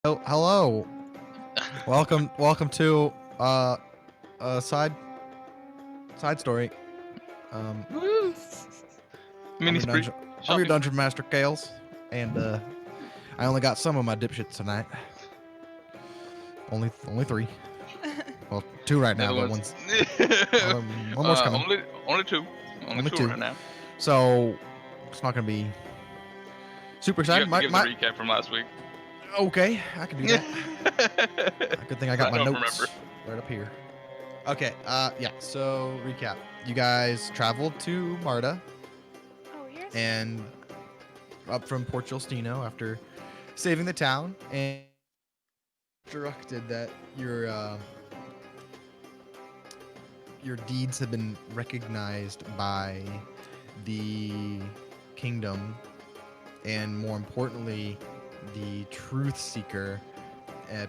Oh, hello. Welcome to a side story. Um, Woo! I'm Mini your spree. dungeon I'm your Shopping. dungeon master, Kales, and I only got some of my dipshits tonight. Only three. Well, two right The now, other but ones. one's one more's coming. only two. Only Only two two. right now. So it's not gonna be super You excited. have to My give the my. recap from last week. Okay, I can do that. Good thing I 'Cause got I my don't remember. notes right up here. Okay. Yeah. So recap. You guys traveled to Marta Oh, you're so and up from Port Justino after saving the town and instructed that your deeds have been recognized by the kingdom, and more importantly, the truth seeker,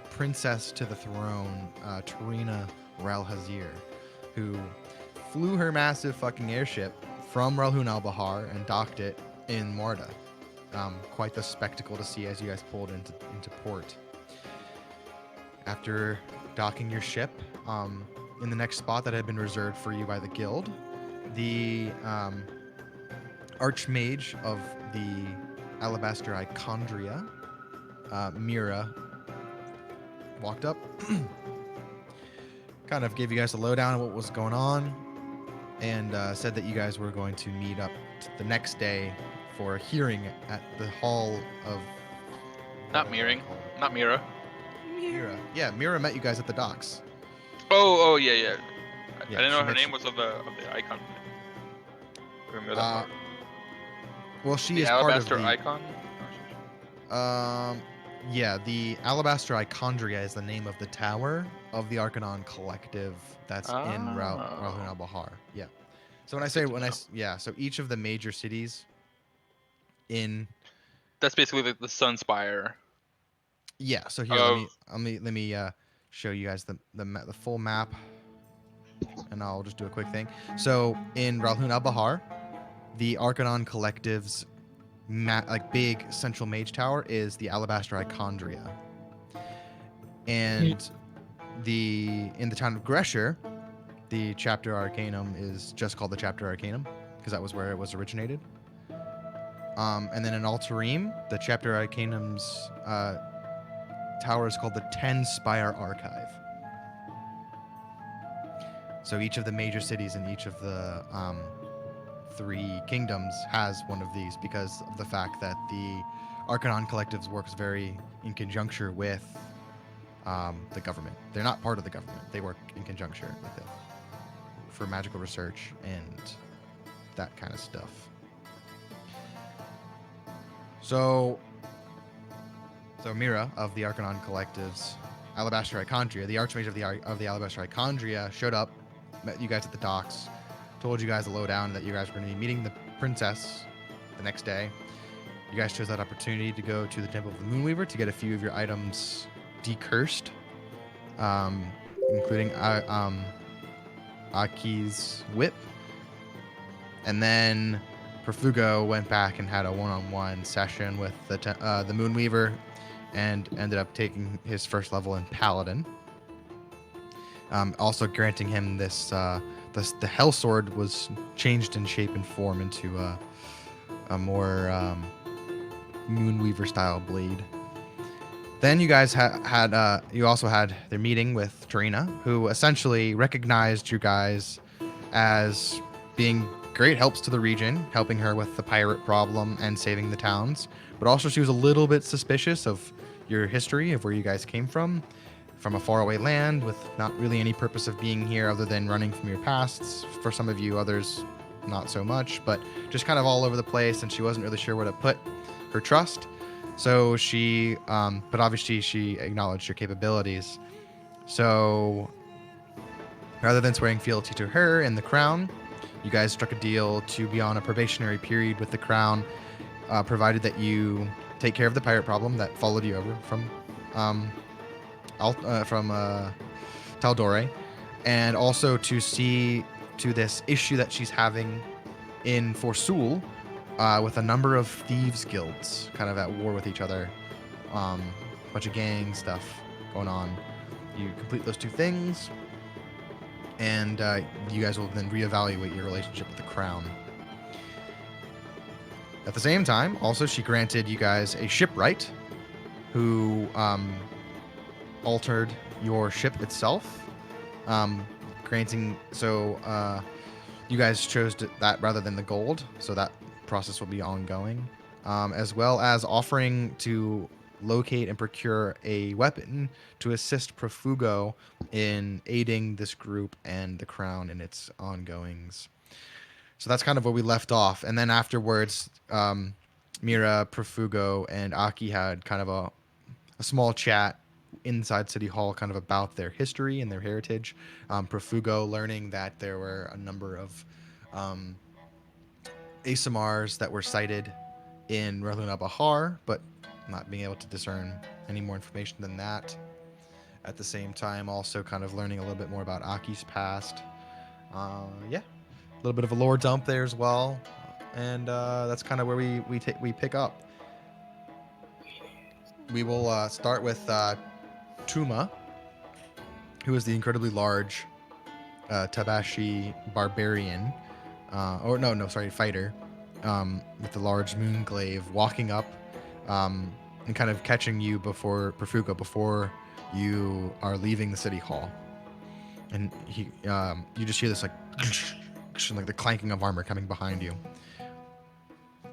princess to the throne, Tarina Ralhazir, who flew her massive fucking airship from Ralhun al Bahar and docked it in Marta. Quite the spectacle to see as you guys pulled into port. After docking your ship, in the next spot that had been reserved for you by the guild, the archmage of the Alabaster Ichondria, Mira, walked up, kind of gave you guys a lowdown of what was going on, and said that you guys were going to meet up the next day for a hearing at the hall of Not whatever they Mirroring. call it. Not Mira. Mira. Yeah, Mira met you guys at the docks. Oh, yeah, yeah. I Yeah, didn't she know her met name you. was of the icon. I remember that Uh, part. well, she The is part of alabaster the. icon. Um, yeah, the Alabaster Ichondria is the name of the tower of the Arcanon Collective that's in Ralhun Oh, al Bahar. Yeah. So when I that's say good to know. yeah, so each of the major cities in That's basically the Sun Spire yeah. So here, of. let me show you guys the full map, and I'll just do a quick thing. So in Ralhun al Bahar, the Arcanon Collective's like big central mage tower is the Alabaster Ichondria, and in the town of Gresher, the chapter arcanum is just called the chapter arcanum because that was where it was originated. And then in Altarim, the chapter arcanum's tower is called the Ten Spire Archive. So each of the major cities in each of the three kingdoms has one of these because of the fact that the Arcanon Collectives works very in conjuncture with the government. They're not part of the government. They work in conjuncture with it for magical research and that kind of stuff. So Mira of the Arcanon Collectives, Alabaster Ichondria, the Archmage of the Alabaster Ichondria, showed up, met you guys at the docks, told you guys a lowdown that you guys were going to be meeting the princess the next day. You guys chose that opportunity to go to the Temple of the Moonweaver to get a few of your items decursed, including Aki's whip. And then Perfugo went back and had a one-on-one session with the Moonweaver and ended up taking his first level in Paladin. Also granting him this, the Hell Sword was changed in shape and form into a more Moonweaver style blade. Then you guys you also had their meeting with Tarina, who essentially recognized you guys as being great helps to the region, helping her with the pirate problem and saving the towns. But also she was a little bit suspicious of your history, of where you guys came from a faraway land with not really any purpose of being here other than running from your pasts. For some of you, others not so much, but just kind of all over the place, and she wasn't really sure where to put her trust. So she, but obviously she acknowledged your capabilities. So rather than swearing fealty to her and the crown, you guys struck a deal to be on a probationary period with the crown, provided that you take care of the pirate problem that followed you over from Taldore, and also to see to this issue that she's having in Forsul with a number of thieves guilds kind of at war with each other. bunch of gang stuff going on. You complete those 2 things, and you guys will then reevaluate your relationship with the crown. At the same time, also, she granted you guys a shipwright who altered your ship itself, granting, so you guys chose that rather than the gold, so that process will be ongoing, as well as offering to locate and procure a weapon to assist Profugo in aiding this group and the crown in its ongoings. So that's kind of where we left off. And then afterwards, Mira, Profugo, and Aki had kind of a small chat inside City Hall kind of about their history and their heritage. Profugo learning that there were a number of ASMRs that were cited in Reluna Bahar, but not being able to discern any more information than that. At the same time, also kind of learning a little bit more about Aki's past. Yeah, a little bit of a lore dump there as well, and that's kind of where we pick up. We will start with Tuma, who is the incredibly large Tabashi barbarian, fighter, with the large moon glaive, walking up and kind of catching you before Profugo, before you are leaving the city hall. And you just hear this like the clanking of armor coming behind you.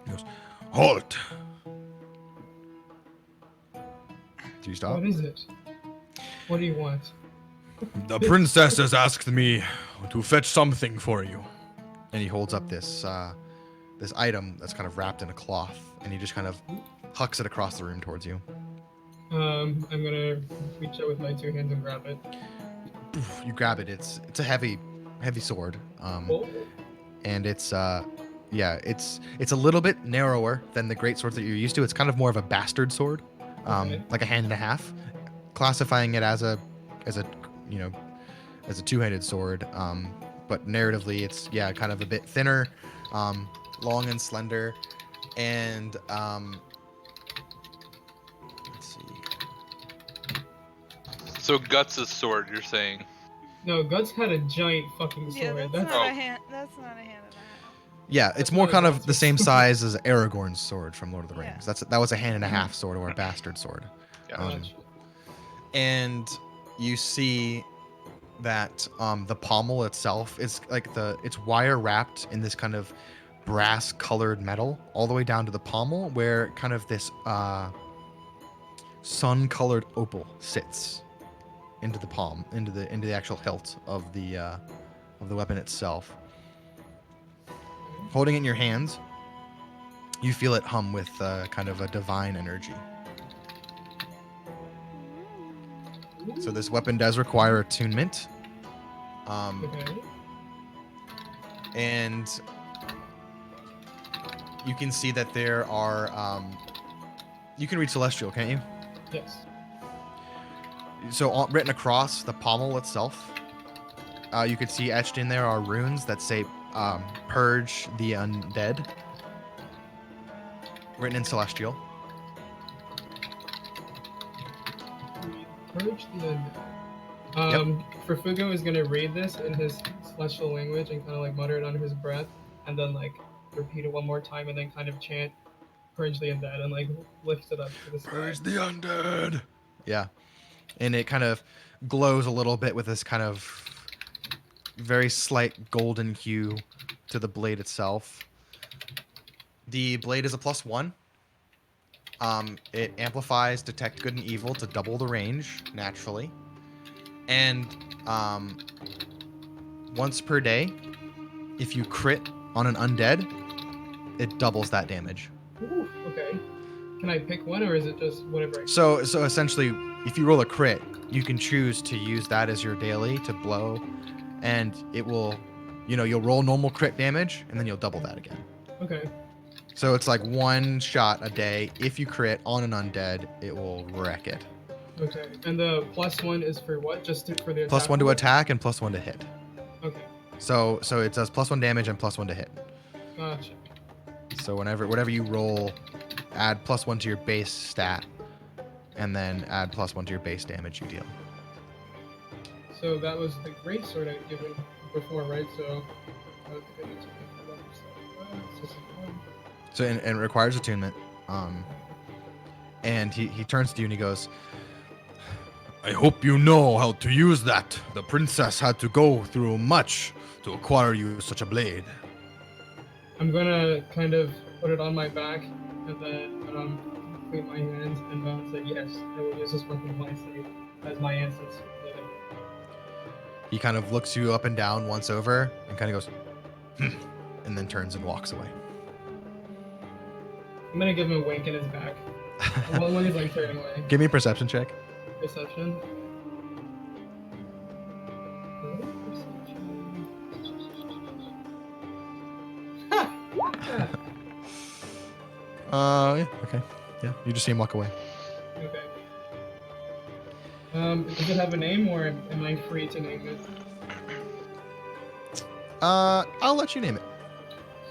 He goes, "Halt!" Do you stop? What is it? What do you want? The princess has asked me to fetch something for you. And he holds up this this item that's kind of wrapped in a cloth, and he just kind of hucks it across the room towards you. I'm gonna reach out with my 2 hands and grab it. You grab it. It's a heavy sword. Oh, And it's it's a little bit narrower than the great swords that you're used to. It's kind of more of a bastard sword, Okay. like a hand and a half, classifying it as a two-handed sword. But narratively, it's kind of a bit thinner, long and slender, and let's see. So Guts' sword, you're saying? no, Guts had a giant fucking Yeah, sword. that's That's not Oh. a hand. That's not a hand and a half. Yeah, it's That's more not a kind of bastard the same sword. size as Aragorn's sword from Lord of the Yeah. Rings. That was a hand and a half sword, or a bastard sword. Yeah. Gotcha. And you see that the pommel itself is like it's wire wrapped in this kind of brass colored metal all the way down to the pommel, where kind of this sun colored opal sits into the palm, into the actual hilt of the weapon itself. Holding it in your hands, you feel it hum with kind of a divine energy. So this weapon does require attunement. Okay. And you can see that there are you can read Celestial, can't you? Yes. So written across the pommel itself, you could see etched in there are runes that say purge the undead, written in Celestial. Purge the undead. Profugo is gonna read this in his celestial language and kind of like mutter it under his breath, and then like repeat it one more time, and then kind of chant "Purge the undead" and like lift it up to the sky. Purge the undead. Yeah, and it kind of glows a little bit with this kind of very slight golden hue to the blade itself. The blade is a +1. It amplifies detect good and evil to double the range naturally, and once per day, if you crit on an undead, it doubles that damage. Ooh, okay. Can I pick one, or is it just whatever? So essentially, if you roll a crit, you can choose to use that as your daily to blow, and it will, you'll roll normal crit damage, and then you'll double that again. Okay. So it's like one shot a day. If you crit on an undead, it will wreck it. Okay. And the +1 is for what? Just for the +1 to roll? attack and +1 to hit. Okay. So it does +1 damage and +1 to hit. Gotcha. So whatever you roll, add +1 to your base stat, and then add +1 to your base damage you deal. So that was the great sword I'd given before, right? So I would give it to my level stuff. So and it requires attunement. And he turns to you and he goes, I hope you know how to use that. The princess had to go through much to acquire you such a blade. I'm gonna kind of put it on my back and then clean my hands and say, yes, I will use this weapon wisely as my ancestors did it. He kind of looks you up and down once over and kind of goes, and then turns and walks away. I'm gonna give him a wink in his back. when he's like turning away. Give me a perception check. Perception. Yeah, okay. Yeah, you just see him walk away. Okay. Does it have a name, or am I free to name it? I'll let you name it.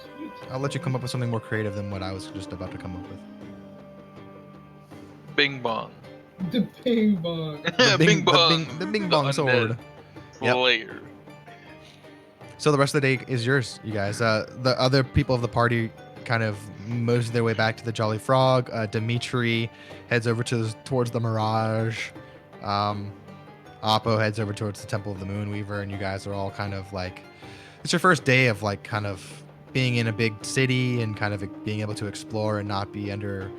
Sweet. I'll let you come up with something more creative than what I was just about to come up with. Bing bong. The ping pong. Bing bong. The bing bong The sword. undead Yep. Slayer. So the rest of the day is yours, you guys. The other people of the party kind of mosey their way back to the Jolly Frog. Dimitri heads over towards the Mirage. Oppo heads over towards the Temple of the Moonweaver, and you guys are all kind of like, it's your first day of like kind of being in a big city and kind of being able to explore and not be under,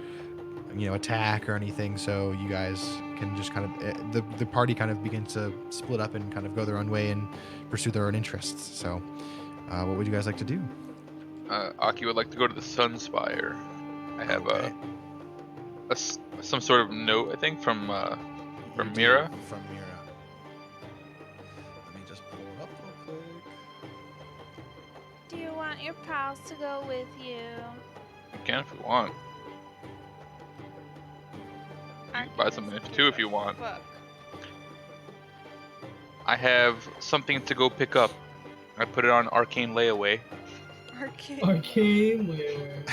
attack or anything. So you guys can just kind of the party kind of begins to split up and kind of go their own way and pursue their own interests. So, what would you guys like to do? Aki would like to go to the Sun Spire. I have Okay. some sort of note, I think, from You do, Mira. From Mira. Let me just pull it up real quick. Do you want your pals to go with you? You can if you want. You can buy something too if you want. Book. I have something to go pick up. I put it on arcane layaway. Arcane layer.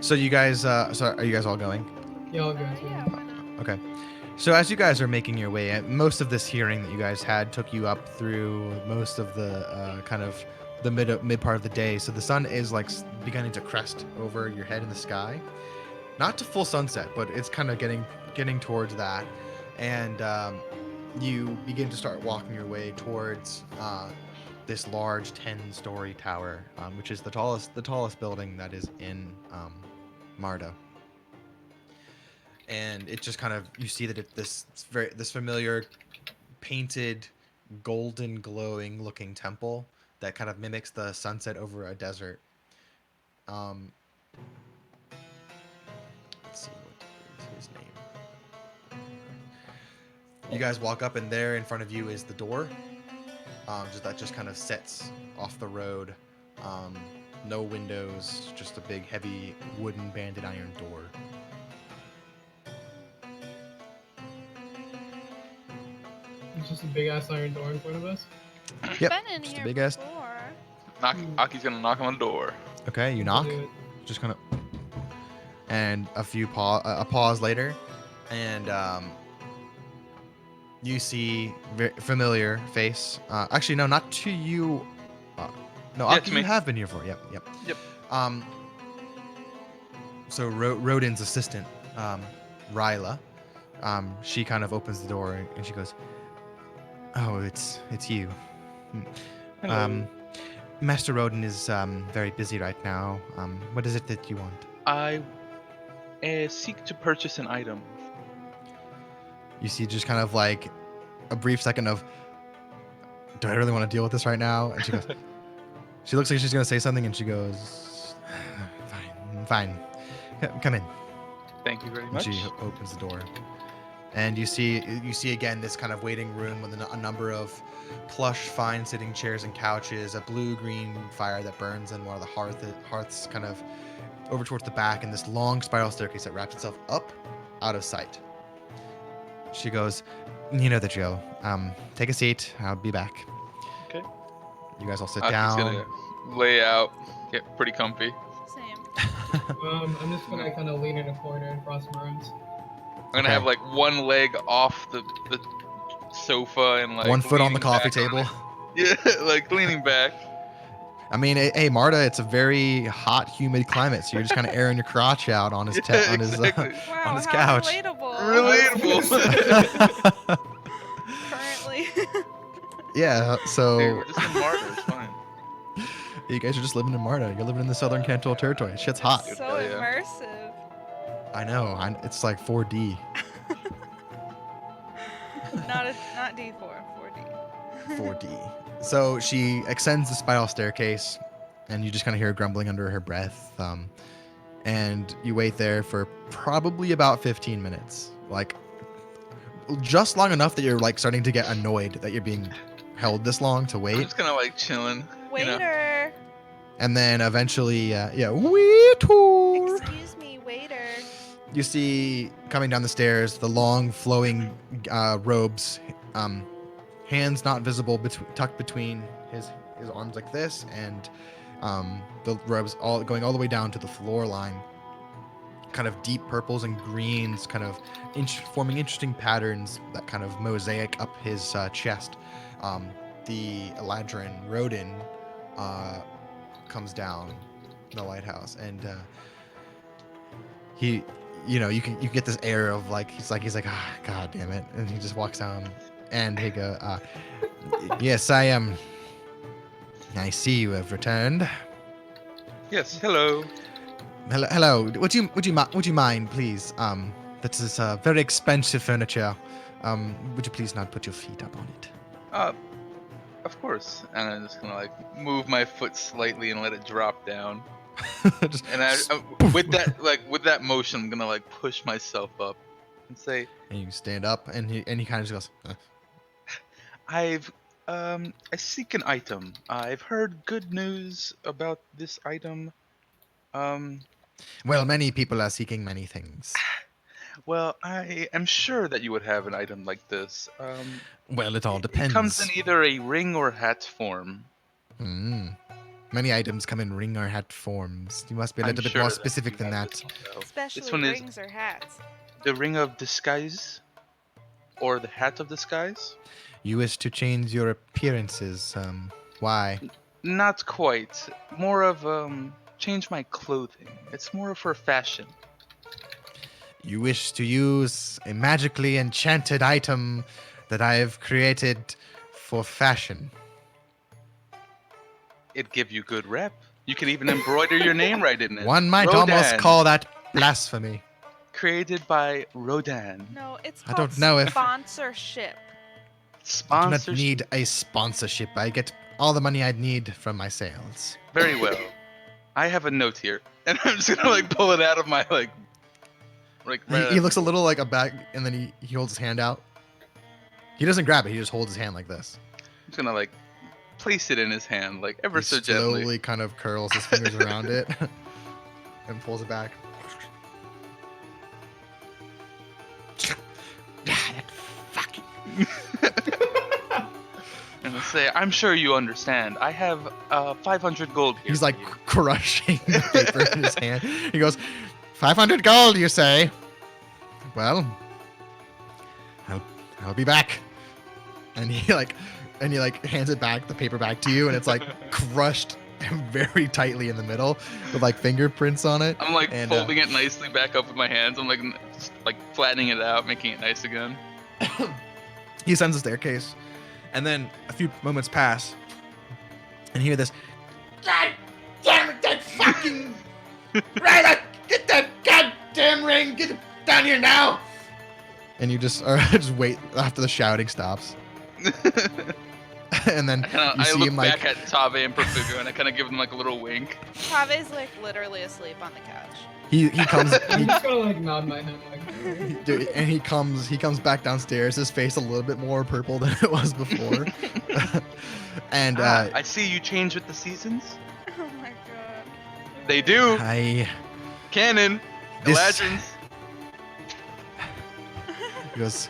So you guys, so are you guys all going? Yeah, I'll go too. Yeah, why not? Okay. So as you guys are making your way, most of this hearing that you guys had took you up through most of the kind of the mid part of the day. So the sun is like beginning to crest over your head in the sky, not to full sunset, but it's kind of getting towards that, and you begin to start walking your way towards this large 10-story tower, which is the tallest building that is in Mardo. And it just kind of, you see that this familiar painted golden glowing looking temple that kind of mimics the sunset over a desert. Let's see, what is his name? You guys walk up, and there in front of you is the door. Just kind of sets off the road. No windows, just a big heavy wooden banded iron door. It's just a big ass iron door in front of us. Yep, Been in just a here big ass. before. Aki's gonna knock on the door. Okay, you I'll knock. do it. Just kind of, and a pause later, and you see very familiar face. Actually, no, not to you. No, Yeah, Aki, to me. you have been here before. Yep. Yep. So Rodin's assistant, Ryla, she kind of opens the door and she goes, "Oh, it's you. Hello. Master Rodin is very busy right now. What is it that you want?" I seek to purchase an item. You see just kind of like a brief second of, do I really want to deal with this right now? And she goes, she looks like she's going to say something, and she goes, fine. Come in. Thank you very And much. she opens the door. And you see again this kind of waiting room with a number of plush, fine sitting chairs and couches, a blue-green fire that burns in one of the hearths kind of over towards the back, and this long spiral staircase that wraps itself up out of sight. She goes, "You know the drill. Take a seat. I'll be back." Okay. You guys all sit Aki's down. gonna lay out, get pretty comfy. Same. I'm just gonna kind of lean in a corner and cross my arms. I'm gonna Okay. have like one leg off the sofa and like 1 foot on the leaning coffee back on table. it. Yeah, like leaning back. I mean, hey Marta, it's a very hot, humid climate, so you're just kind of airing your crotch out on his Yeah, on his exactly. on Wow, his how couch. relatable. Relatable. Currently. Yeah. Dude, So we're just in Marta. It's fine. you guys are just living in Marta. You're living in the Southern Cantal Territory. Shit's hot. So Hell yeah. immersive. I know. It's like 4D. Not D4, 4D. 4D. So she ascends the spiral staircase, and you just kind of hear grumbling under her breath. And you wait there for probably about 15 minutes, like just long enough that you're like starting to get annoyed that you're being held this long to I'm wait. just kind of like chilling. You know? Waiter. And then eventually, waiter. Excuse me, waiter. You see coming down the stairs the long flowing robes, hands not visible, tucked between his arms like this, and the robes all going all the way down to the floor line. Kind of deep purples and greens, kind of forming interesting patterns that kind of mosaic up his chest. The Eladrin Rodin comes down the lighthouse, and he, you can get this air of like he's like God damn it, and he just walks down, and he go, yes, I am. I see you have returned. Yes. Hello. Hello. Would you mind, please? That is very expensive furniture. Would you please not put your feet up on it? Of course. And I'm just gonna like move my foot slightly and let it drop down. Just And with that motion, I'm gonna like push myself up and say, and you stand up, and he kind of just goes, I seek an item. I've heard good news about this item. well, many people are seeking many things. Well, I am sure that you would have an item like this. Well, it all It depends. comes in either a ring or hat form. Many items come in ring or hat forms. You must be a I'm little bit sure more that specific you than have that. this one, though. Especially This one is rings or hats. the ring of disguise, or the hat of disguise. You wish to change your appearances. Why? Not quite. More of change my clothing. It's more for fashion. You wish to use a magically enchanted item that I have created for fashion. It'd give you good rep. You could even embroider your name right in it. One might almost Rodan. call that blasphemy. Created by Rodan. No, it's I called don't know if- sponsorship. I do Sponsorship. not need a sponsorship. I get all the money I'd need from my sales. Very well. I have a note here, and I'm just gonna like pull it out of my like. He looks a little like a bag, and then he holds his hand out. He doesn't grab it. He just holds his hand like this. I'm just gonna like place it in his hand, like ever He so slowly gently. kind of curls his fingers around it and pulls it back. And I say, I'm sure you understand. I have 500 gold here. He's for like you." crushing the paper in his hand. He goes, 500 gold, you say? Well, I'll be back. And he hands it back, the paper back to you, and it's like crushed very tightly in the middle with like fingerprints on it. I'm like and, folding it nicely back up with my hands. I'm like just like flattening it out, making it nice again. He ascends the staircase, and then a few moments pass, and you hear this. God damn it! That fucking right! Get that goddamn ring! Get it down here now! And you just wait after the shouting stops, and then you I see look him like back at Tave and Perfugo, and I kind of give them like a little wink. Tave's like literally asleep on the couch. he comes. I'm just gonna like nod my head like. Dude, and he comes back downstairs. His face a little bit more purple than it was before, and I see you change with the seasons. Oh my god. They do. I Canon. This- Galadrians. he goes.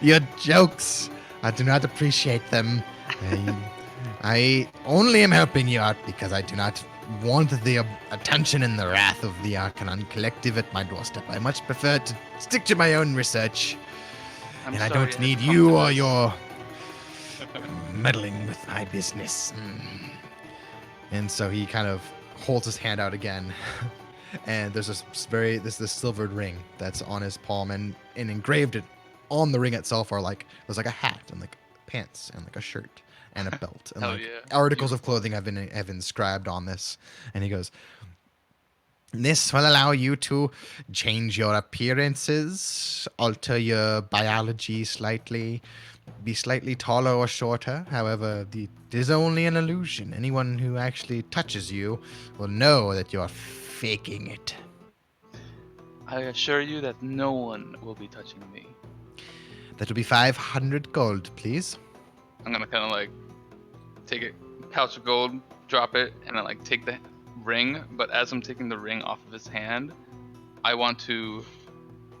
Your jokes, I do not appreciate them. I only am helping you out because I do not want the attention and the wrath of the Arcanon Collective at my doorstep. I much prefer to stick to my own research. I'm And I sorry don't it need has come you to or this. your meddling with my business. And so he kind of holds his hand out again. And there's this silvered ring that's on his palm, and engraved it on the ring itself are like there's like a hat and like pants and like a shirt and a belt and Hell like yeah. articles of Beautiful. clothing have inscribed on this. And he goes, this will allow you to change your appearances, alter your biology slightly, be slightly taller or shorter. However, it is only an illusion. Anyone who actually touches you will know that you're faking it. I assure you that no one will be touching me. That will be 500 gold, please. I'm gonna kind of like take a pouch of gold, drop it, and then like take the ring. But as I'm taking the ring off of his hand, I want to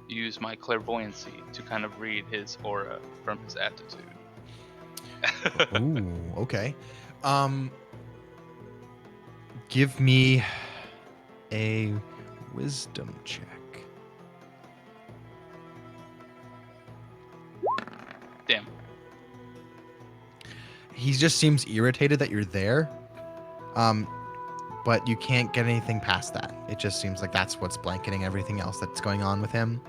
use my clairvoyancy to kind of read his aura from his attitude. Ooh, okay. Give me a wisdom check. Damn. He just seems irritated that you're there. But you can't get anything past that. It just seems like that's what's blanketing everything else that's going on with him.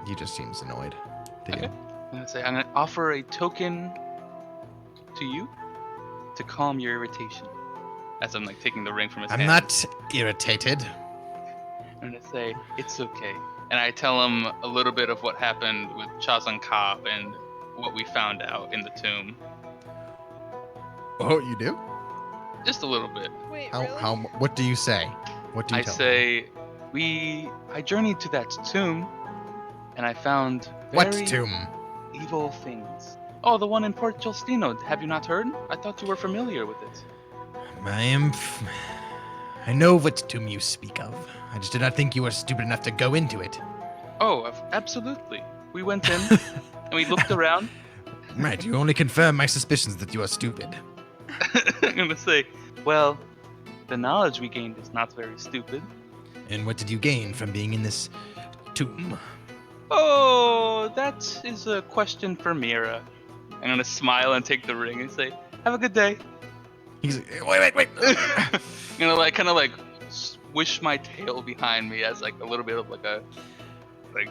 He just seems annoyed to Okay. you. I'm gonna offer a token to you to calm your irritation. As I'm like taking the ring from his I'm hand. not irritated. I'm gonna say it's okay, and I tell him a little bit of what happened with Chazan Kop and what we found out in the tomb. Oh, you do? Just a little bit. Wait, How? really? What do you say? What do you I tell say I journeyed to that tomb, and I found What very tomb? evil things. Oh, the one in Port Giustino. Have you not heard? I thought you were familiar with it. I know what tomb you speak of. I just did not think you were stupid enough to go into it. Oh, absolutely. We went in and we looked around. Right, you only confirm my suspicions that you are stupid. I'm gonna say, well, the knowledge we gained is not very stupid. And what did you gain from being in this tomb? Oh, that is a question for Mira. I'm gonna smile and take the ring and say, "Have a good day." He's like, wait. I'm gonna like kind of like swish my tail behind me as like a little bit of like a like.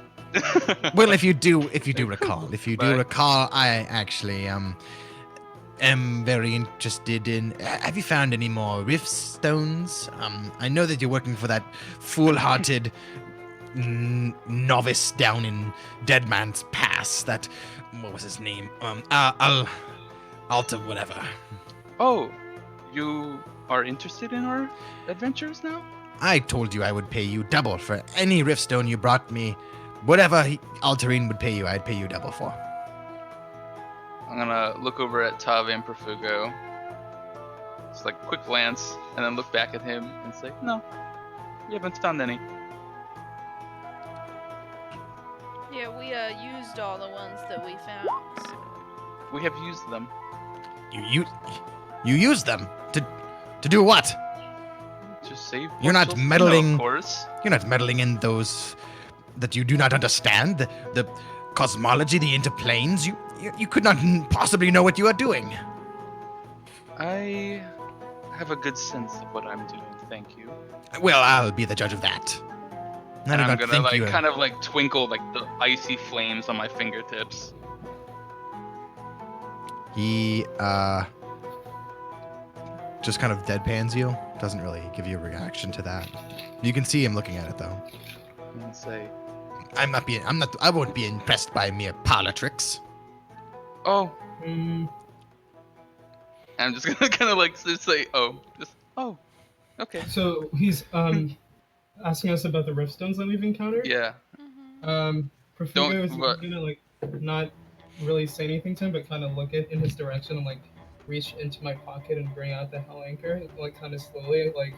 Well, if you do recall, Right. I actually am very interested in. Have you found any more rift stones? I know that you're working for that foolharted novice down in Dead Man's Pass. That what was his name? Alta whatever. Oh, you are interested in our adventures now? I told you I would pay you double for any rift stone you brought me. Whatever Altarine would pay you, I'd pay you double for. I'm gonna look over at Tav and Perfugo. Just like quick glance, and then look back at him and say, "No, we haven't found any." Yeah, we used all the ones that we found. So. We have used them. You use them to do what? To save You're not Porcelino, meddling- of course. You're not meddling in those that you do not understand. The cosmology, the interplanes. You could not possibly know what you are doing. I have a good sense of what I'm doing, thank you. Well, I'll be the judge of that. I And do I'm not gonna think like you. kind of like twinkle like the icy flames on my fingertips. He just kind of deadpans you. Doesn't really give you a reaction to that. You can see him looking at it though. I'm gonna say, I won't be impressed by mere parlor tricks. "Oh," Mm, I'm just gonna kind of like just say, "Oh, just oh, okay, so he's asking us about the rift stones that we've encountered. yeah." Profugo Don't- is but- gonna like not really say anything to him, but kind of look in his direction and like reach into my pocket and bring out the hell anchor, like kind of slowly, like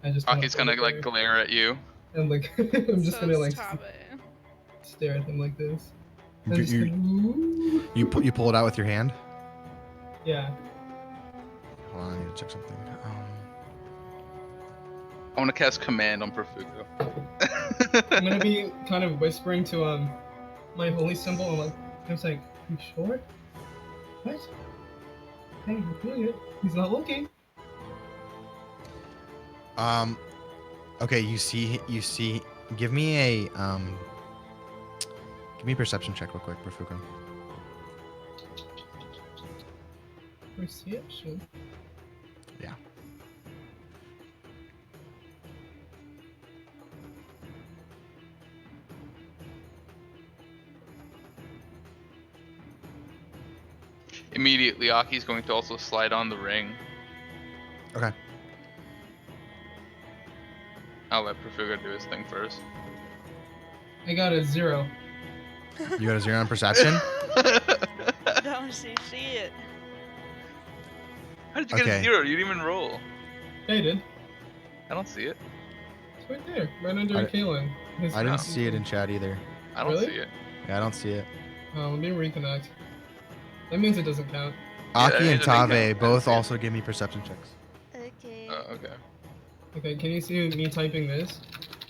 I just. Aki's gonna like glare at you. and like I'm just so gonna like stop it. stare at him like this. And You, just you, go, "Ooh." you pull it out with your hand. Yeah. Hold on, I need to check something. I want to cast command on Perfugo. I'm gonna be kind of whispering to my holy symbol. I'm saying, "You sure? What? Hey, you're doing it. He's not looking." Okay, you see. Give me a perception check real quick, Perfugo. Perception. Yeah. Immediately, Aki's going to also slide on the ring. Okay. I'll let Perfugo do his thing first. I got a 0. You got a 0 on perception. Don't see shit. How did you get a Okay. 0? You didn't even roll. Yeah, I did. I don't see it. It's right there, right under I- Kalen. I didn't see it in chat either. I don't Really? see it. Yeah, I don't see it. Let me reconnect. That means it doesn't count. Yeah, that Aki and means it didn't count. I Tave don't both see it. also give me perception checks. Okay. Okay. Okay, can you see me typing this?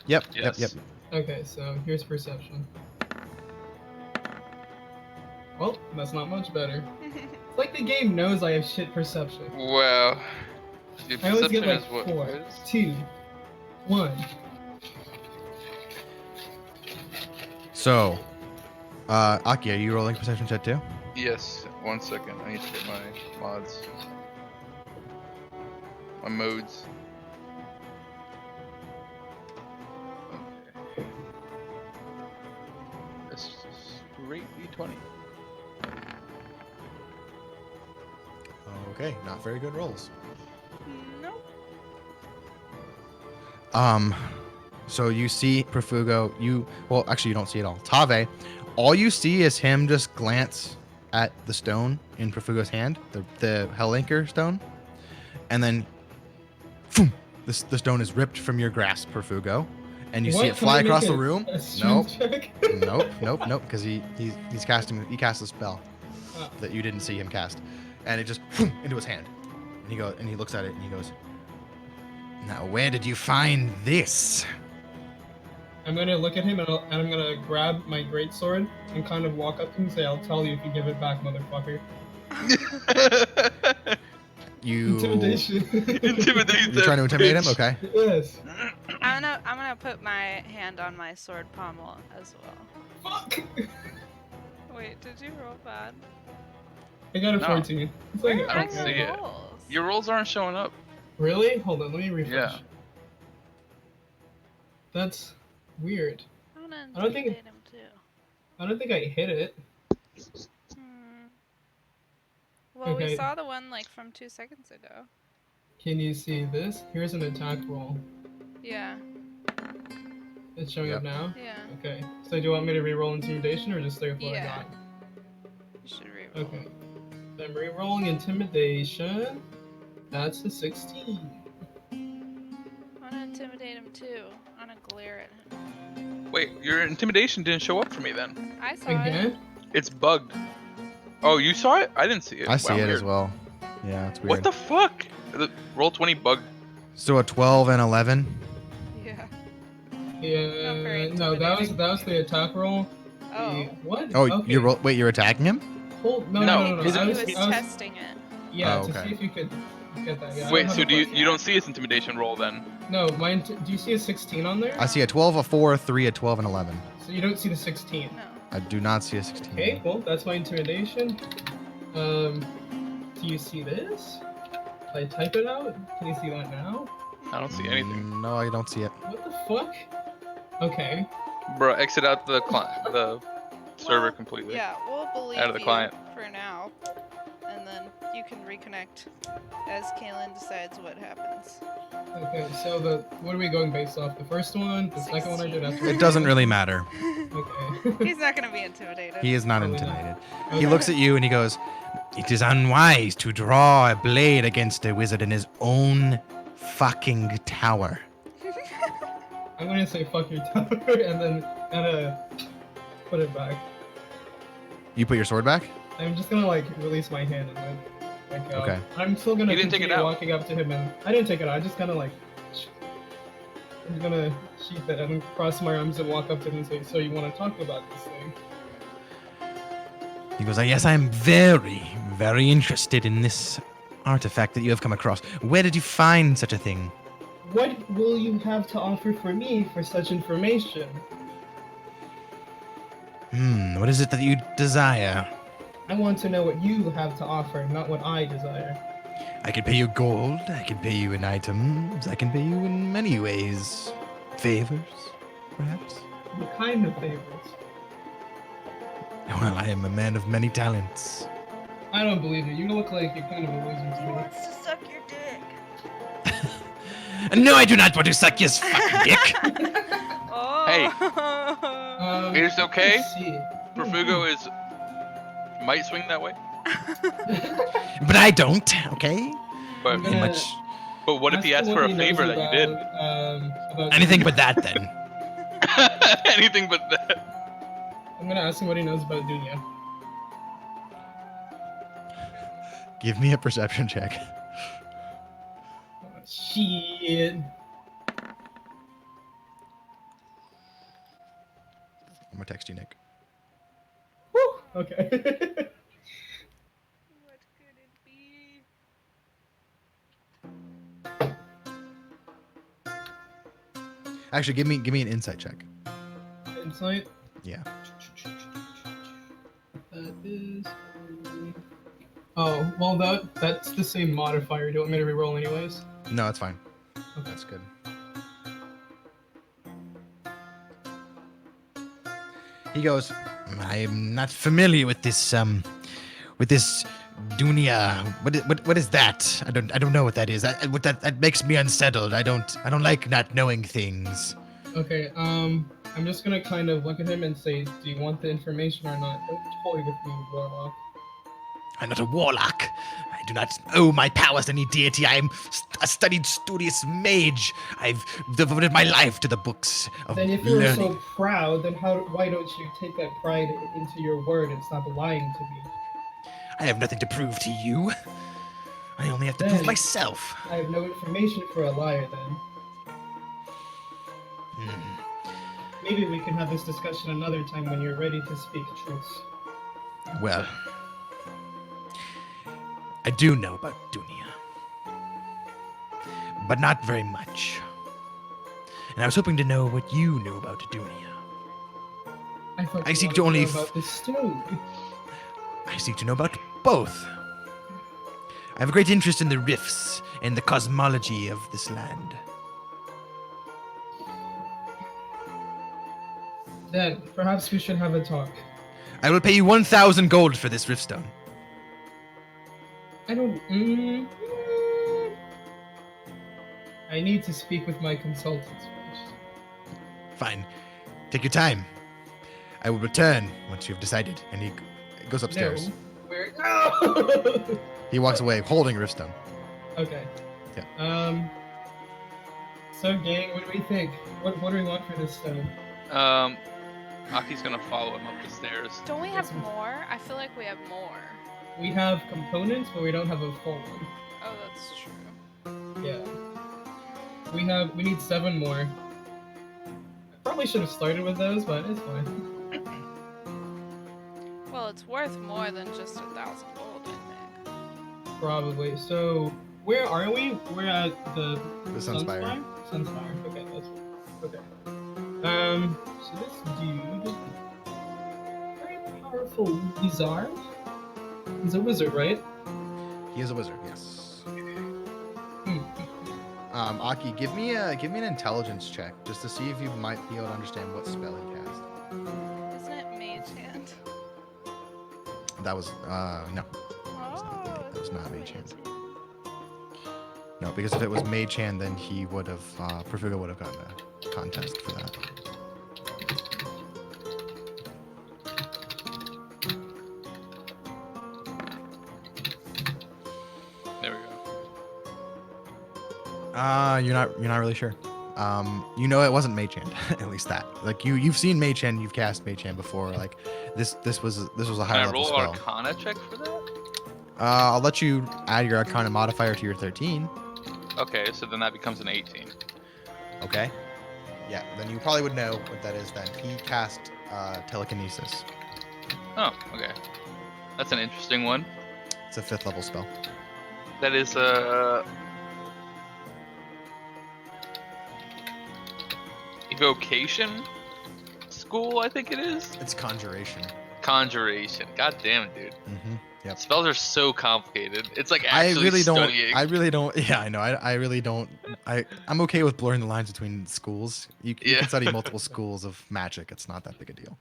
Yep. Yes. Yep. Okay, so here's perception. Well, that's not much better. It's like the game knows I have shit perception. Well, your I always perception get is like what? 4, What is- 2, 1. So, Aki, are you rolling perception check too? Yes. 1 second. I need to get my mods. My modes. Okay. This is straight D20. Okay, not very good rolls. Nope. So you see Perfugo, well, actually you don't see it all. Tave, all you see is him just glance at the stone in Perfugo's hand, the Hell Anchor stone, and then phoom, the stone is ripped from your grasp, Perfugo, and you see What? it Can fly I make across the a- room. a Nope, strength check? nope, because he cast a spell Oh. that you didn't see him cast, and it just phoom, into his hand, and he looks at it and he goes, "Now where did you find this?" I'm gonna look at him and I'm gonna grab my greatsword and kind of walk up to him and say, "I'll tell you if you give it back, motherfucker." You Intimidation. Intimidate You're trying to intimidate him? bitch. Okay. Yes. I'm gonna put my hand on my sword pommel as well. Fuck. Wait, did you roll bad? I got a No. 14. It's like, Where I don't are see your it. rolls? Your rolls aren't showing up. Really? Hold on, let me refresh. Yeah. That's weird. I'm gonna I don't think it- intimidate him too. I don't think I hit it. Well, we Okay. saw the one like from 2 seconds ago. Can you see this? Here's an attack roll. Yeah. It's showing up now? Yeah. Okay. So do you want me to re-roll intimidation or just stay with what Yeah. I got? You should reroll. Okay. So I'm re-rolling intimidation. That's a 16. I wanna intimidate him too. I wanna glare at him. Wait, your intimidation didn't show up for me then. I saw it. Again? It's bugged. Oh, you saw it? I didn't see it. I see Wow, it weird. as well. Yeah, it's weird. What the fuck? The roll 20 bugged. So a 12 and 11. Yeah. Yeah. Not very No, that was the attack roll. Oh. The, what? Oh, okay. wait, you're attacking him? Hold, no. I Is think it- he was testing it. Yeah, Oh, to okay. see if you could get that. Yeah, I Wait, don't so have do a you plus. you don't see his intimidation roll then? No, mine. Do you see a 16 on there? I see a 12, a 4, a 3, a 12, and 11. So you don't see the 16. No. I do not see a 16. Okay, well, that's my intimidation. Do you see this? If I type it out, can you see that now? I don't see anything. No, I don't see it. What the fuck? Okay. Bro, exit out the the server Well, completely. Yeah, we'll believe Out of the you client. for now, and then you can reconnect as Kaylin decides what happens. Okay, so what are we going based off? The first one? The second one I did after? It doesn't really matter. Okay. He's not gonna be intimidated. He is not Probably not. intimidated. Okay. He looks at you and he goes, "It is unwise to draw a blade against a wizard in his own fucking tower." I'm gonna say fuck your tower and then put it back. You put your sword back? I'm just gonna like release my hand and then Like, Okay. I'm still gonna You didn't take it continue out. walking up to him, and I didn't take it out. I just kind of like, I'm gonna sheath it and cross my arms and walk up to him and say, "So you want to talk about this thing?" He goes, yes, I'm very, very interested in this artifact that you have come across. Where did you find such a thing? What will you have to offer for me for such information? What is it that you desire? I want to know what you have to offer, not what I desire. I can pay you gold, I can pay you in items, I can pay you in many ways. Favors, perhaps? What kind of favors? Well, I am a man of many talents. I don't believe it. You look like you're kind of a loser He to me. wants to suck your dick. No, I do not want to suck your fucking dick. Oh. Hey. It's okay. Let's see. Perfugo might swing that way, But I don't, okay? but I'm gonna But what if he ask asks him for what a he knows favor that you did? about anything Dunia. but that then. Anything but that. I'm gonna ask him what he knows about Dunia. Give me a perception check. Oh, shit. I'm gonna text you, Nick. Woo! Okay. What could it be? Actually, give me an insight check. Insight. Yeah. That is. Oh, well, that's the same modifier. Do you want me to reroll anyways? No, it's fine. Okay. That's good. He goes, I'm not familiar with this Dunia. What is that? I don't know what that is. That makes me unsettled. I don't like not knowing things. Okay, I'm just gonna kind of look at him and say, do you want the information or not? Don't toy with me, Warlock. I'm not a warlock. I do not owe my powers to any deity. I am a studied, studious mage. I've devoted my life to the books of Then if you're learning. so proud, then why don't you take that pride into your word and stop lying to me? I have nothing to prove to you. I only have to prove Then- myself. I have no information for a liar then. Hmm. Maybe we can have this discussion another time when you're ready to speak truth. Well, I do know about Dunia, but not very much. And I was hoping to know what you knew about Dunia. I thought I you seek wanted to only know about this stone. I seek to know about both. I have a great interest in the rifts and the cosmology of this land. Then perhaps we should have a talk. I will pay you 1,000 gold for this riftstone. I don't. I need to speak with my consultants first. Fine. Take your time. I will return once you have decided. And he goes upstairs. No. Where? No! He walks away holding a riftstone. Okay. Yeah. So, gang, what do we think? What do we want for this stone? Aki's gonna follow him up the stairs. Don't we have more? I feel like we have more. We have components, but we don't have a full one. Oh, that's true. Yeah. We need 7 more. I probably should have started with those, but it's fine. Well, it's worth more than just 1,000 gold, I think. Probably. So, where are we? We're at the Sunspire. Sunspire. Okay, that's okay. So this dude, very powerful wizard. He's a wizard, right? He is a wizard, yes. Hmm. Aki, give me an intelligence check just to see if you might be able to understand what spell he cast. Isn't it Mage Hand? That was no. Oh, That was not Mage Hand. No, because if it was Mage Hand, then he would have Perfugo would have gotten a contest for that. There we go. You're not really sure. You know it wasn't Mage Hand, at least that. Like you've seen Mage Hand, you've cast Mage Hand before. Like this was a high Can I level roll spell. Arcana check for that? I'll let you add your Arcana modifier to your 13. Okay, so then that becomes an 18. Okay. Yeah, then you probably would know what that is then. He cast telekinesis. Oh, okay. That's an interesting one. It's a 5th level spell. That is evocation school, I think it is. It's conjuration. Conjuration. God damn it, dude. Mm-hmm. Yep. Spells are so complicated. It's like I actually really studying. don't. Yeah, I know. I really don't. I'm okay with blurring the lines between schools. You Yeah. can study multiple schools of magic. It's not that big a deal.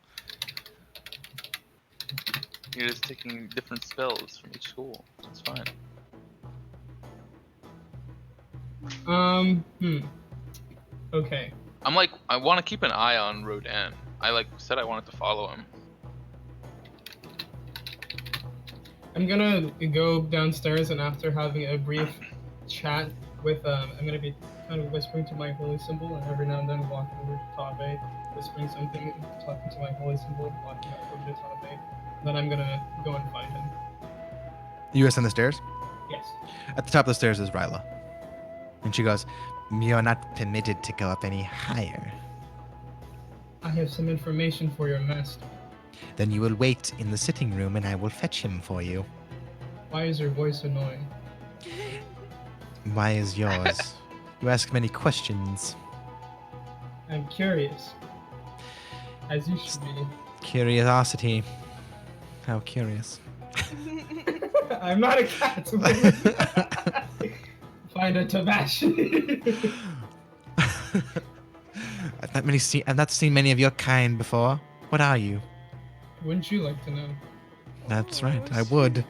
You're just taking different spells from each school. It's fine. Okay. I'm like, I want to keep an eye on Rodan. I like said I wanted to follow him. I'm gonna go downstairs, and after having a brief chat with, I'm gonna be kind of whispering to my holy symbol, and every now and then walking over to Tabe, whispering something, talking to my holy symbol, walking over to Tabe. Then I'm gonna go and find him. You ascend the stairs. Yes. At the top of the stairs is Ryla, and she goes, "You're not permitted to go up any higher. I have some information for your master. Then you will wait in the sitting room, and I will fetch him for you." Why is your voice annoying? Why is yours? You ask many questions. I'm curious. As you should be. Curiosity. How curious. I'm not a cat. Find a Tabashi. I've not seen many of your kind before. What are you? Wouldn't you like to know? That's right, I would.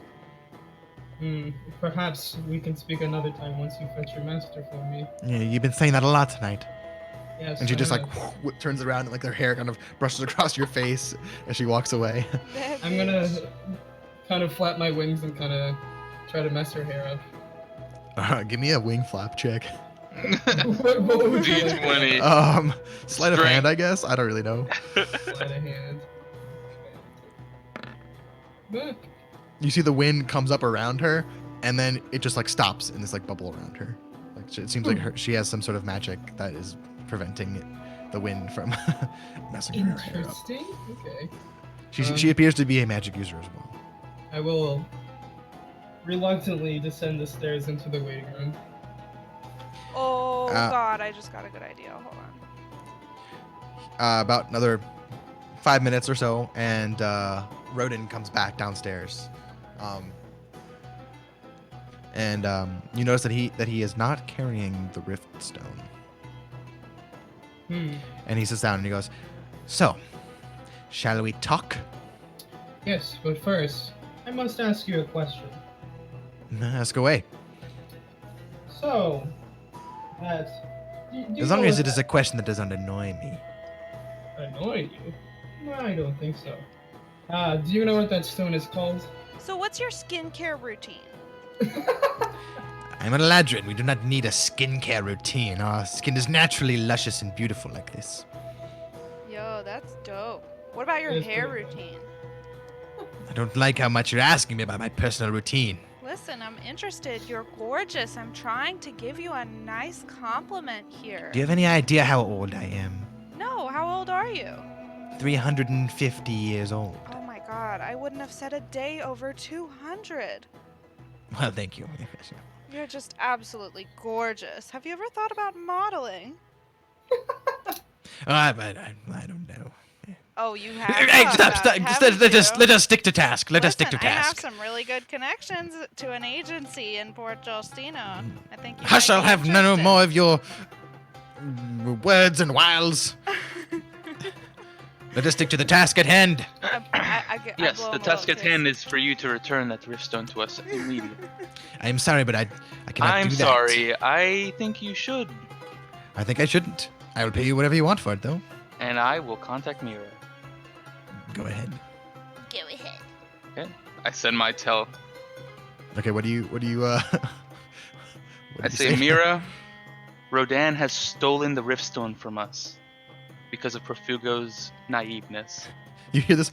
Perhaps we can speak another time once you fetch your master for me. Yeah, you've been saying that a lot tonight. Yes. And she just I like have. turns around and like her hair kind of brushes across your face as she walks away. I'm gonna kind of flap my wings and kind of try to mess her hair up. Give me a wing flap check. What would you like? D20. Sleight of hand, I guess. I don't really know. Sleight of hand. But You see the wind comes up around her, and then it just like stops in this like bubble around her. Like it seems like she has some sort of magic that is preventing the wind from messing her hair up. interesting. Okay. She appears to be a magic user as well. I will reluctantly descend the stairs into the waiting room. Oh God, I just got a good idea. Hold on. About another 5 minutes or so, and Rodin comes back downstairs. You notice that he is not carrying the Rift Stone. And he sits down and he goes, "So, shall we talk?" Yes, but first, I must ask you a question. Ask away. So, do you As long know as what it is a question that doesn't annoy me. annoyed you? No, I don't think so. Do you know what that stone is called? So, what's your skincare routine? I'm an Eladrin. We do not need a skincare routine. Our skin is naturally luscious and beautiful like this. Yo, that's dope. What about your It is hair pretty dope. routine? I don't like how much you're asking me about my personal routine. Listen, I'm interested. You're gorgeous. I'm trying to give you a nice compliment here. Do you have any idea how old I am? No, how old are you? 350 years old. Oh my God, I wouldn't have said a day over 200. Well, thank you. You're just absolutely gorgeous. Have you ever thought about modeling? I don't know. Oh, you have. Hey, thought stop, about stop. it, Just haven't let you? us stick to task. Let us stick to Listen, I have task. some really good connections to an agency in Port Justina. I think you Hush, might I'll be have no interested. more of your words and wiles. Let us stick to the task at hand. I Yes, blow the him a task little at hand kiss. is for you to return that Riftstone to us immediately. I am sorry, but I cannot I'm do that. sorry. I think you should. I think I shouldn't. I will pay you whatever you want for it, though. And I will contact Mira. Go ahead. Go ahead. Okay. I send my tell. Okay, what do you what do you I say, Mira, Rodan has stolen the Riftstone from us because of Profugo's naiveness. You hear this?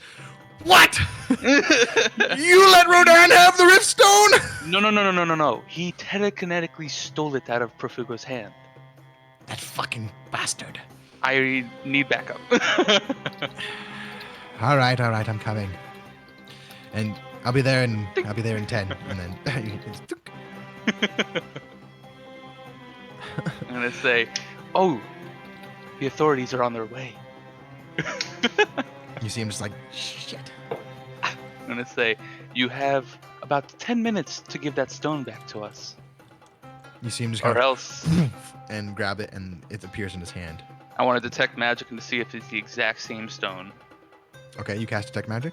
What? You let Rodan have the Rift Stone? No. He telekinetically stole it out of Profugo's hand. That fucking bastard. I need backup. All right, I'm coming. And I'll be there in 10. And then I'm gonna say, oh, the authorities are on their way. you see him just like, shit. I'm gonna say, you have about 10 minutes to give that stone back to us. You see him just Or go else and grab it, and it appears in his hand. I want to detect magic and to see if it's the exact same stone. Okay, you cast Detect Magic.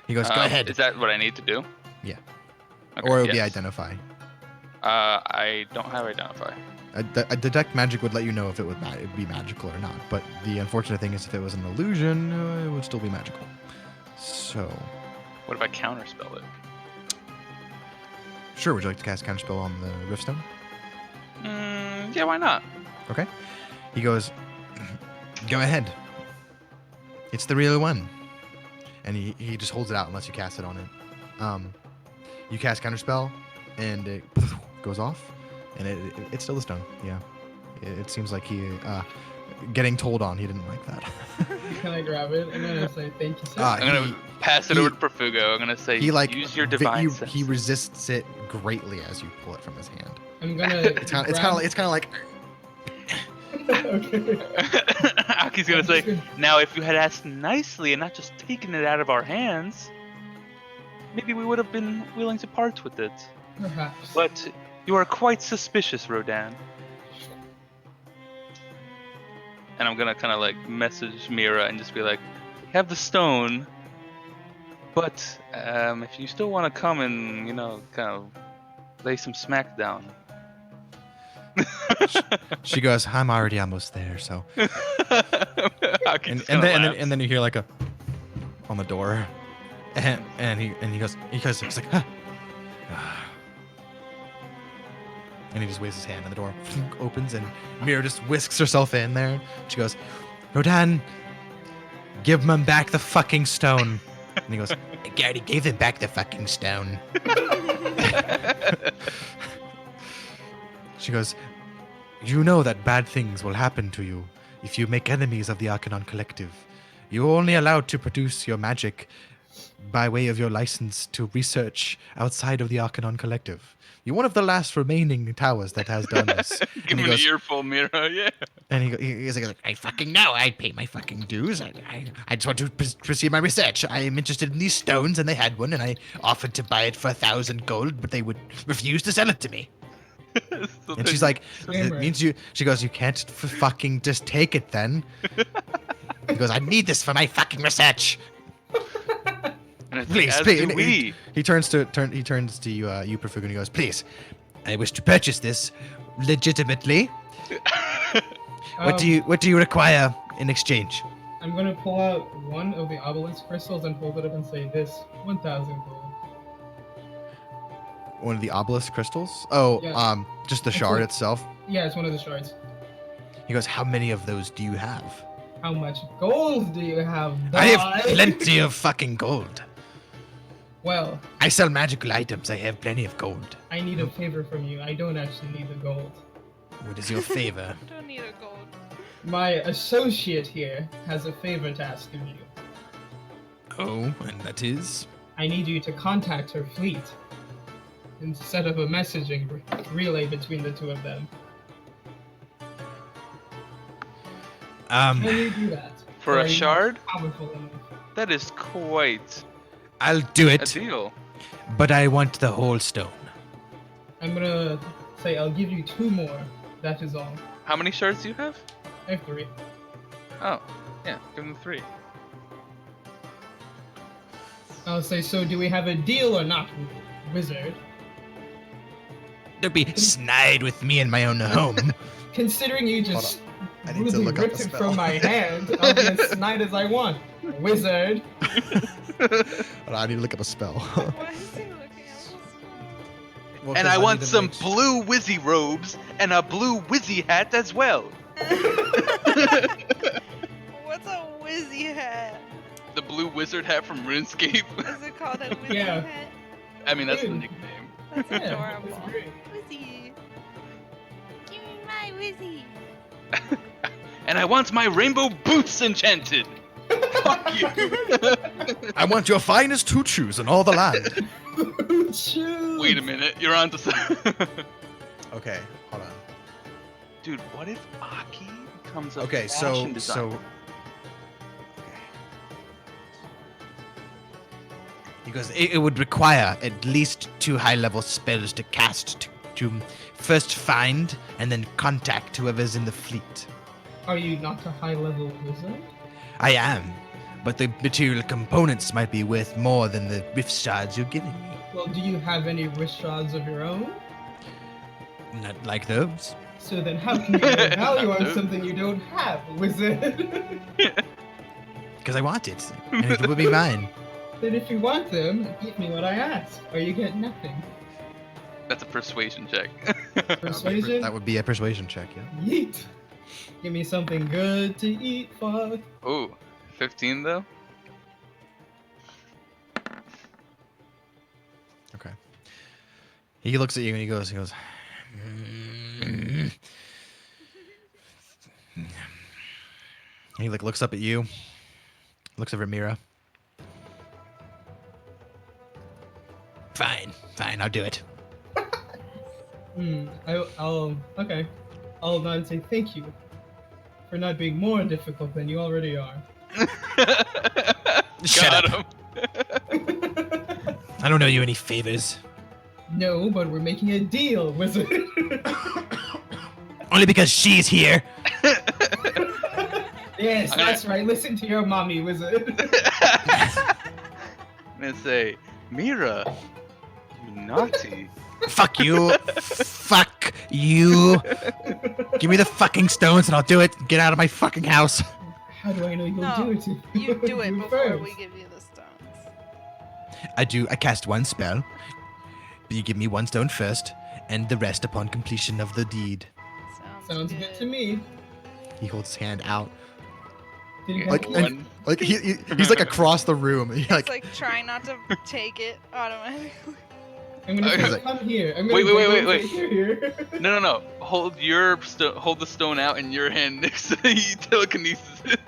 He goes, go ahead. Is that what I need to do? Yeah. Okay, Or it would be yes. Identify. I don't have Identify. A Detect Magic would let you know if it would be magical or not. But the unfortunate thing is if it was an illusion, it would still be magical. So... What if I counterspell it? Sure, would you like to cast Counterspell on the Riftstone? Yeah, why not? Okay. He goes, go ahead. It's the real one. And he just holds it out unless you cast it on it. You cast Counterspell, and it goes off, and it's still the stone. Yeah. It seems like he, getting told on, he didn't like that. Can I grab it? And then I say, thank you, sir. I'm gonna pass it over to Profugo. I'm gonna say, use your divine sense. he resists it greatly as you pull it from his hand. I'm gonna. It's kind of like Okay. Aki's gonna say, now if you had asked nicely and not just taken it out of our hands, maybe we would have been willing to part with it. Perhaps. But you are quite suspicious, Rodan. And I'm gonna kind of like message Mira and just be like, we have the stone, but if you still want to come and, kind of lay some smack down. she goes, I'm already almost there, so. Aki's and gonna then you hear like a on the door, and he goes he's like, huh. And he just waves his hand, and the door opens, and Mira just whisks herself in there. She goes, Rodan, give him back the fucking stone. And he goes, I already gave him back the fucking stone. She goes, you know that bad things will happen to you if you make enemies of the Arcanon Collective. You're only allowed to produce your magic by way of your license to research outside of the Arcanon Collective. You're one of the last remaining towers that has done this. Give him an earful, Mira, yeah. And he's like, I fucking know. I pay my fucking dues. I just want to proceed my research. I am interested in these stones, and they had one, and I offered to buy it for 1,000 gold, but they would refuse to sell it to me. And she's like, it means you... She goes, you can't fucking just take it then. He goes, I need this for my fucking research. Please. He turns to you, Profugo, and he goes, please, I wish to purchase this legitimately. What do you require in exchange? I'm gonna pull out one of the obelisk crystals and hold it up and say, this 1,000 gold. One of the obelisk crystals? Oh, yeah. Just the shard itself? Yeah, it's one of the shards. He goes, how many of those do you have? How much gold do you have? I have plenty of fucking gold. Well, I sell magical items. I have plenty of gold. I need a favor from you. I don't actually need the gold. What is your favor? Don't need a gold. My associate here has a favor to ask of you. Oh, and that is? I need you to contact her fleet and set up a messaging relay between the two of them. Can you do that? For a shard? Powerful enough? That is quite I'll do a it, deal. but I want the whole stone. I'm gonna say I'll give you 2 more. That is all. How many shards do you have? I have 3. Oh, yeah, give him 3. I'll say, so do we have a deal or not, wizard? Don't be snide with me in my own home. Considering you just I need to rudely look up ripped the it spell. from my hand, I'll be as snide as I want. Wizard. I need to look up a spell. Why is he looking at Well, And 'cause I need want to some make blue wizzy robes and a blue wizzy hat as well. What's a whizzy hat? The blue wizard hat from RuneScape. Is it called a wizard Yeah. hat? I mean, that's the Dude. nickname. That's Yeah, adorable. it's great. Wizzy. Give me my Wizzy. And I want my rainbow boots enchanted. Fuck you. I want your finest tutus in all the land. Wait a minute, you're on to Okay, hold on. Dude, what if Aki becomes a Okay, fashion designer? He goes, it would require at least 2 high-level spells to cast to first find and then contact whoever's in the fleet. Are you not a high-level wizard? I am, but the material components might be worth more than the rift shards you're giving me. Well, do you have any wrist shards of your own? Not like those. So then how can you put value on No. something you don't have, wizard? Because I want it, and it will be mine. Then if you want them, give me what I ask, or you get nothing. That's a persuasion check. Persuasion? That would be a persuasion check, yeah. Yeet! Give me something good to eat, fuck. Ooh, 15 though? Okay. He looks at you and he goes, "Mm." He like looks up at you, looks over at Mira. Fine, I'll do it. Okay. I'll nod and say thank you for not being more difficult than you already are. Shut Got up. him. I don't owe you any favors. No, but we're making a deal, wizard. Only because she's here. Yes, that's right. Listen to your mommy, wizard. I'm gonna say, Mira, you naughty. Fuck you. Fuck you. Give me the fucking stones and I'll do it. Get out of my fucking house. How do I know you'll No, do it? You do it before first. we give you the stones. I cast one spell, but you give me one stone first, and the rest upon completion of the deed. Sounds good to me. He holds his hand out. Did you Like, have One. Like he's like across the room. He's It's like, like trying not to take it automatically. I'm gonna Okay. say, come here. I'm Wait, gonna wait, go wait. Here. No. Hold the stone out in your hand next to you telekinesis it.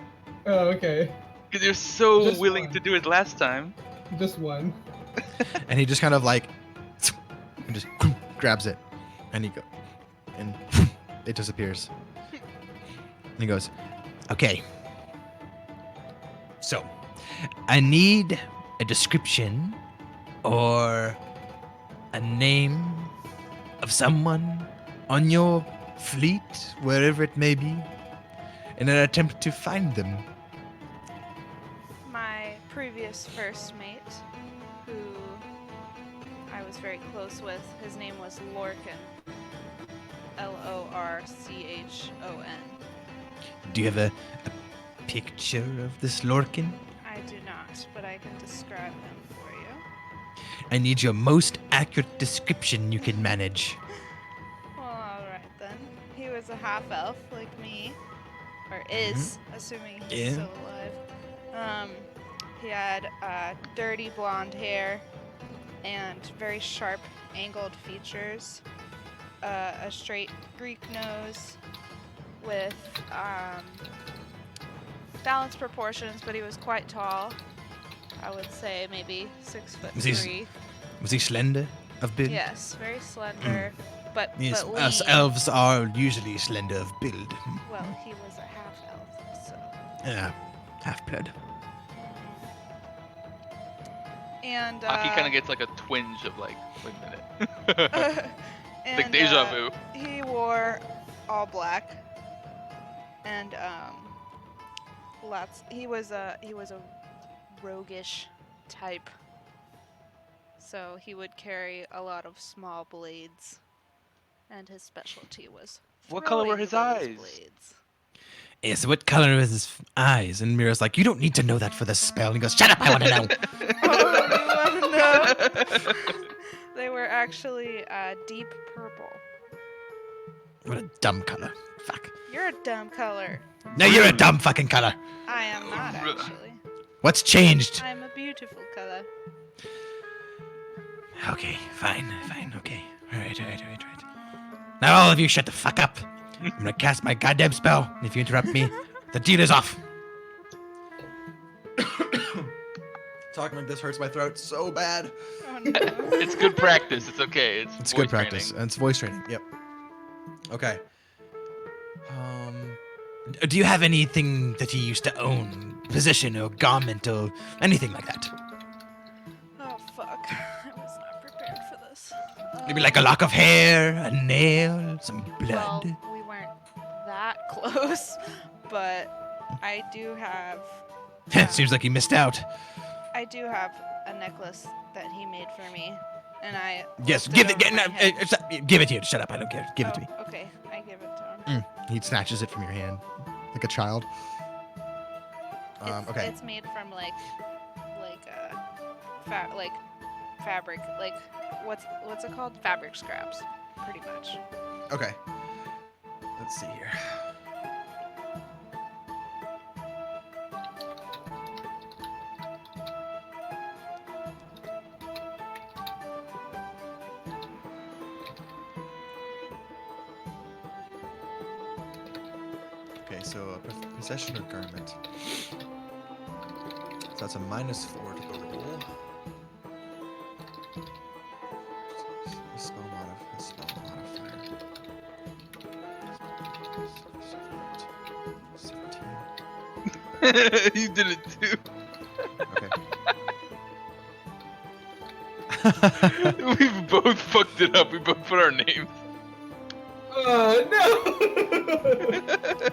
Oh, okay. Because you're so Just willing one. to do it last time. Just one. and he just kind of like, and just grabs it, and and it disappears. And he goes, okay. So, I need a description or a name of someone on your fleet, wherever it may be, in an attempt to find them. My previous first mate, who I was very close with, his name was Lorcan. Lorchon. Do you have a picture of this Lorcan? I do not, but I can describe him for you. I need your most accurate description you can manage. Well, alright then. He was a half elf like me. Or is, assuming he's Yeah. still alive. He had dirty blonde hair and very sharp angled features. A straight Greek nose with balanced proportions, but he was quite tall. I would say maybe 6'3". Was he slender of build? Yes, very slender, but Yes, but us lean. elves are usually slender of build. Well, he was a half elf, so. Yeah, half-blood. And Aki kind of gets like a twinge of like, wait a minute. and, like deja vu. He wore all black, and he was a roguish type. So he would carry a lot of small blades, and his specialty was. What color were throwing his those eyes? Blades. Yeah, so what color is his eyes? And Mira's like, you don't need to know that for the spell. And he goes, shut up, I want to know. Oh, you wanna know? They were actually deep purple. What a dumb color. Fuck. You're a dumb color. No, you're a dumb fucking color. I am not actually. What's changed? I'm a beautiful color. Okay, fine, okay. All right. Now all of you shut the fuck up. I'm gonna cast my goddamn spell, and if you interrupt me, the deal is off. Talking like this hurts my throat so bad. Oh no. It's good practice. It's okay. It's It's voice good practice, training. and it's voice training. Yep. Okay. Do you have anything that he used to own, position or garment or anything like that? Oh fuck. I was not prepared for this. Maybe like a lock of hair, a nail, some blood. Well, we weren't that close, but I do have. Seems like he missed out. I do have a necklace that he made for me, and I. Yes, flipped give it. over my head. Give it here. Shut up. I don't care. Give it to me. Okay, I give it to him. He snatches it from your hand, like a child. Okay. It's made from like fabric, like what's it called? Fabric scraps, pretty much. Okay. Let's see here. Okay, so possession or garment. So that's a -4 to the roll. Spell modifier. 17. You did it too. Okay. We've both fucked it up. We both put our names. No!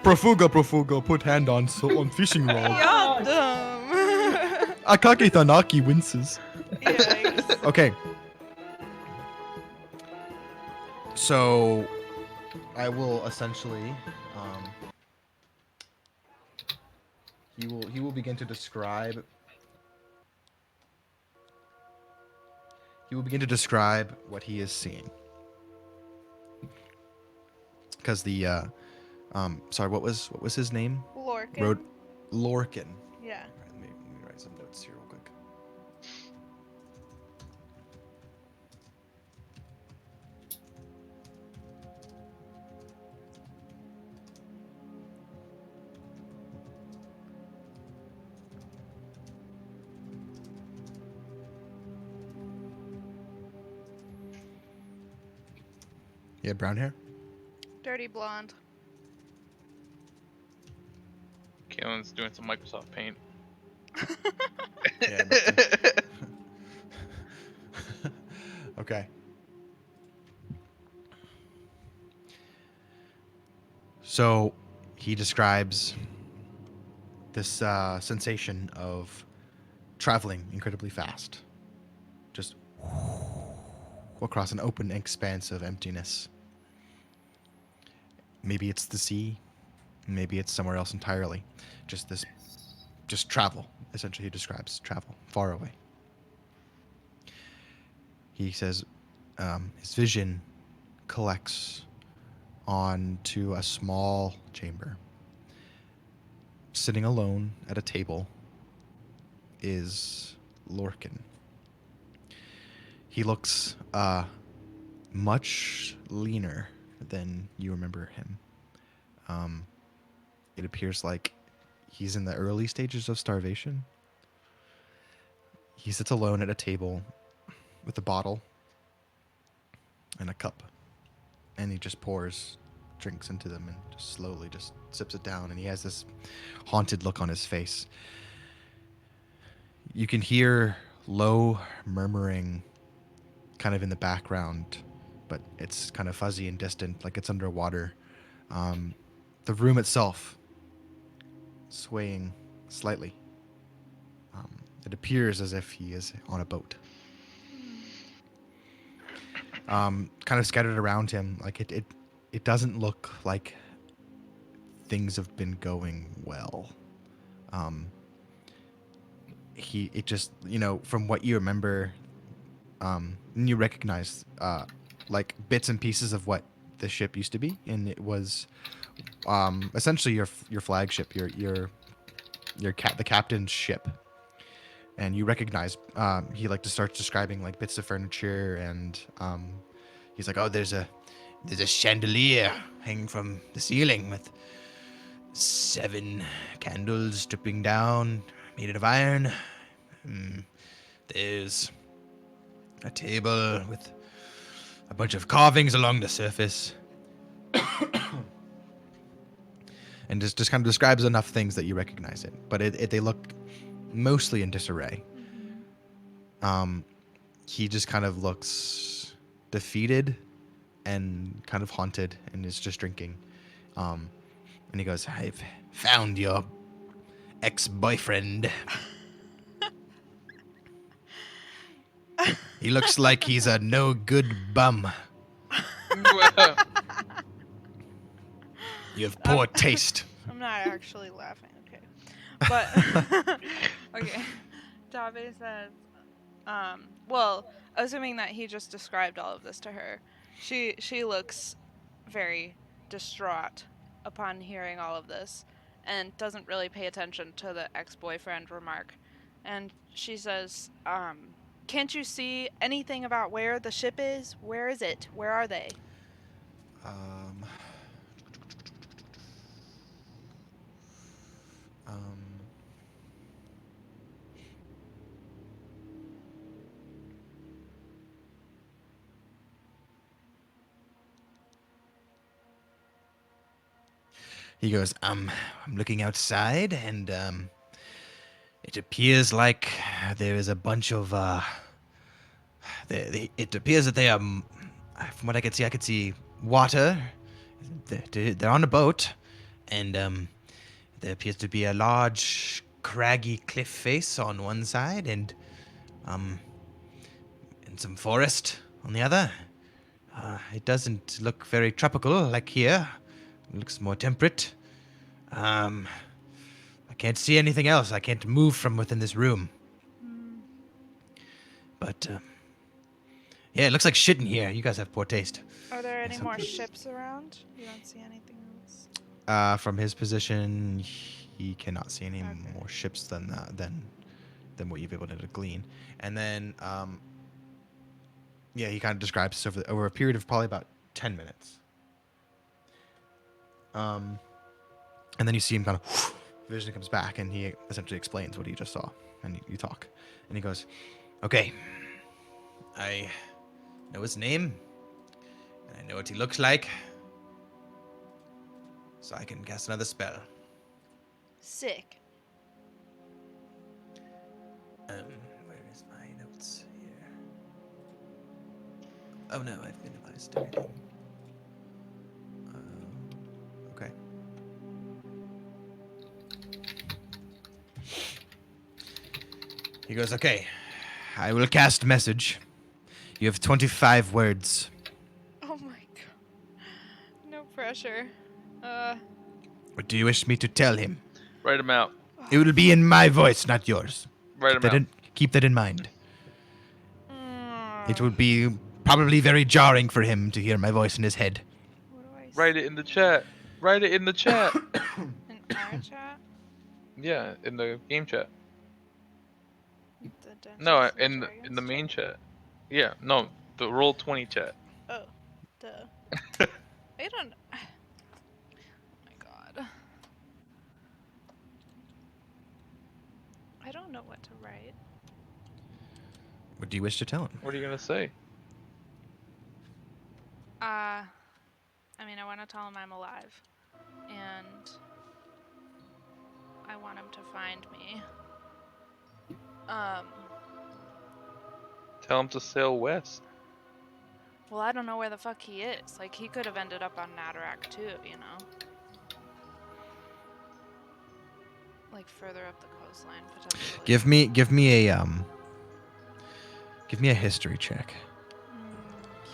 Profuga, put hand on fishing rod. You're dumb. Akake Tanaki winces. Yikes. Okay. So, I will essentially, he will begin to describe. He will begin to describe what he is seeing. Because the, sorry, what was his name? Lorcan. Lorcan. Yeah. All right, let me write some notes here real quick. Yeah, brown hair. Dirty blonde. Kaelin's doing some Microsoft Paint. Yeah. Okay. So he describes this sensation of traveling incredibly fast, just across an open expanse of emptiness. Maybe it's the sea, maybe it's somewhere else entirely. Just travel. Essentially, he describes travel far away. He says his vision collects onto a small chamber. Sitting alone at a table is Lorcan. He looks much leaner than you remember him. It appears like he's in the early stages of starvation. He sits alone at a table with a bottle and a cup, and he just pours drinks into them and just slowly just sips it down, and he has this haunted look on his face. You can hear low murmuring kind of in the background, but it's kind of fuzzy and distant, like it's underwater. The room itself swaying slightly. It appears as if he is on a boat. Kind of scattered around him, like it doesn't look like things have been going well. It just, from what you remember, you recognize like bits and pieces of what the ship used to be, and it was essentially your flagship, the captain's ship. and you recognize. He like just starts describing like bits of furniture, and he's like, "Oh, there's a chandelier hanging from the ceiling with 7 candles dripping down, made out of iron. There's a table with a bunch of carvings along the surface." And just kind of describes enough things that you recognize it, but they look mostly in disarray. He just kind of looks defeated and kind of haunted, and is just drinking. And he goes, "I've found your ex-boyfriend. He looks like he's a no good bum. You have poor taste." I'm not actually laughing, okay. But okay. Tabe says, well, assuming that he just described all of this to her, she looks very distraught upon hearing all of this and doesn't really pay attention to the ex-boyfriend remark. And she says, can't you see anything about where the ship is? Where is it? Where are they? Um, um, he goes, I'm looking outside, and it appears like there is a bunch of it appears that they are, from what I could see water. They're on a boat, and there appears to be a large craggy cliff face on one side, and some forest on the other. It doesn't look very tropical like here. It looks more temperate. I can't see anything else. I can't move from within this room. But yeah, it looks like shit in here. You guys have poor taste. Are there any Yes, more okay. ships around? You don't see anything else? From his position, he cannot see any Okay. more ships than what you've been able to glean. And then, yeah, he kind of describes this over a period of probably about 10 minutes. And then you see him kind of, vision comes back, and he essentially explains what he just saw. And you talk. And he goes, "Okay, I know his name, and I know what he looks like, so I can cast another spell." Sick. Where is my notes here? Oh no, I've minimized everything. Okay. He goes, "Okay, I will cast message. You have 25 words. Oh my god. No pressure. What do you wish me to tell him? Write them out. It will be in my voice, not yours. Write them out. Keep that in mind. It would be probably very jarring for him to hear my voice in his head." What do I Write it in the chat. Write it in the chat. in our chat? Yeah, in the game chat. The Dungeons No, and in Dragons the main chat. Yeah, no, the Roll20 chat. Oh, duh. I don't. Oh my god. I don't know what to write. What do you wish to tell him? What are you gonna say? I mean, I want to tell him I'm alive, and I want him to find me. Tell him to sail west. Well, I don't know where the fuck he is. Like, he could have ended up on Nadorac too, you know? Like, further up the coastline, potentially. Give me a history check.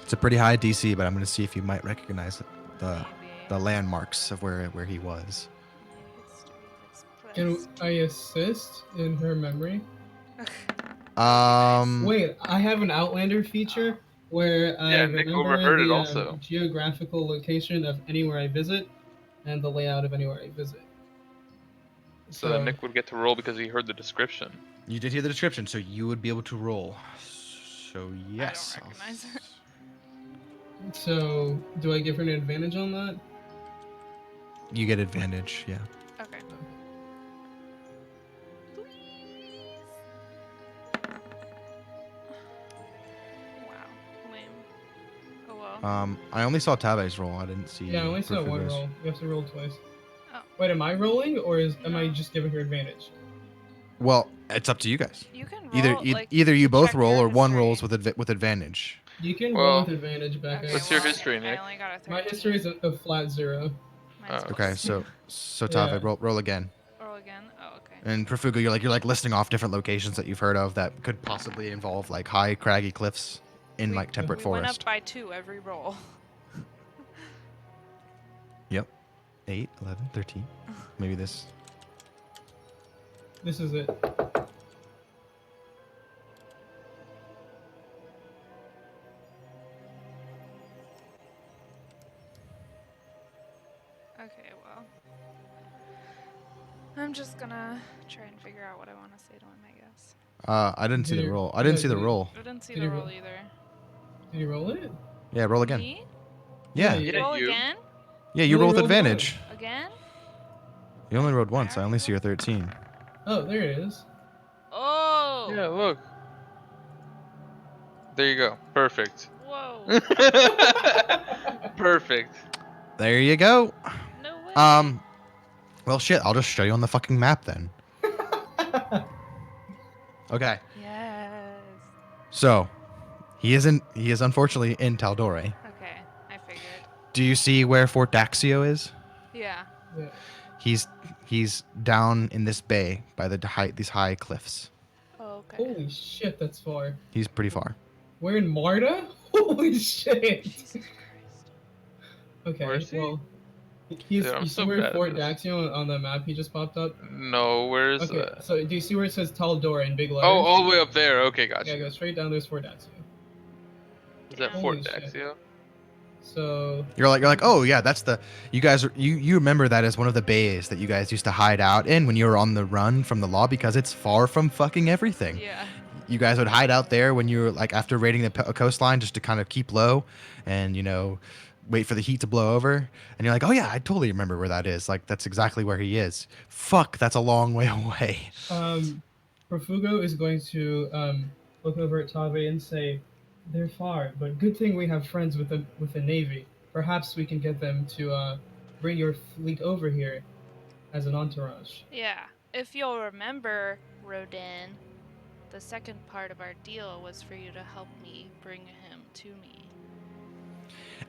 It's a pretty high DC, but I'm going to see if you might recognize the landmarks of where he was. Can I assist in her memory? Wait, I have an Outlander feature where I Nick remember overheard it the also. geographical location of anywhere I visit and the layout of anywhere I visit. So that Nick would get to roll because he heard the description. You did hear the description, so you would be able to roll. So yes. I don't recognize it. So, do I give her an advantage on that? You get advantage, yeah. Okay. Wow. Lame. Oh well. I only saw Tabe's roll. I didn't see. Yeah, I only saw one Rufugo's. roll. You have to roll twice. Oh. Wait, am I rolling, or am I No. just giving her advantage? Well, it's up to you guys. You can roll. Either like, either you both check roll your or one history. rolls with advantage. You can Well, roll with advantage, Becca. Okay, What's your well, history, Nick? I only got a 13. My history is a flat 0. Mine's Oh. Okay, plus. so Tabe, Yeah. roll again. Roll again. Oh, okay. And Profugo, you're like listing off different locations that you've heard of that could possibly involve like high craggy cliffs in like temperate we went forest. up by 2 every roll. Yep. 8, 11, 13. Maybe this. This is it. Okay, well. I'm just gonna try and figure out what I want to say to him, I guess. I didn't see Did the you- roll. I didn't yeah, see the did you- roll. I didn't see Did the you roll roll- either. Did you roll it? Yeah, roll again. Me? Yeah. Yeah, Yeah, Roll you. again? Yeah, You you roll only with rolled advantage. Again? You only rolled once. I only see your 13. Oh, there it is. Oh! Yeah, look. There you go. Perfect. Whoa. Perfect. There you go. No way. Well, shit. I'll just show you on the fucking map then. Okay. Yes. So, he is unfortunately in Taldore. Okay, I figured. Do you see where Fort Daxio is? Yeah. Yeah. He's down in this bay by these high cliffs. Oh, okay. Holy shit, that's far. He's pretty far. We're in Marta? Holy shit. Jesus Christ. Okay, Where is he? well. Dude, I'm You so see where bad at Fort this. Daxio on the map he just popped up? No, where's Okay, so do you see where it says Taldor in big letters? Oh, all the way up there. Okay, gotcha. Yeah, go straight down, there's Fort Daxio. Is that Holy Fort shit. Daxio? So, You're like, oh yeah, that's the. You guys, you remember that as one of the bays that you guys used to hide out in when you were on the run from the law because it's far from fucking everything. Yeah. You guys would hide out there when you were like after raiding the coastline just to kind of keep low, and wait for the heat to blow over. And you're like, oh yeah, I totally remember where that is. Like that's exactly where he is. Fuck, that's a long way away. Profugo is going to look over at Tave and say, "They're far, but good thing we have friends with the Navy. Perhaps we can get them to bring your fleet over here as an entourage." Yeah. If you'll remember, Rodin, the second part of our deal was for you to help me bring him to me.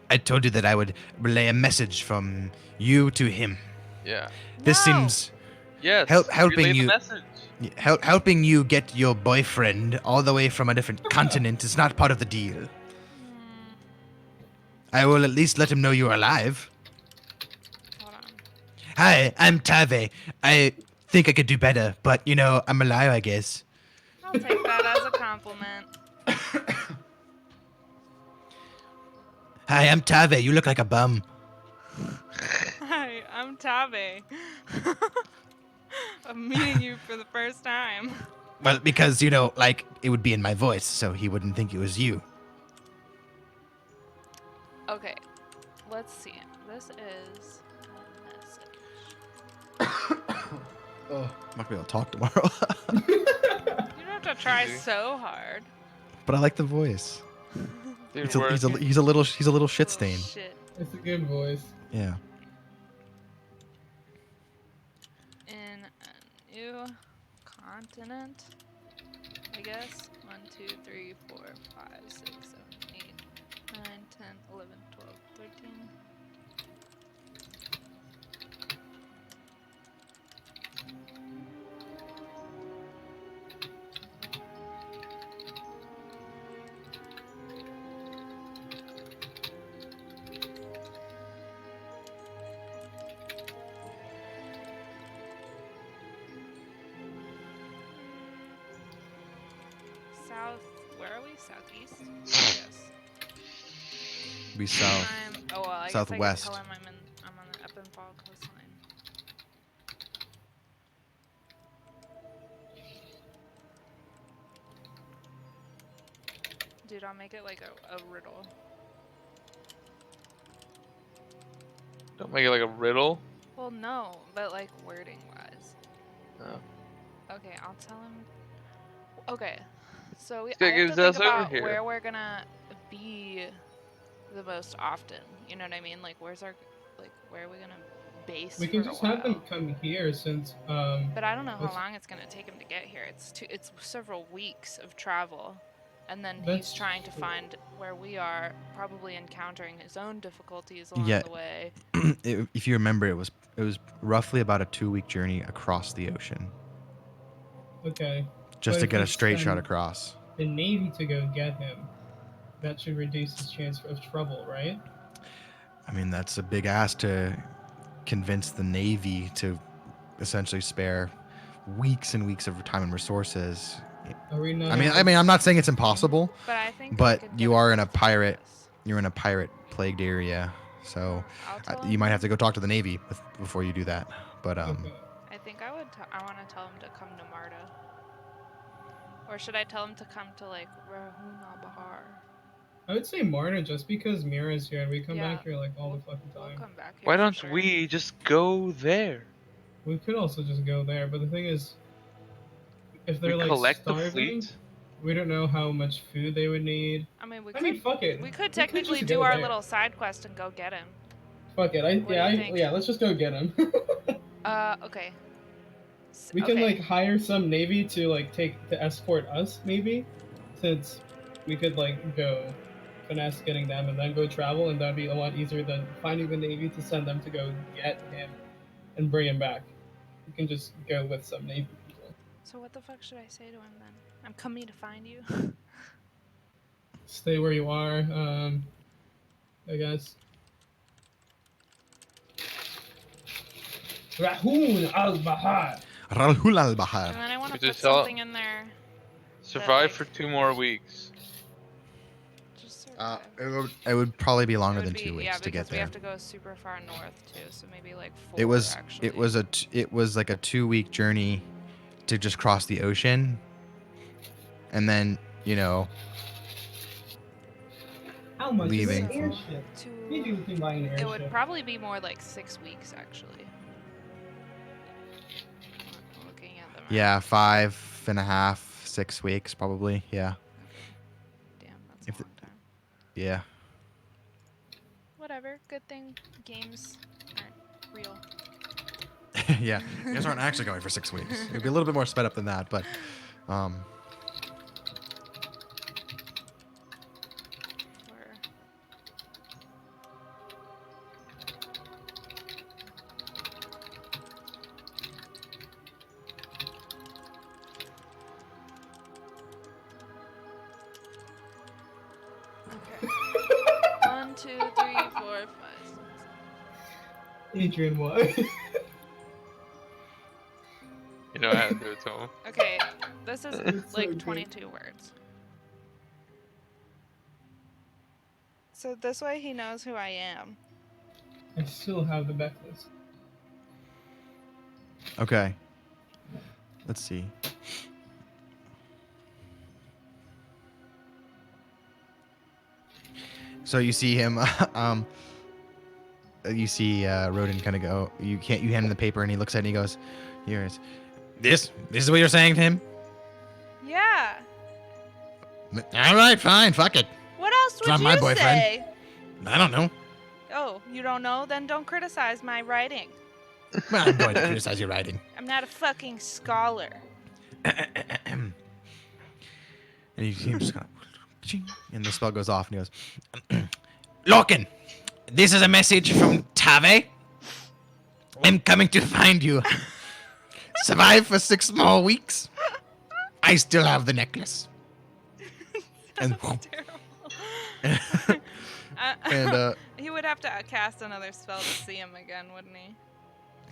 I told you that I would relay a message from you to him. Yeah. This No! seems Yes. helping relay the you- message. helping you get your boyfriend all the way from a different continent is not part of the deal. Hmm. I will at least let him know you're alive. Hold on. Hi, I'm Tave. I think I could do better, but I'm alive, I guess. I'll take that as a compliment. Hi, I'm Tave. You look like a bum. Hi, I'm Tabe. I'm meeting you for the first time. Well, because, like, it would be in my voice, so he wouldn't think it was you. Okay, let's see. This is a message. Oh, I'm not going to be able to talk tomorrow. You don't have to try Easy. so hard. But I like the voice. Dude, He's a, we're- he's a, he's a little shit Little stain. Shit. It's a good voice. Yeah. In a new continent, I guess. 1, 2, 3, 4, 5, 6, 7, 8, 9, 10, 11, 12, 13. South, where are we? Southeast? Yes. Be south. I guess Southwest. I can tell him I'm on the Eppenfall coastline. Dude, I'll make it like a riddle. Don't make it like a riddle. Well, no, but like wording wise. Oh. Okay, I'll tell him. Okay, so This I guy have to gives think us over about here. where we're gonna be the most often. You know what I mean? Like, where are we gonna base We can for just a while? have them come here since But I don't know how let's- long it's gonna take him to get here. It's several weeks of travel, and then he's That's trying to true. find where we are, probably encountering his own difficulties along Yeah. the way. If you remember, it was roughly about a 2-week journey across the ocean Okay. just But to if get we a straight shot send across. the Navy to go get him, that should reduce his chance of trouble, right? I mean, that's a big ask to convince the Navy to essentially spare weeks and weeks of time and resources. Are we not? I mean, I'm not saying it's impossible, But I think we but could get you him are to in a take pirate. this. You're in a pirate plagued area, so I'll tell you might have him- to go talk to the Navy before you do that. But Okay. I think I would. I want to tell him to come to Marta. Or should I tell him to come to like Rahuna Bahar? I would say Marta just because Mira's here and we come Yeah, back here like all we'll- the fucking We'll time. come back here. Why for don't sure. we just go there? We could also just go there, but the thing is, if they're We like collect the starving, fleet. we don't know how much food they would need. I mean, we I could. mean, fuck it. We could just technically do go our there. little side quest and go get him. Fuck it. What do you think? Yeah. Let's just go get him. Okay. We can Okay. like hire some navy to like to escort us, maybe, since we could like go finesse getting them and then go travel, and that'd be a lot easier than finding the navy to send them to go get him and bring him back. We can just go with some navy people. So what the fuck should I say to him then? I'm coming to find you. Stay where you are. I guess. Rahun al Bahar. Ralhul al And Bahar. then I want to We put just tell- something in there. Survive like- for 2 more weeks. Just survive. It would probably be It longer would than be- 2 weeks yeah, to get because we there. have to go super far north too, so maybe like 4 It was actually. it was like a 2-week journey to just cross the ocean, and then How much Leaving. is an airship? Maybe we can buy an airship. It would probably be more like 6 weeks actually. Looking at the map. yeah, 5.5, 6 weeks probably. Yeah, Damn, that's If a the- long time. yeah. Whatever. Good thing games aren't real. Yeah, you guys aren't actually going for 6 weeks. It'd be a little bit more sped up than that, but Where- Okay. 1, 2, 3, 4, 5, 6. Adrian, what? You know how to do it to him. Okay, this is It's so like good. 22 words. So this way he knows who I am. I still have the necklace. okay. Let's see. So you see him, you see Rodin kind of go. You hand him the paper, and he looks at it and he goes, "Here it is. This is what you're saying to him? Yeah. All right, fine, fuck it. What else would not you my boyfriend. say? I don't know. Oh, you don't know? Then don't criticize my writing. Well, I'm going to criticize your writing." I'm not a fucking scholar. And you see him just kind of, and the spell goes off, and he goes, "Lorcan, this is a message from Tave. I'm coming to find you. Survive for 6 more weeks. I still have the necklace." And Terrible. and He would have to cast another spell to see him again, wouldn't he?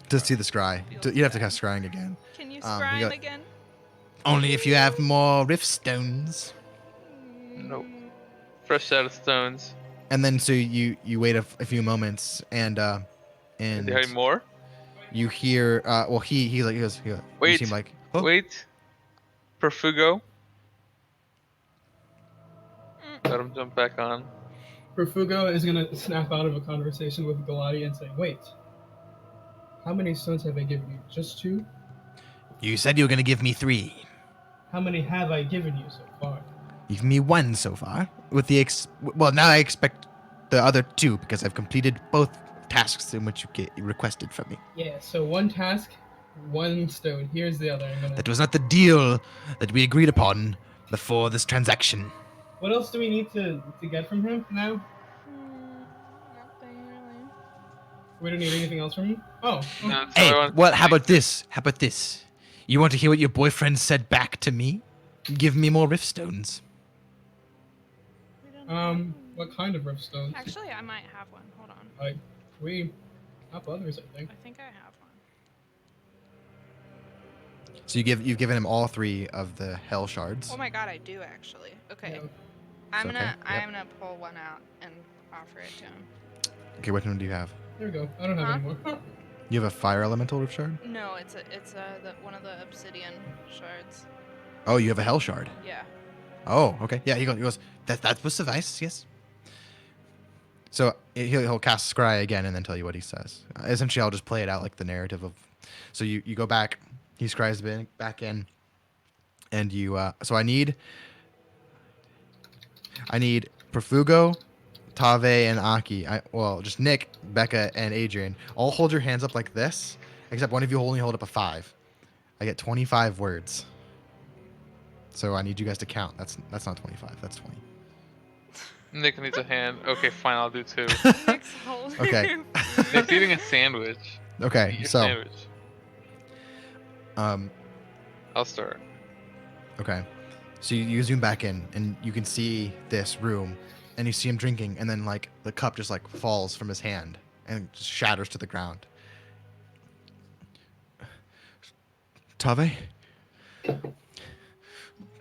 to see the scry, you'd have to cast scrying again. Can you You scry him got- again? Only if you have more rift stones. Nope. Fresh set of stones. And then so you wait a few moments, and Is there any more? you hear well he goes you Wait. seem like, "Oh, Wait. Perfugo. Let him jump back on. Perfugo is gonna snap out of a conversation with Galati and say, "Wait, how many stones have I given you? Just 2? You said you were going to give me 3. How many have I given you so far?" You've given me 1 so far. With the well, now I expect the other 2 because I've completed both tasks in which you requested from me. Yeah. So 1 task, 1 stone. Here's the other. I'm gonna. That was not the deal that we agreed upon before this transaction. What else do we need to get from him now? Nothing really. We don't need anything else from him. Oh. No, that's Hey, all I want. well, how about this? How about this? You want to hear what your boyfriend said back to me? Give me more rift stones. We don't have What kind of rift stones? Actually, I might have one. Hold on. Like, we have others, I think. I think I have one. So you've given him all 3 of the hell shards. Oh my god, I do actually. Okay. Yeah. I'm okay. gonna Yep. I'm gonna pull one out and offer it to him. Okay, which one do you have? There we go. I don't have Huh? any more. You have a fire elemental rift shard? No, it's one of the obsidian shards. Oh, you have a hell shard. Yeah. Oh, okay. Yeah, he goes that will suffice, yes. So he'll cast Scry again and then tell you what he says. Essentially, I'll just play it out like the narrative of. So you go back, he scries back in, and you. So I need Perfugo, Tave, and Aki. Just Nick, Becca, and Adrian. All hold your hands up like this, except one of you only hold up a 5. I get 25 words. So I need you guys to count. That's not 25. That's 20. Nick needs a hand. Okay, fine, I'll do 2. Nick's holding Okay. Nick's eating a sandwich. Eat Okay. your So sandwich. I'll start. Okay. So you zoom back in and you can see this room and you see him drinking and then like the cup just like falls from his hand and just shatters to the ground. Tave?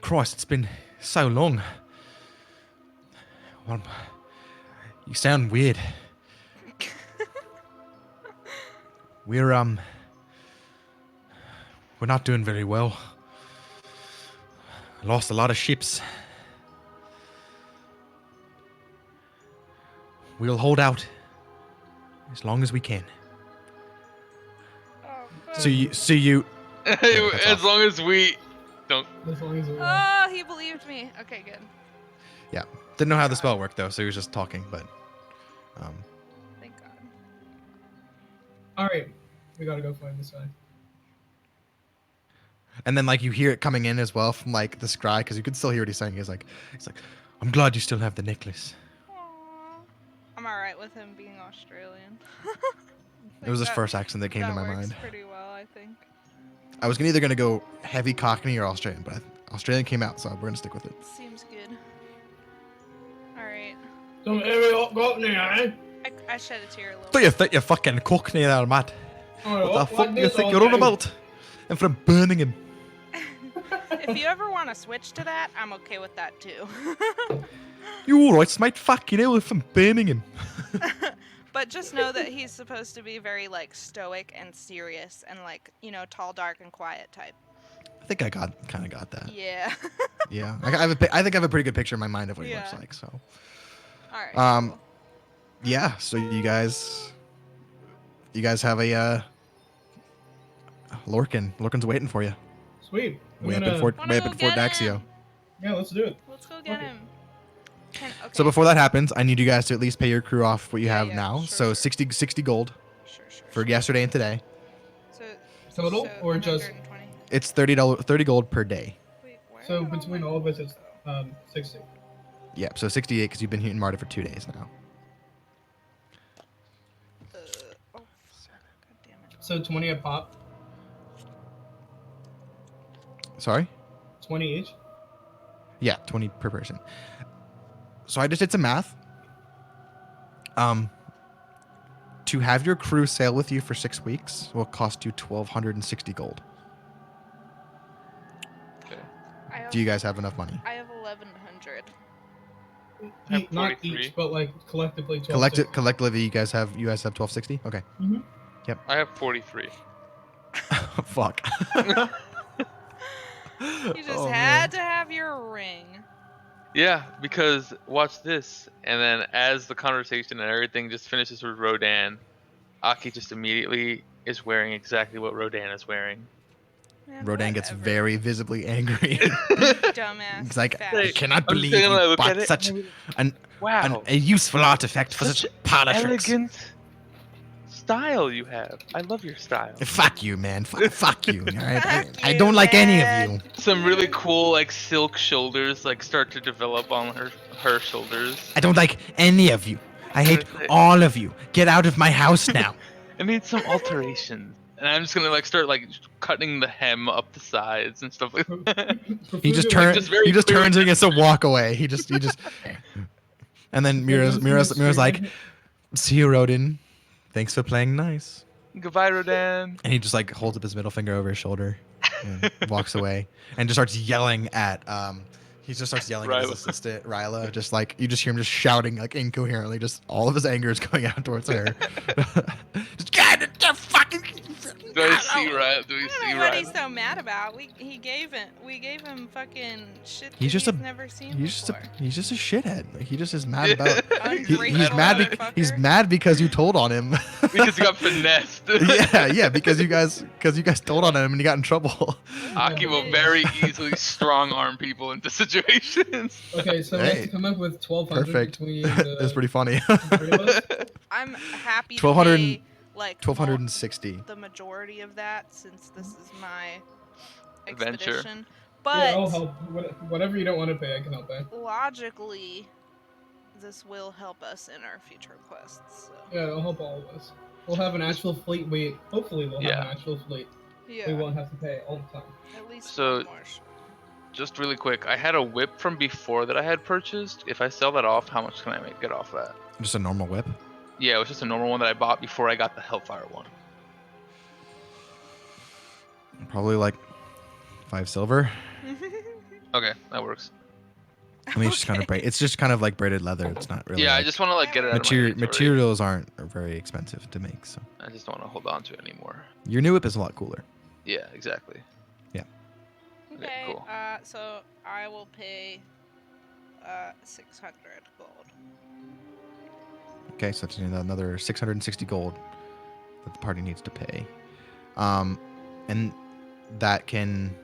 Christ, it's been so long. Well, you sound weird. We're not doing very well. I lost a lot of ships. We'll hold out as long as we can. Oh, fuck. So you that's As off. long as we don't. As long as we Oh, he believed me. Okay, good. yeah. Didn't know how the spell worked though, so he was just talking, but Thank God. Alright. We gotta go find this guy. and then like you hear it coming in as well from like the scry because you can still hear what he's saying. He's like, I'm glad you still have the necklace. Aww. I'm alright with him being Australian. It was his That- first accent that came to that my works mind. pretty well, I think. I was either gonna go heavy Cockney or Australian, but Australian came out, so we're gonna stick with it. Seems good. Alright. Some area got me, eh? I shed a tear a little Do you think you're fucking Cockney there, Matt? Alright, What the fuck do you think you're on about? I'm from Birmingham. If you ever want to switch to that, I'm okay with that too. You alright, mate? Fucking hell, I'm from Birmingham. But just know that he's supposed to be very like stoic and serious and like, you know, tall, dark, and quiet type. I think I kind of got that. Yeah. Yeah, I think I have a pretty good picture in my mind of what he looks Yeah. like. So, All right. Um, yeah. So you guys have a Lorcan. Lorcan's waiting for you. Sweet. I'm Way up gonna- in Fort Wanna go Daxio. get him? Yeah, let's do it. Let's go get Okay. him. Okay. So before that happens, I need you guys to at least pay your crew off what you Yeah, have yeah, now. sure, So sure. 60 gold Sure. for yesterday and today. So Total or just? 120. It's $30 gold per day. Wait, where So did all between my all of us, gold it's go? 60. Yep. So 68 because you've been here in Marta for 2 days now. Oh, God damn it. So 20 a pop. Sorry. 20 each. Yeah, 20 per person. So I just did some math. To have your crew sail with you for 6 weeks will cost you 1,260 gold. Okay. I have, Do you guys have enough money? I have 1,100. I have Not 43. each, but like collectively 12. Collectively, you guys have 1,260. Okay. I have 43. You just Oh, had to have your ring. Yeah, because watch this, and then as the conversation and everything just finishes with Rodan, Aki just immediately is wearing exactly what Rodan is wearing. Man, Rodan gets whatever. very visibly angry. Dumbass. He's like, I fashion. cannot I'm just believe gonna you look at bought it such and be an, wow, a useful artifact for such such parlor tricks. elegant style you have. I love your style. Fuck you, man. Fuck you. All right? Fuck I you, don't like any of man. you. Some really cool like silk shoulders like start to develop on her shoulders. I don't like any of you. I hate all of you. Get out of my house now. I need some alterations. And I'm just gonna like start like cutting the hem up the sides and stuff like that. He just Fufugo- just very clear turns and gets to walk away. He just and then Mira's like, see you, Rodin. Thanks for playing nice. Goodbye, Rodan. And he just like holds up his middle finger over his shoulder and walks away and just starts yelling at he just starts yelling at his Ryla. assistant Ryla, just like you just hear him just shouting like incoherently, just all of his anger is going out towards her. Just God, fucking. Do I see right? Do we I see don't know what he's right? so mad about. We gave him fucking shit that He's just a- never seen He's just before. he's just a shithead. Like he just is mad about. Ungrateful He's mad. motherfucker. He's mad because you told on him. Because you got finessed. yeah, because you guys told on him and he got in trouble. Aki will very easily strong arm people into situations. Okay, so Hey. let's come up with 1,200 Perfect. between That's pretty funny. the three of us. I'm happy 1200 to pay like 1260. the majority of that since this is my Adventure. expedition. Yeah, But I'll help. Whatever you don't want to pay, I can help pay. logically, this will help us in our future quests. So. Yeah, I'll help all of us. We'll have an actual fleet. Hopefully we'll have Yeah. an actual fleet. Yeah, We won't have to pay all the time. at least So- one more. Just really quick, I had a whip from before that I had purchased. If I sell that off, how much can I get off that? Just a normal whip. Yeah, it was just a normal one that I bought before I got the Hellfire one. Probably like 5 silver. Okay, that works. I mean, it's just kind of it's just kind of like braided leather. It's not really. Yeah, I like- just want to like get it out of my inventory. materials aren't very expensive to make, so I just don't want to hold on to it anymore. your new whip is a lot cooler. Yeah, exactly. Okay, cool. so I will pay 600 gold. Okay, so it's another 660 gold that the party needs to pay, and that can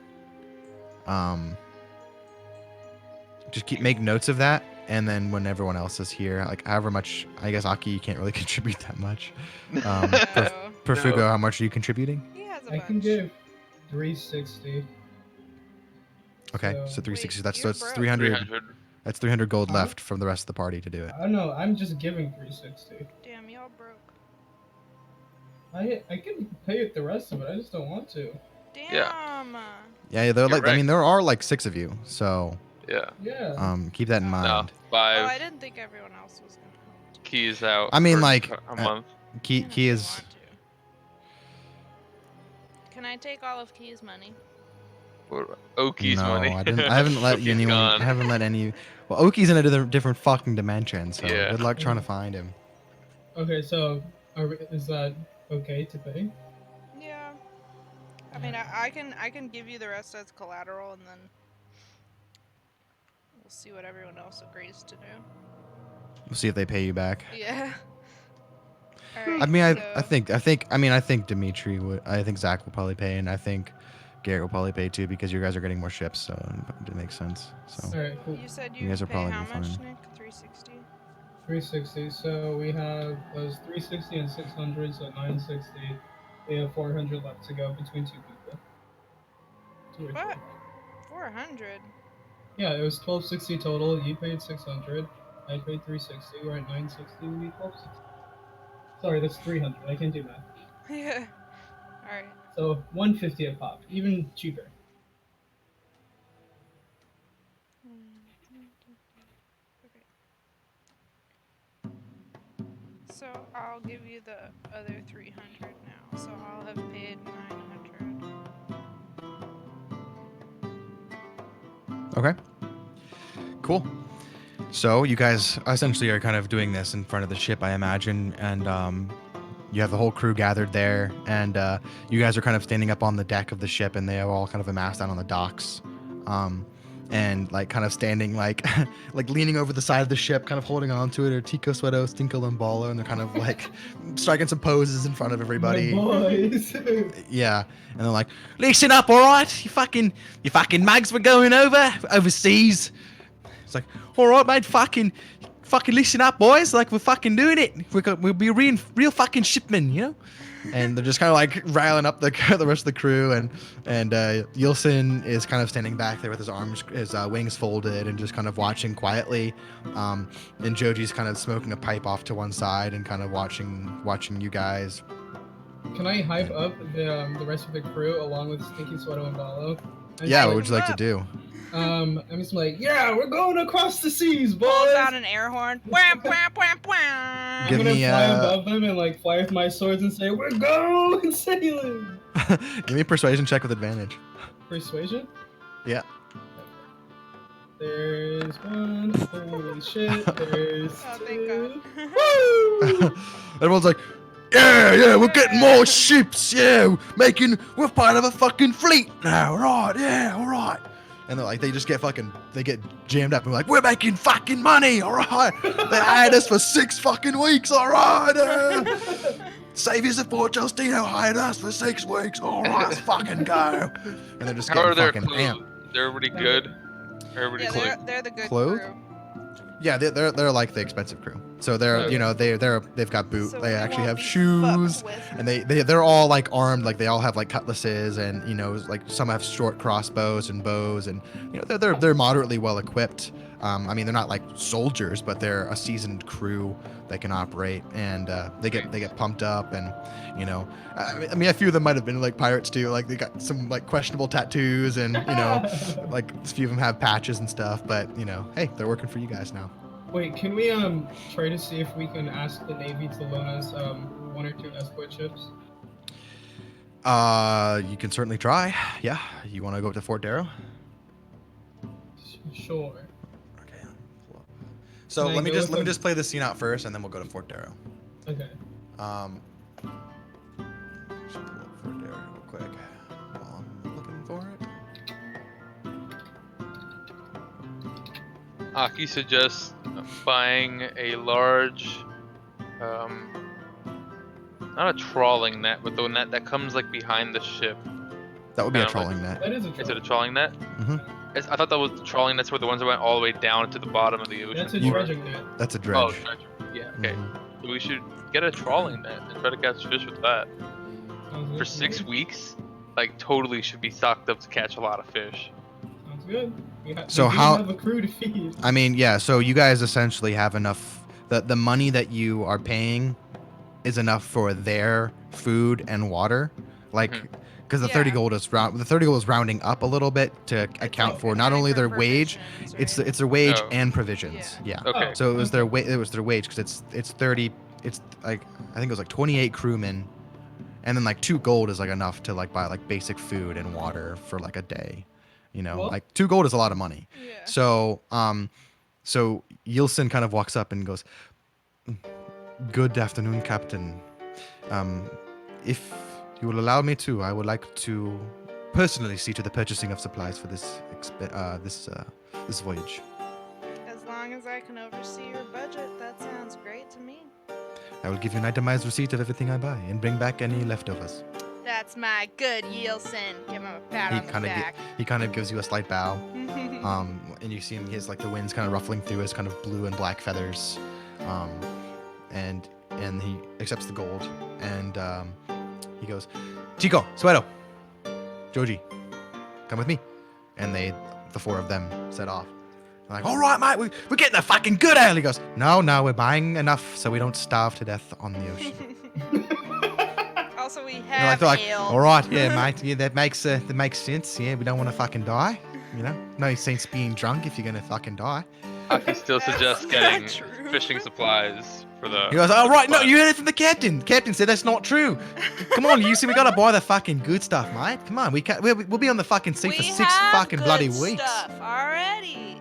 just make notes of that, and then when everyone else is here, like however much, I guess Aki you can't really contribute that much. So, Perfugo, how much are you contributing? he has a I bunch. can give 360. Okay, So- so 360. Wait, That's you're it's broke. 300. 300. That's 300 gold Huh? left from the rest of the party to do it. I don't know. I'm just giving 360. Damn, y'all broke. I can pay it the rest of it. I just don't want to. Damn. Yeah, they're like. I right. mean, there are like 6 of you, so Yeah. Yeah. keep that in No. No, mind. Oh, I 5 didn't think everyone else was gonna help. keys out. I mean, for like, a month. Key I don't is. want to. Can I take all of Key's money? Or Oki's no, money. I didn't. I haven't let Oki's anyone. gone. I haven't let any. Well, Oki's in a different fucking dimension, so Yeah. good luck trying to find him. Okay, so is that okay to pay? Yeah. I mean, I can give you the rest as collateral, and then we'll see what everyone else agrees to do. We'll see if they pay you back. Yeah. I Alright, mean, I so- think Dimitri would. I think Zach will probably pay, and I think Garrett will probably pay too because you guys are getting more ships, so it makes sense. So Alright, cool. You said You you guys are pay probably how gonna much, find- Nick? 360. 360. So we have those 360 and 600, so 960. We have 400 left to go between 2 people. Two or What? three. 400. Yeah, it was 1260 total. You paid 600. I paid 360. We're at 960. We need 1260. Sorry, that's 300. I can't do math. Yeah. Alright. So 150 a pop, even cheaper. Okay. So I'll give you the other 300 now. So I'll have paid 900. okay, cool. So you guys essentially are kind of doing this in front of the ship, I imagine, and you have the whole crew gathered there, and you guys are kind of standing up on the deck of the ship, and they are all kind of amassed down on the docks. and like kind of standing like like leaning over the side of the ship, kind of holding on to it, or Tico Suedo, Stinkle, and Balo, and they're kind of like striking some poses in front of everybody. My boys. Yeah, and they're like, "Listen up, all right? You fucking mugs, we're going overseas." It's like, "All right, mate, fucking listen up, boys. Like we're fucking doing it. We'll be real fucking shipmen, you know." And they're just kind of like riling up the rest of the crew, and Yilson is kind of standing back there with his wings folded and just kind of watching quietly. And Joji's kind of smoking a pipe off to one side and kind of watching you guys. Can I hype up the rest of the crew along with Stinky Sweato and Balo? Yeah, what would you like to do? I'm just like, yeah, we're going across the seas, boys. Pulls out an air horn. Wham, wham, wham, wham. Give I'm gonna me, fly above them and like fly with my swords and say, we're going sailing. Give me a persuasion check with advantage. Persuasion? Yeah. There's one. Holy shit. There's Oh, thank two. God. Woo! Everyone's like, yeah, we're getting more ships. Yeah, we're part of a fucking fleet now. Right? Yeah, all right. And they're like, they get jammed up and like, we're making fucking money. All right. They hired us for 6 fucking weeks. All right. Saviors of Fort Justino hired us for 6 weeks. All right, let's fucking go. And they're just How are getting their fucking clothes? amped. They're everybody good. Everybody's Yeah, like, they're the good Clothed? crew. Yeah, they're like the expensive crew. So they're Okay. they've got boots. So they we actually won't have be shoes. fucked with. And they're all like armed, like they all have like cutlasses, and like some have short crossbows and bows, and they're moderately well equipped. I mean, they're not like soldiers, but they're a seasoned crew that can operate, and they get pumped up, and I mean, a few of them might have been like pirates too. Like they got some like questionable tattoos, and like a few of them have patches and stuff. But hey, they're working for you guys now. Wait, can we try to see if we can ask the Navy to loan us 1 or 2 escort ships? You can certainly try. Yeah, you want to go up to Fort Darrow? Sure. Okay. So Can I let me go just with them? play the scene out first, and then we'll go to Fort Darrow. Okay. Should pull up Fort Darrow real quick while I'm looking for it. Aki suggests buying a large, not a trawling net, but the net that comes like behind the ship. That would be a Kinda like- trawling net. That is a Is it a trawler. trawling net? Mhm. I thought that was the trawling nets were the ones that went all the way down to the bottom of the ocean. That's a You- dredging net. That's a dredge. Oh, dredge. Yeah. Okay. Mhm. So we should get a trawling net and try to catch fish with that. Sounds good For to 6 me. weeks, like totally should be stocked up to catch a lot of fish. Sounds good. So we do how- have a crew to feed. I mean, yeah. So you guys essentially have enough. The money that you are paying is enough for their food and water, like. Mhm. Because the 30 Yeah. gold is rounding up a little bit to account like for not only their wage, provisions, it's right? it's their wage Oh. and provisions. Yeah. Okay. Oh. So it was their Okay. wage because it's 30. It's like I think it was like 28 crewmen, and then like 2 gold is like enough to like buy like basic food and water for like a day. Well- Like 2 gold is a lot of money. Yeah. So so Yilson kind of walks up and goes, "Good afternoon, Captain. If you will allow me to, I would like to personally see to the purchasing of supplies for this voyage." As long as I can oversee your budget, that sounds great to me. I will give you an itemized receipt of everything I buy and bring back any leftovers. That's my good Yilson. Give him a pat He on the kind of back. he kind of gives you a slight bow. And you see him. He has like the winds kind of ruffling through his kind of blue and black feathers, and he accepts the gold, and he goes, "Chico, Suero, Joji, come with me," and the 4 of them set off. They're like, "All right, mate, we're getting the fucking good ale." He goes, "No, we're buying enough so we don't starve to death on the ocean." Also, we And have they're like, ale. "All right, yeah, mate, yeah, that makes sense. Yeah, we don't want to fucking die, No sense being drunk if you're gonna fucking die." Aki still That's suggests not getting true. fishing supplies for the. He goes, "Oh, right, no, supplies. you heard it from the captain. Captain said that's not true. Come on, you see, we gotta buy the fucking good stuff, mate. Come on, we'll be on the fucking sea we for 6 have fucking good bloody weeks." stuff already.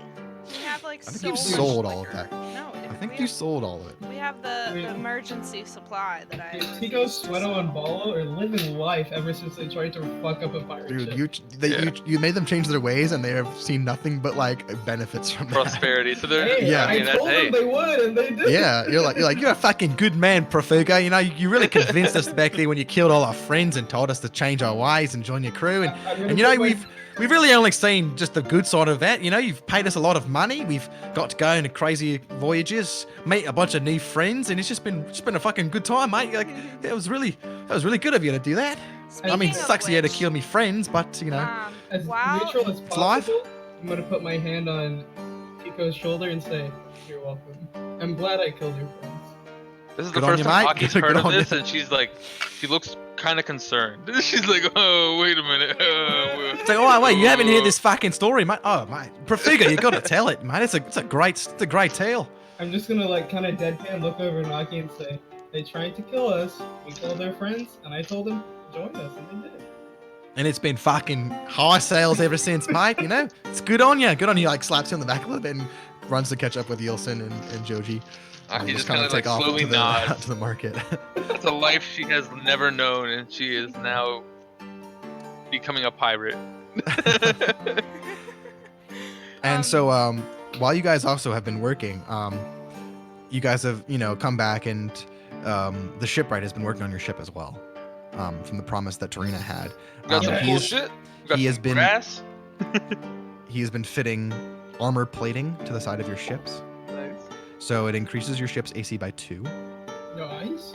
We have like I think so you've much sold all of liquor. that. No, we I didn't. think you sold all of it. We have the emergency supply that I. Tico, refused to Sweato, and sell. Ballo are living life ever since they tried to fuck up a pirate Dude, ship. you made them change their ways, and they have seen nothing but like benefits from that. Prosperity. So they're Hey, Yeah. I mean, I that's told them they would, and they did. Yeah, you're a fucking good man, Profuga. You know, you really convinced us back there when you killed all our friends and told us to change our ways and join your crew. And you know, we've really only seen just the good side of that. You know, you've paid us a lot of money. We've got to go on crazy voyages, meet a bunch of new friends, and it's just been a fucking good time, mate. Like that was really good of you to do that. I mean, Speaking of sucks you had to which, kill me friends, but you know, As wow. neutral as life. possible, I'm gonna put my hand on Tico's shoulder and say, "You're welcome. I'm glad I killed your friends." This is the Good on first you, time mate. Aki's Good heard of on this, you. and she looks kind of concerned. She's like, oh, wait a minute. It's like, oh wait, you haven't heard this fucking story, mate. Oh, mate, Profuga, you got to tell it, mate. It's a great tale. I'm just gonna like kind of deadpan look over at Aki and say, "They tried to kill us. We killed their friends, and I told them join us, and they did." And it's been fucking high sales ever since, mate. You know, it's good on you. Good on you. Like slaps you on the back a little bit and runs to catch up with Yilson and Joji. Aki just kinda kind of like slowly to the nods. to the market. It's a life she has never known, and she is now becoming a pirate. And so, while you guys also have been working, you guys have come back, and the shipwright has been working on your ship as well. From the promise that Tarina had. Got some he cool is- shit. Got he has some been- grass. He has been fitting armor plating to the side of your ships, Nice. so it increases your ship's AC by 2. Nice.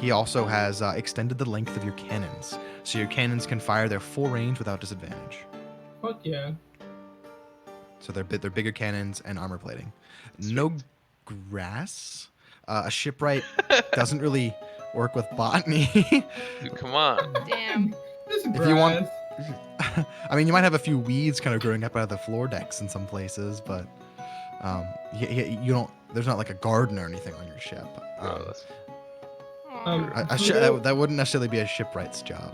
He also has extended the length of your cannons, so your cannons can fire their full range without disadvantage. Fuck yeah. So they're bigger cannons and armor plating. No grass. A shipwright doesn't really work with botany. Dude, come on. Damn. This If you want- grass. I mean, you might have a few weeds kind of growing up out of the floor decks in some places, but you don't. There's not like a garden or anything on your ship. Oh, that's- Aw. That wouldn't necessarily be a shipwright's job.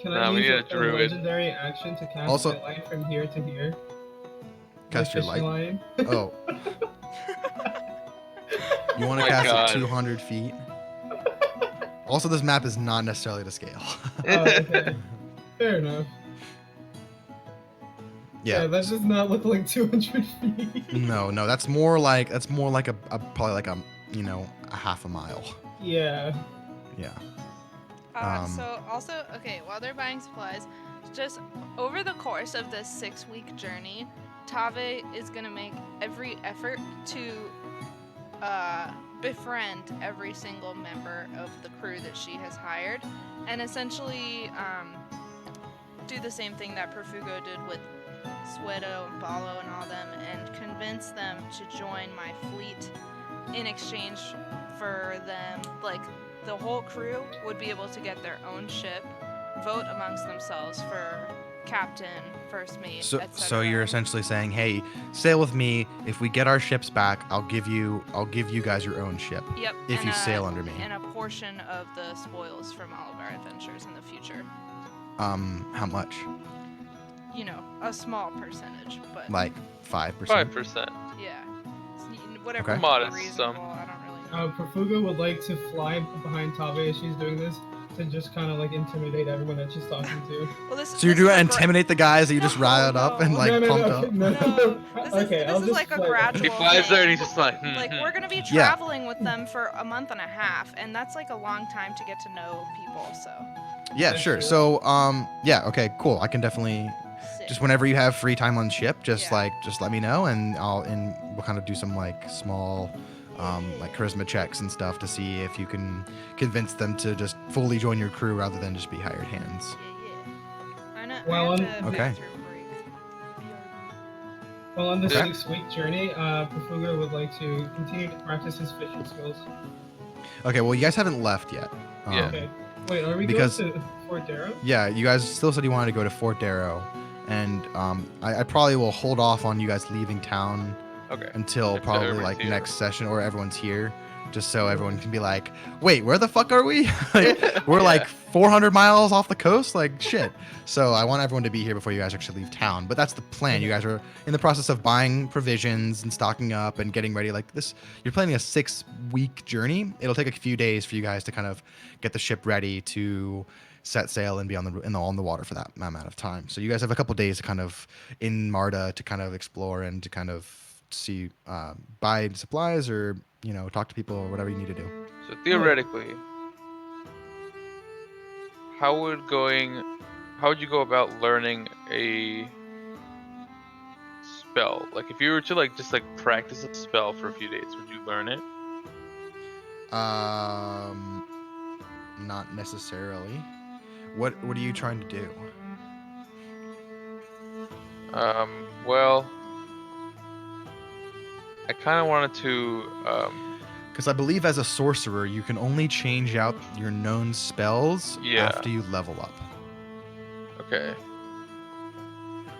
Can Nah, I we use need a a druid. legendary action to cast Also- my line from here to here? Cast My your fishing light. line? Oh, you want Oh to my cast God. it 200 feet? Also, this map is not necessarily to scale. Oh, okay. Fair enough. Yeah. That does not look like 200 feet. No, that's more like a probably like a half a mile. Yeah. Yeah. So also, okay, while they're buying supplies, just over the course of this 6-week journey, Tave is gonna make every effort to befriend every single member of the crew that she has hired, and essentially do the same thing that Perfugo did with Sweato and Ballo and all them, and convince them to join my fleet in exchange for them, like, the whole crew would be able to get their own ship, vote amongst themselves for captain, first mate, So etc. you're essentially saying, hey, sail with me. If we get our ships back, I'll give you guys your own ship. Yep. if and you sail under me. And a portion of the spoils from all of our adventures in the future. How much? You know, a small percentage, but Like 5%? 5%. yeah, whatever. Okay. Modest reasonable, sum. I don't really know. Perfuga would like to fly behind Tabe as she's doing this to just kind of like intimidate everyone that she's talking to. Well, this, So you're this is doing a intimidate the guys that you just No, riled up and no. like no, pumped no, up? no, No, this is- okay, this I'll is just like a play- gradual He flies there and thing. he's just like, Like, we're gonna be Yeah. traveling with them for a month and a half, and that's like a long time to get to know people. So, Yeah, That's sure. true. So yeah, okay, cool. I can definitely sick. just whenever you have free time on ship, just Yeah. just let me know, and we'll kind of do some like small like charisma checks and stuff to see if you can convince them to just fully join your crew rather than just be hired hands. Yeah. I know. Well, I have to okay. bathroom break. Well, on this Okay. 6-week journey, Perfuga would like to continue to practice his fishing skills. Okay, well you guys haven't left yet. Yeah. Okay. Wait, are we Because- going to Fort Darrow? Yeah, you guys still said you wanted to go to Fort Darrow, and I probably will hold off on you guys leaving town okay. until Until probably everyone's like here. next session or everyone's here. just so everyone can be like, wait, where the fuck are we? Like, we're Yeah. like 400 miles off the coast, like shit. So I want everyone to be here before you guys actually leave town. But that's the plan. You guys are in the process of buying provisions and stocking up and getting ready. Like this, you're planning a 6-week journey. It'll take a few days for you guys to kind of get the ship ready to set sail and be on the water for that amount of time. So you guys have a couple days to kind of in Marta to kind of explore and to kind of see buy supplies or talk to people or whatever you need to do. So theoretically, how would you go about learning a spell? Like if you were to like just like practice a spell for a few days, would you learn it? Not necessarily. What are you trying to do? Well, I kind of wanted to Because I believe as a sorcerer, you can only change out your known spells Yeah. after you level up. okay.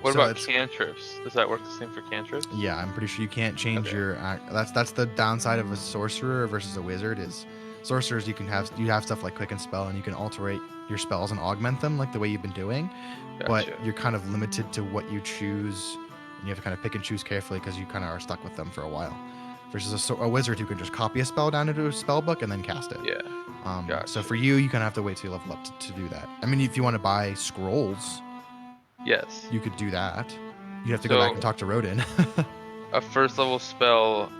What So about it's- cantrips? Does that work the same for cantrips? Yeah, I'm pretty sure you can't change Okay. your. That's the downside of a sorcerer versus a wizard is sorcerers you have stuff like quick and spell and you can alterate your spells and augment them like the way you've been doing, but Gotcha. you're kind of limited to what you choose. And you have to kind of pick and choose carefully because you kind of are stuck with them for a while. Versus a wizard who can just copy a spell down into a spell book and then cast it. Yeah. So Gotcha. for you kind of have to wait till you level up to do that. I mean, if you want to buy scrolls, Yes. you could do that. You have to go back and So- talk to Rodin. A first level spell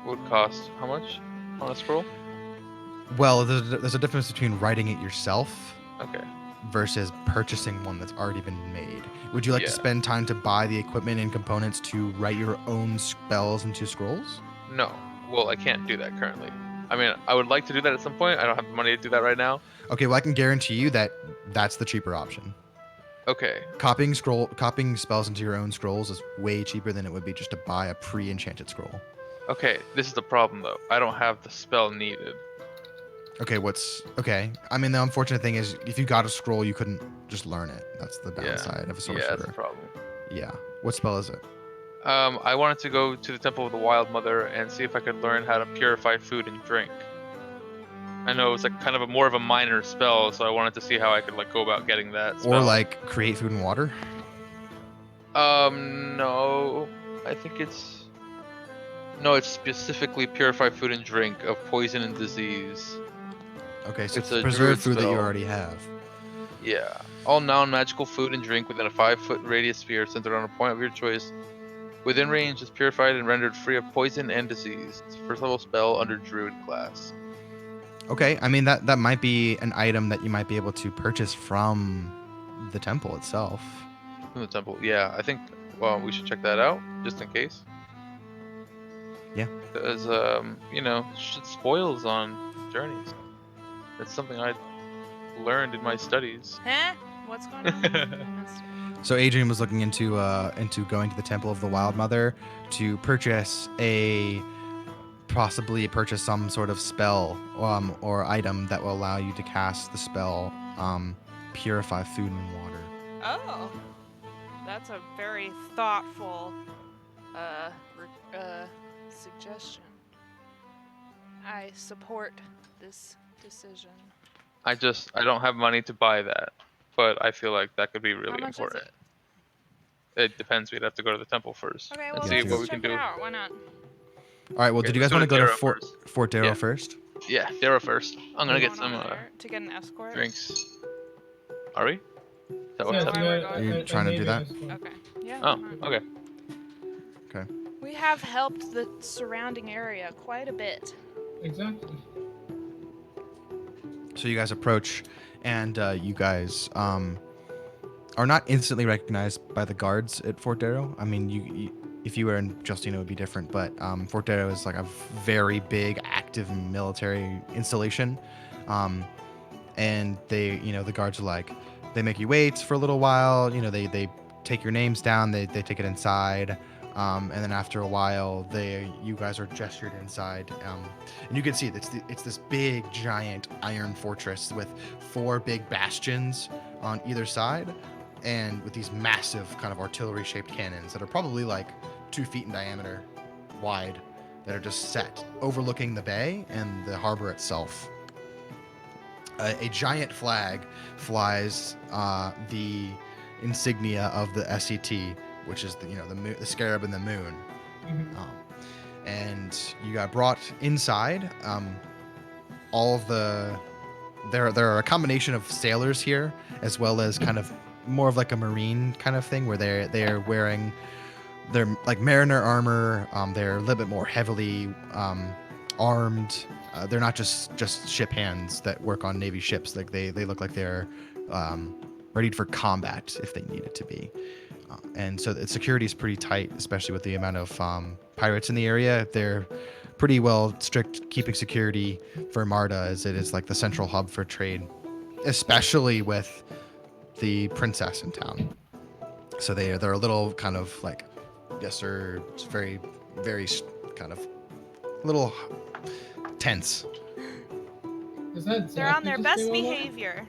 would cost how much on a scroll? Well, there's a difference between writing it yourself Okay. versus purchasing one that's already been made. Would you like to Yeah. spend time to buy the equipment and components to write your own spells into scrolls? No. Well, I can't do that currently. I mean, I would like to do that at some point. I don't have the money to do that right now. Okay, well I can guarantee you that that's the cheaper option. Okay. Copying spells into your own scrolls is way cheaper than it would be just to buy a pre-enchanted scroll. Okay. This is the problem though. I don't have the spell needed. Okay? I mean, the unfortunate thing is if you got a scroll, you couldn't just learn it. That's the Yeah. downside of a Yeah, that's the sorcerer. problem. Yeah. What spell is it? I wanted to go to the Temple of the Wild Mother and see if I could learn how to purify food and drink. I know it's like kind of more of a minor spell, so I wanted to see how I could like go about getting that spell. Or like create food and water? No, I think it's specifically purify food and drink of poison and disease. Okay, so It's a preserve druid food that you spell. already have. Yeah. All non-magical food and drink within a 5-foot radius sphere centered on a point of your choice within range is purified and rendered free of poison and disease. It's a first level spell under druid class. Okay, I mean that might be an item that you might be able to purchase from the temple itself. From the temple. Yeah, I think we should check that out just in case. Yeah. Because shit spoils on journeys. That's something I learned in my studies. Huh? What's going on? I missed it. So Adrian was looking into going to the Temple of the Wild Mother to possibly purchase some sort of spell or item that will allow you to cast the spell purify food and water. Oh, that's a very thoughtful suggestion. I support this decision. I don't have money to buy that, but I feel like that could be really How much important. is it? It depends. We'd have to go to the temple first Okay, and well, see let's what we just can check it do. out. Why not? All right, well, Okay, did you let's guys want to go to Darrow Fort Darrow Yeah. first? Yeah, Darrow first. I'm gonna We're get going some over there to get an escort. drinks. Are we? Is that what's Yeah, happening? we're going. Are you trying to do that? Okay. Yeah. Oh, why not? okay. Okay. We have helped the surrounding area quite a bit. Exactly. So you guys approach, and you guys are not instantly recognized by the guards at Fort Darrow. I mean, you if you were in Justino, it would be different, but Fort Darrow is like a very big, active military installation, and the guards are like, they make you wait for a little while. They take your names down, they take it inside. And then after a while, you guys are gestured inside, and you can see it's this big, giant iron fortress with 4 big bastions on either side, and with these massive kind of artillery-shaped cannons that are probably like 2 feet in diameter, wide, that are just set overlooking the bay and the harbor itself. A giant flag flies the insignia of the SCT, which is the scarab and the moon. Mhm. And you got brought inside. All of the there are a combination of sailors here, as well as kind of more of like a marine kind of thing, where they're wearing their like mariner armor. They're a little bit more heavily armed. They're not just ship hands that work on Navy ships. Like they look like they're ready for combat if they need it to be. And so the security is pretty tight, especially with the amount of pirates in the area. They're pretty well strict keeping security for Marta, as it is like the central hub for trade, especially with the princess in town. So they're a little kind of like, yes sir, it's very kind of little tense. Is that They're Zach on you their just best came online? behavior.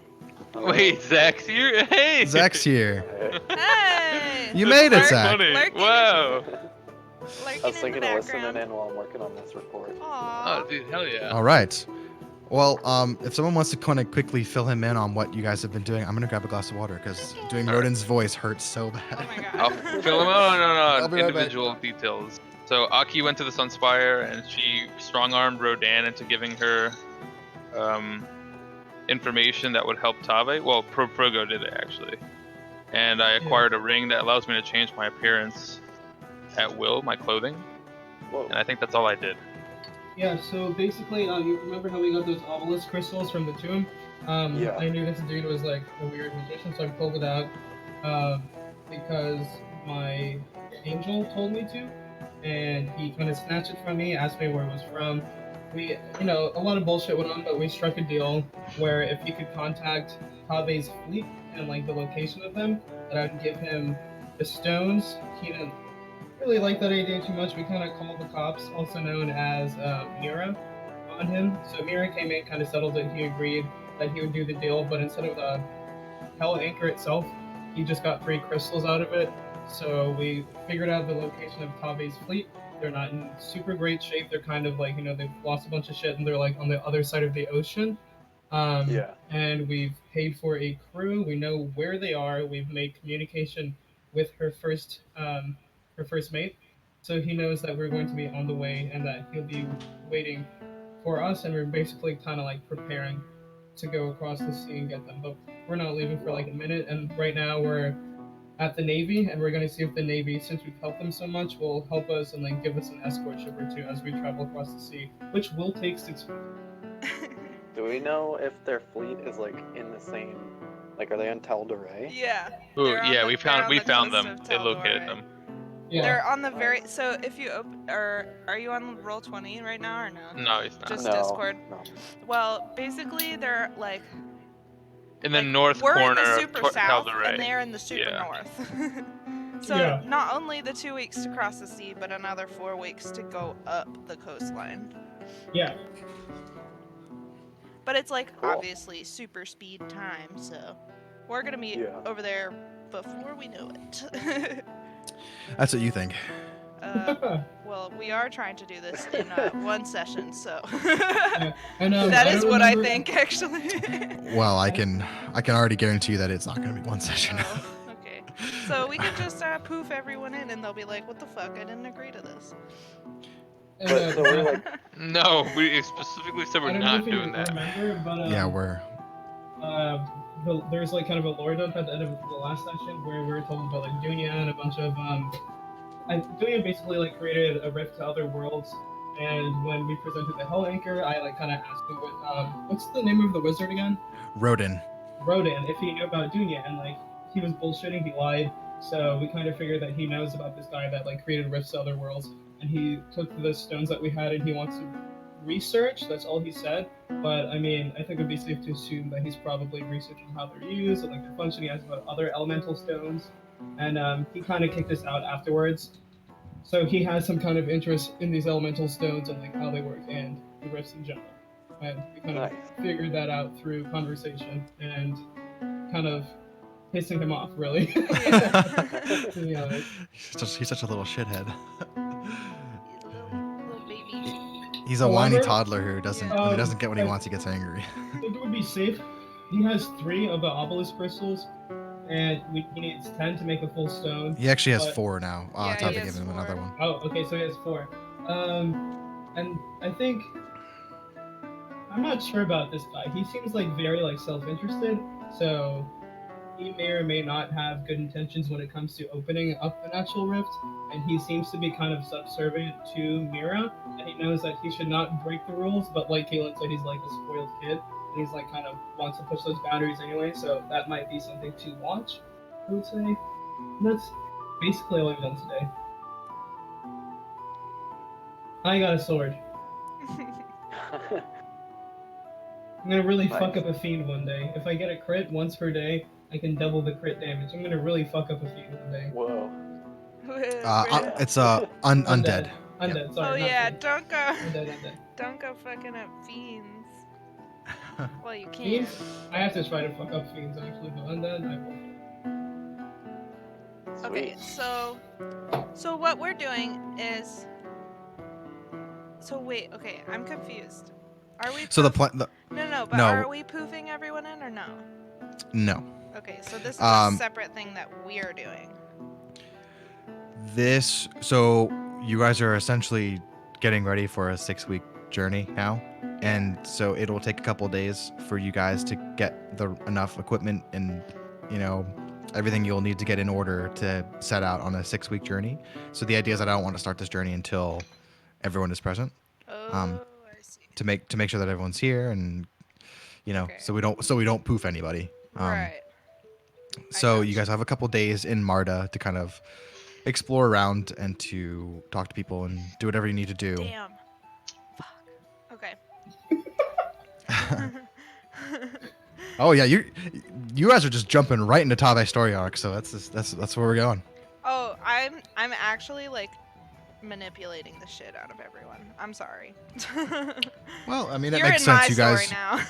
Wait, Zach's here? Hey! Zach's here. Hey! You made it, That's Zach. funny. Lurking. Wow. Lurking I was in thinking the of listening background. in while I'm working on this report. Aww. Oh, dude, hell yeah. All right. Well, if someone wants to kind of quickly fill him in on what you guys have been doing, I'm gonna grab a glass of water because doing All right. Rodin's voice hurts so bad. Oh my god. I'll fill him out I'll on be right back. individual details. So Aki went to the Sunspire and she strong-armed Rodan into giving her information that would help Tave. Well, Progo did it actually. And I acquired a ring that allows me to change my appearance at will, my clothing. Whoa. And I think that's all I did. Yeah, so basically, you remember how we got those obelisk crystals from the tomb? Yeah. I knew this dude was like a weird magician, so I pulled it out because my angel told me to, and he kind of snatched it from me, asked me where it was from. We, a lot of bullshit went on, but we struck a deal where if he could contact Kabe's fleet and like the location of them, that I would give him the stones. He didn't really like that idea too much. We kind of called the cops, also known as Mira, on him. So Mira came in, kind of settled it. He agreed that he would do the deal, but instead of the Hell Anchor itself, he just got 3 crystals out of it. So we figured out the location of Tabe's fleet. They're not in super great shape. They're kind of like, they've lost a bunch of shit and they're like on the other side of the ocean. Yeah. And we've paid for a crew. We know where they are. We've made communication with her first mate, so he knows that we're going to be on the way and that he'll be waiting for us. And we're basically kind of like preparing to go across the sea and get them. But we're not leaving for like a minute. And right now we're at the Navy, and we're going to see if the Navy, since we've helped them so much, will help us and like give us an escort ship or two as we travel across the sea, which will take 6 weeks. Do we know if their fleet is like in the same, like are they on Tal'Dorei? Yeah. Ooh, They're on yeah, the- we they're on the found coast them. of They located Tal'Dorei. them. Yeah. They're on the very. So if you are you on Roll20 right now or no? No, it's not. Just No. Discord. No. Well, basically they're like In the like, north we're corner in the of super south Tal'Dorei. and they're in the super Yeah. north. So Yeah. not only the 2 weeks to cross the sea, but another 4 weeks to go up the coastline. Yeah. But it's like Cool. obviously super speed time, so we're gonna meet Yeah. over there before we know it. That's what you think. Well, we are trying to do this in one session, so And, that I is don't what I remember- think actually. Well, I can already guarantee you that it's not going to be one session. Oh, okay. So we could just poof everyone in, and they'll be like, "What the fuck? I didn't agree to this." And, But so we're like, No, we specifically said I we're don't know not if you doing that. remember, but Yeah, we're. there's like kind of a lore dump at the end of the last session where we were told about like Dunya and a bunch of Dunya basically like created a rift to other worlds. And when we presented the Hell Anchor, I like kind of asked him what's the name of the wizard again? Rodin. Rodan, if he knew about Dunya, and like he was bullshitting, he lied. So we kind of figured that he knows about this guy that like created rifts to other worlds, and he took the stones that we had and he wants to research. That's all he said. But I mean, I think it'd be safe to assume that he's probably researching how they're used and like their function. He has about other elemental stones, and he kind of kicked us out afterwards. So he has some kind of interest in these elemental stones and like how they work and the rifts in general. And we kind of Nice. figured that out through conversation and kind of pissing him off, really. To be honest. He's such a little shithead. Little baby He's a whiny However, toddler who doesn't Yeah. when he doesn't get what he I wants, he gets angry. think it would be safe. He has 3 of the obelisk crystals, and he needs 10 to make a full stone. He actually has but- 4 now. Yeah, Tava he gave has him another 4. one. Oh, okay, so he has 4. And I think I'm not sure about this guy. He seems like very like self-interested, so he may or may not have good intentions when it comes to opening up an actual rift. And he seems to be kind of subservient to Mira, and he knows that he should not break the rules. But like Caitlin said, he's like a spoiled kid, and he's like kind of wants to push those boundaries anyway. So that might be something to watch, I would say. And that's basically all I've done today. I got a sword. I'm gonna really fuck Nice. up a fiend one day. If I get a crit once per day, I can double the crit damage. I'm gonna really fuck up a fiend one day. Whoa. Brandon. It's undead. Undead, sorry. Oh not yeah, fiend. don't go. Undead. Don't go fucking up fiends. Well, you can. Fiends? I have to try to fuck up fiends actually, but undead, I will. Okay, Sweet. so what we're doing is. So wait, okay, I'm confused. Are we? So the poof- plan. No, but no. are we poofing everyone in or no? No. Okay, so this is a Um, separate thing that we're doing. So you guys are essentially getting ready for a 6-week journey now, and so it'll take a couple days for you guys to get enough equipment and everything you'll need to get in order to set out on a 6-week journey. So the idea is that I don't want to start this journey until everyone is present, Oh, I see. to make sure that everyone's here, and Okay. so we don't poof anybody. Right. So you gotcha. guys have a couple days in Marta to kind of explore around and to talk to people and do whatever you need to do. Damn. Fuck. Okay. Oh yeah, you guys are just jumping right into Tave's story arc, so that's where we're going. Oh, I'm actually like manipulating the shit out of everyone. I'm sorry. Well, I mean, it You're makes in sense. my You story guys now.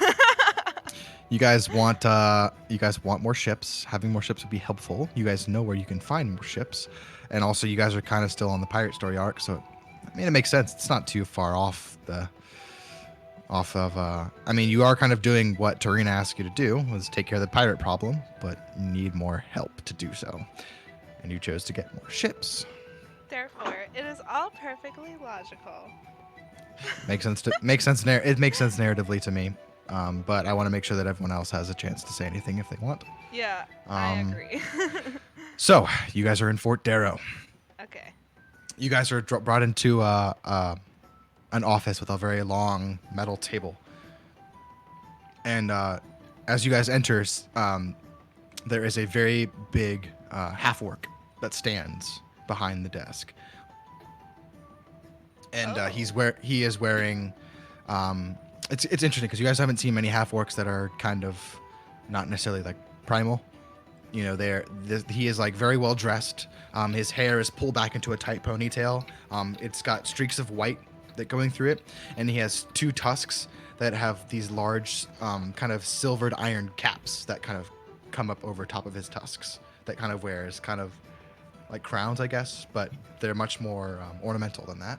you guys want more ships. Having more ships would be helpful. You guys know where you can find more ships, and also you guys are kind of still on the pirate story arc, so I mean it makes sense. It's not too far off of I mean, you are kind of doing what Tarina asked you to do, was take care of the pirate problem, but you need more help to do so, and you chose to get more ships. Therefore, it is all perfectly logical. Makes sense it makes sense narratively to me, but I want to make sure that everyone else has a chance to say anything if they want. Yeah, I Um, agree. So you guys are in Fort Darrow. Okay. You guys are brought into an office with a very long metal table, and as you guys enter, there is a very big half-orc that stands behind the desk, and Oh. he is wearing. It's interesting because you guys haven't seen many half-orcs that are kind of not necessarily like primal. You know, he is like very well dressed. His hair is pulled back into a tight ponytail. It's got streaks of white that going through it, and he has 2 tusks that have these large, kind of silvered iron caps that kind of come up over top of his tusks. That kind of wears kind of like crowns, I guess, but they're much more ornamental than that.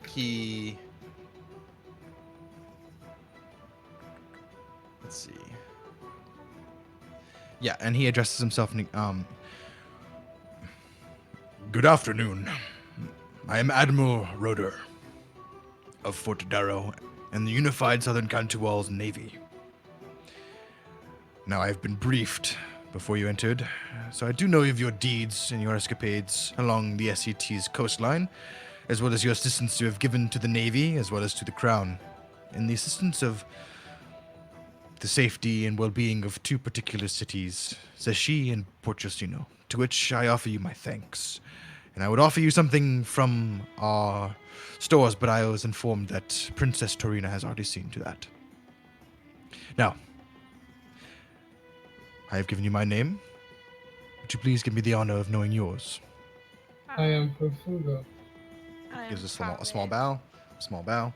He. Let's see. Yeah, and he addresses himself. Good afternoon. I am Admiral Roder of Fort Darrow and the Unified Southern Cantual's Navy. Now, I have been briefed before you entered, so I do know of your deeds and your escapades along the SCT's coastline, as well as your assistance you have given to the Navy, as well as to the Crown, and the assistance of the safety and well-being of 2 particular cities, Zeshi and Port Justino, to which I offer you my thanks. And I would offer you something from our stores, but I was informed that Princess Torina has already seen to that. Now, I have given you my name. Would you please give me the honor of knowing yours? I am Perfugo. Gives a small bow. Small bow.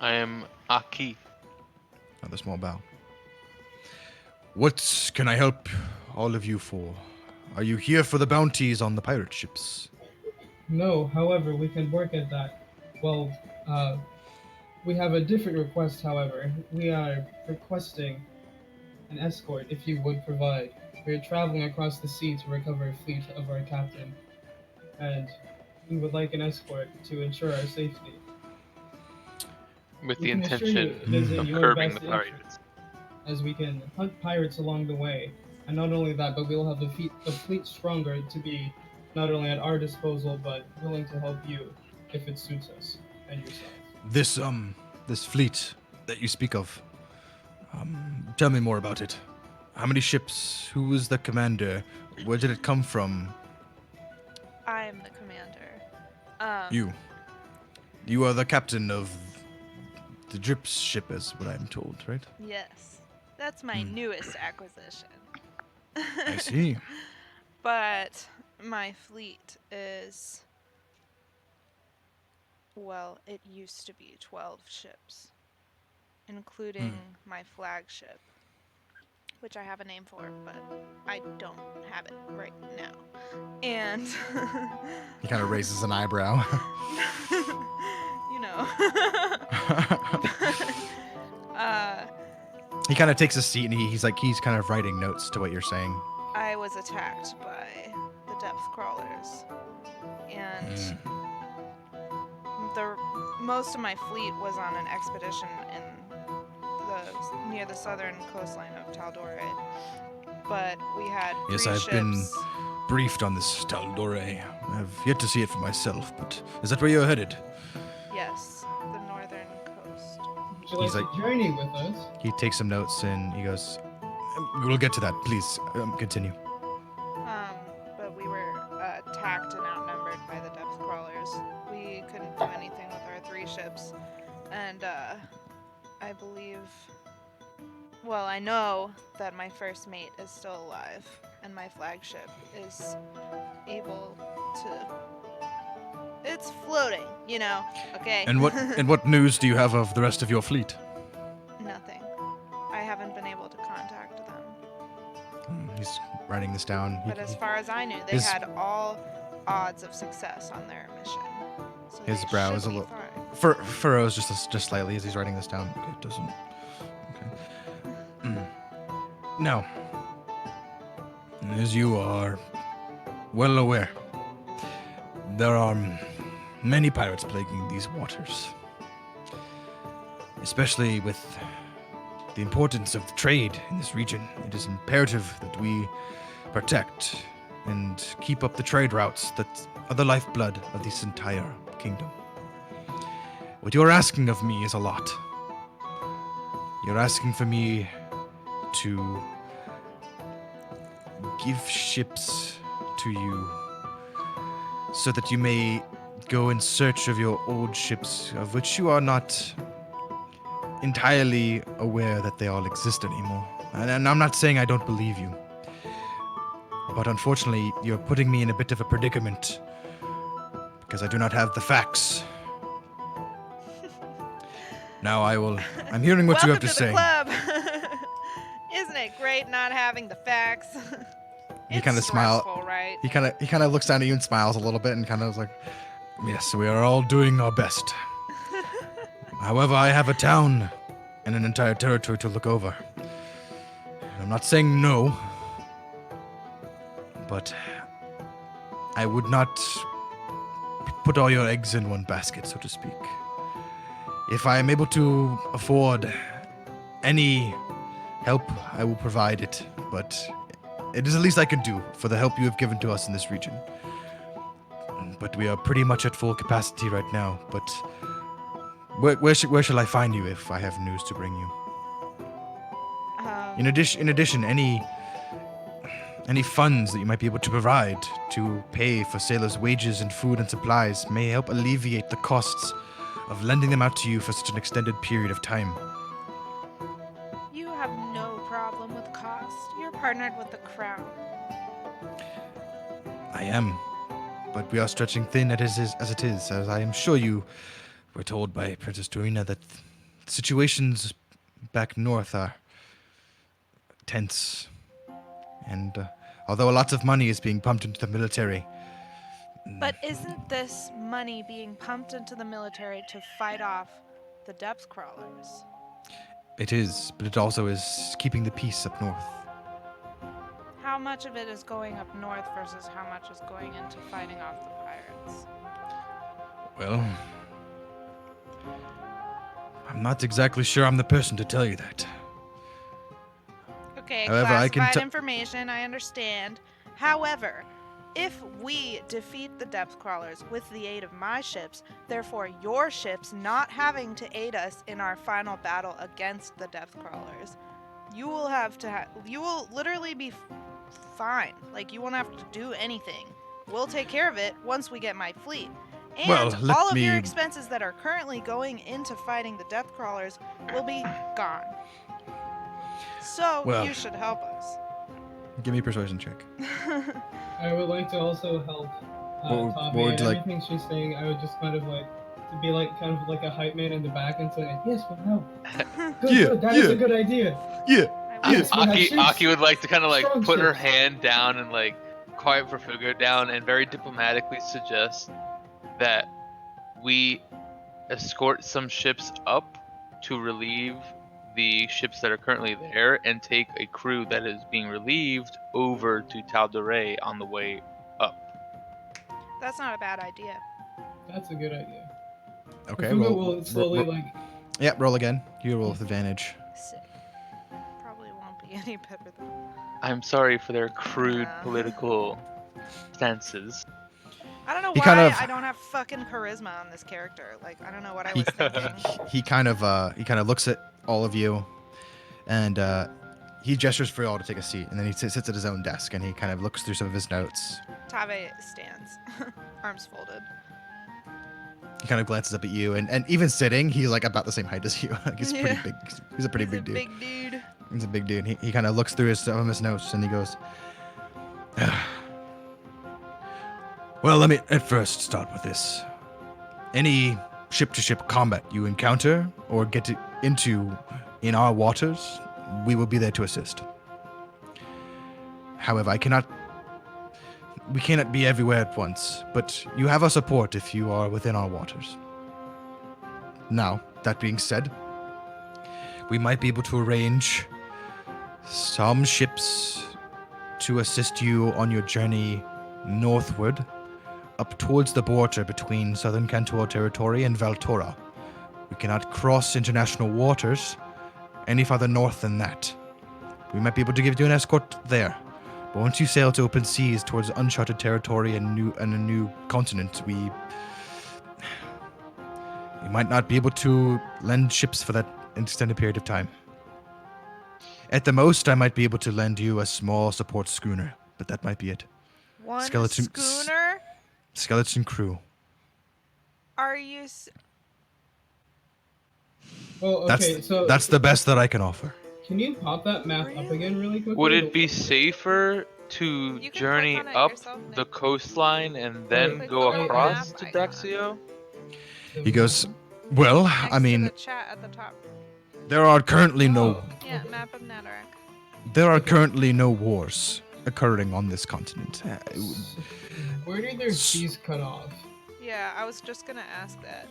I am Aki. Another small bow. What can I help all of you for? Are you here for the bounties on the pirate ships? No, however, we can work at that. Well, uh, we have a different request, however. We are requesting an escort, if you would provide. We are traveling across the sea to recover a fleet of our captain, and we would like an escort to ensure our safety. With We the can assure you intention it is in of your curbing the best interest, pirates. as we can hunt pirates along the way. And not only that, but we'll have the fleet stronger to be not only at our disposal, but willing to help you if it suits us and yourself. This fleet that you speak of, tell me more about it. How many ships? Who was the commander? Where did it come from? I am the commander. Um, You. You are the captain of the Drips ship, is what I'm told, right? Yes, that's my newest acquisition. I see. But my fleet is, well, it used to be 12 ships, including my flagship, which I have a name for, but I don't have it right now. And He kind of raises an eyebrow. you know. uh, He kind of takes a seat and he's kind of writing notes to what you're saying. I was attacked by the depth crawlers, and most of my fleet was on an expedition near the southern coastline of Taldore. But we had Yes, three I've been ships. briefed on this Taldore. I've yet to see it for myself, but is that where you're headed? Yes, the northern coast. Would you like He's to like- journey with us? He takes some notes and he goes, "We'll get to that. Please continue." But we were attacked and outnumbered by the depth crawlers. We couldn't do anything with our three ships, and I believe. Well, I know that my first mate is still alive, and my flagship is able to. It's floating, you know. Okay. And what news do you have of the rest of your fleet? Nothing. I haven't been able to contact them. He's writing this down. But as far as I knew, they his- had all odds of success on their mission. So His they brow should is a be little- fine. furrows just slightly as he's writing this down. Okay, it doesn't. Okay. Now, as you are well aware, there are many pirates plaguing these waters. Especially with the importance of trade in this region, it is imperative that we protect and keep up the trade routes that are the lifeblood of this entire kingdom. What you're asking of me is a lot. You're asking for me to give ships to you so that you may go in search of your old ships, of which you are not entirely aware that they all exist anymore. And I'm not saying I don't believe you, but unfortunately, you're putting me in a bit of a predicament because I do not have the facts. Now I'm hearing what Welcome you have to the say. club. Isn't it great not having the facts? He It's kinda smile- stressful, right? He kind of looks down at you and smiles a little bit and kind of is like, "Yes, we are all doing our best. However, I have a town and an entire territory to look over. And I'm not saying no, but I would not put all your eggs in one basket, so to speak. If I am able to afford any help, I will provide it, but it is the least I can do for the help you have given to us in this region. But we are pretty much at full capacity right now, but where shall I find you if I have news to bring you? In addition, any funds that you might be able to provide to pay for sailors' wages and food and supplies may help alleviate the costs of lending them out to you for such an extended period of time. You have no problem with cost. You're partnered with the crown. I am, but we are stretching thin as it is, as I am sure you were told by Princess Dorina that situations back north are tense. And although lots of money is being pumped into the military, But isn't this money being pumped into the military to fight off the depth crawlers? It is, but it also is keeping the peace up north. How much of it is going up north versus how much is going into fighting off the pirates? Well, I'm not exactly sure I'm the person to tell you that. Okay, However, I can classified information, I understand. However, if we defeat the depth crawlers with the aid of my ships, therefore your ships not having to aid us in our final battle against the depth crawlers, you will have to you will literally be fine. Like, you won't have to do anything. We'll take care of it once we get my fleet. And Well, let all of your me- expenses that are currently going into fighting the depth crawlers will be gone. So Well. you should help us. Give me a persuasion check. I would like to also help What Tavi would and you like- everything she's saying. I would just kind of like to be like kind of like a hype man in the back and saying, "Yes, we'll help. Good, Yeah, good. That is yeah. a good idea." Yeah. I Yes, we have Aki, ships. Aki would like to kind of like Strong put her ships. hand down and like quiet Fugo down and very diplomatically suggest that we escort some ships up to relieve the ships that are currently there and take a crew that is being relieved over to Tal'Dorei on the way up. That's not a bad idea. That's a good idea. Okay, Fugo well, will slowly like. yeah, roll again. You roll with advantage. Sick. Probably won't be any better than. I'm sorry for their crude Yeah. political stances. I don't know He why kind of- I don't have fucking charisma on this character. Like, I don't know what I He- was thinking. He kind of looks at all of you, and he gestures for you all to take a seat, and then he sits at his own desk, and he kind of looks through some of his notes. Tave stands, arms folded. He kind of glances up at you, and even sitting, he's like about the same height as you. Like, he's pretty Yeah. big. He's a pretty He's big a dude. big dude. He's a big dude. He kind of looks through some of his notes, and he goes, "Well, let me at first start with this. Any ship-to-ship combat you encounter or get into in our waters, we will be there to assist. However, we cannot be everywhere at once, but you have our support if you are within our waters. Now, that being said, we might be able to arrange some ships to assist you on your journey northward, up towards the border between Southern Kantor territory and Valtora. We cannot cross international waters any farther north than that. We might be able to give you an escort there. But once you sail to open seas towards uncharted territory and a new continent, we might not be able to lend ships for that extended period of time. At the most, I might be able to lend you a small support schooner, but that might be it. One Skeleton- schooner? Skeleton crew. Are you? Well, okay, so That's the best that I can offer. can you pop that map up again really quickly? Would it be safer to You can journey click on it up yourself, Nick. the coastline and then Click go on the across map to icon. Daxio? He goes, well, Next I mean, to the chat at the top. there are currently Oh, Yeah, okay. map of Nadorac. wars occurring on this continent. Where do their seas cut off? Yeah, I was just gonna ask that.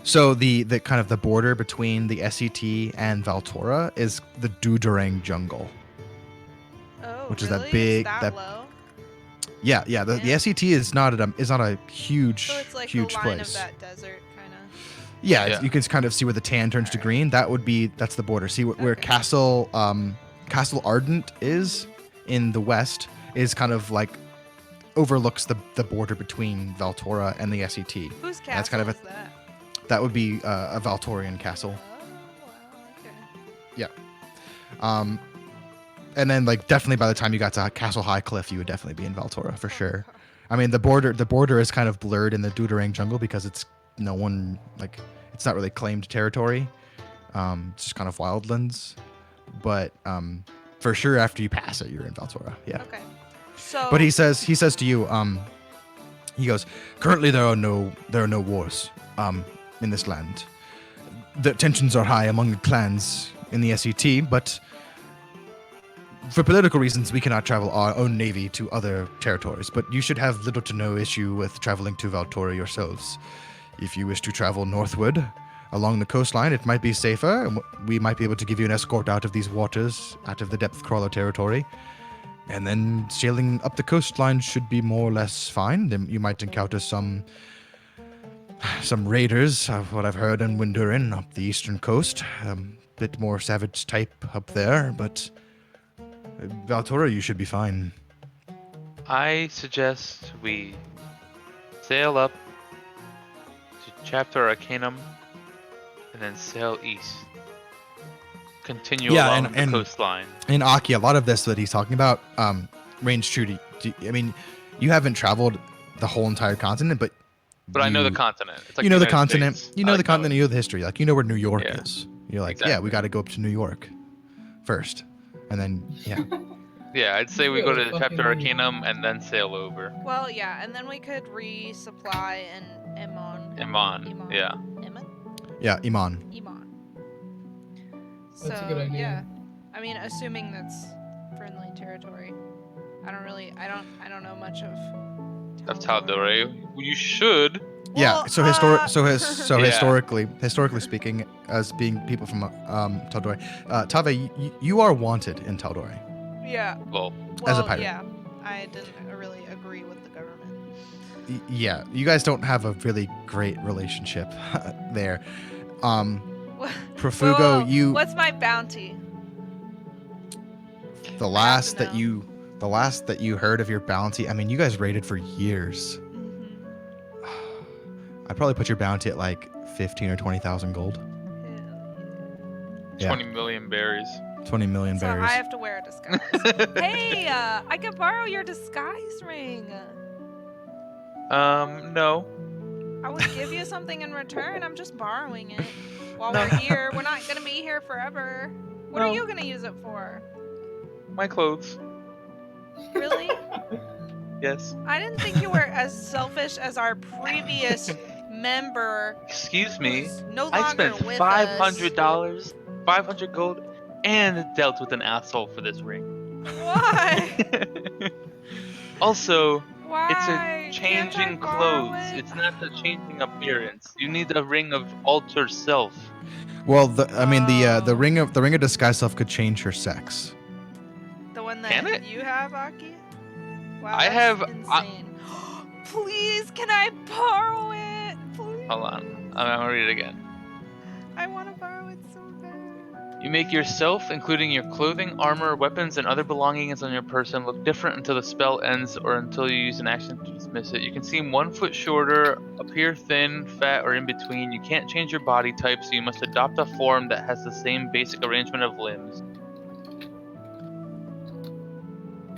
So the kind of the border between the SET and Valtora is the Duderang jungle. Oh, Which is really? that big- It's that that- low? Yeah. The Yeah. SET is not a huge So it's like huge the line place. of that desert, kind of. Yeah, Yeah. you can kind of see where the tan turns to green. That's the border. See where Okay. Castle Ardent is in the west is kind of like overlooks the border between Valtora and the SET. Whose castle That's kind of is that? That would be a Valtorian castle. Oh, wow, okay. And then like definitely by the time you got to Castle High Cliff, you would definitely be in Valtora for sure. I mean the border is kind of blurred in the Duderang jungle because it's it's not really claimed territory. It's just kind of wildlands. But for sure after you pass it, you're in Valtora. Yeah. Okay. So. But he says to you, he goes, currently there are no wars in this land. The tensions are high among the clans in the SET, but For political reasons, we cannot travel our own navy to other territories, but you should have little to no issue with traveling to Valtora yourselves. If you wish to travel northward along the coastline, it might be safer, and we might be able to give you an escort out of these waters, out of the depth crawler territory. And then sailing up the coastline should be more or less fine. Then you might encounter some raiders, of what I've heard in Windurin up the eastern coast. Bit more savage type up there, but Valtora, you should be fine. I suggest we sail up to Chapter Arcanum and then sail east. Continue along the coastline. In Aki, a lot of this that he's talking about range true to I mean, you haven't traveled the whole entire continent, but I know the continent. It's like you know the United continent. States. You know I the know continent. it. You know the history. Like, you know where New York Yeah. is. You're like, yeah, Exactly. we got to go up to New York first, and then yeah. Yeah, I'd say we go to Fucking Chapter New Arcanum and then sail over. Well, yeah, and then we could resupply in Iman, yeah. Yeah, Iman. Iman. That's a So, good idea. yeah. I mean, assuming that's friendly territory. I don't know much of Of Tal'Dorei. Tal'Dorei. You should. Yeah. Well, So Yeah. historically speaking, as being people from Tal'Dorei, Tave, you are wanted in Tal'Dorei. Yeah. Well, As a Well, pirate. yeah. I didn't really agree with the government. Yeah, you guys don't have a really great relationship there. Profugo, Whoa, you What's my bounty? the I have last to that know. you heard of your bounty. I mean, you guys raided for years. Mhm. I'd probably put your bounty at like 15 or 20,000 gold. Yeah. 20 million berries. 20 million So berries. I have to wear a disguise. Hey, I can borrow your disguise ring. No. I would give you something in return. I'm just borrowing it. While No. we're here, we're not gonna be here forever. What are No. you gonna use it for? My clothes. Really? Yes. I didn't think you were as selfish as our previous member. Excuse me. Who's no I longer spent with $500, 500 gold, and dealt with an asshole for this ring. us. Why? Also, Why? it's a Can't I changing borrow clothes. it? It's not a changing appearance. You need a ring of alter self. Well, the Oh. ring of disguise self could change her sex. The one Can that it? you have, Aki? Wow, I that's have- insane. Please, can I borrow it? Please. Hold on. I'm gonna read it again. I want to borrow it so bad. You make yourself, including your clothing, armor, weapons, and other belongings on your person, look different until the spell ends or until you use an action to dismiss it. You can seem 1 foot shorter, appear thin, fat, or in between. You can't change your body type, so you must adopt a form that has the same basic arrangement of limbs.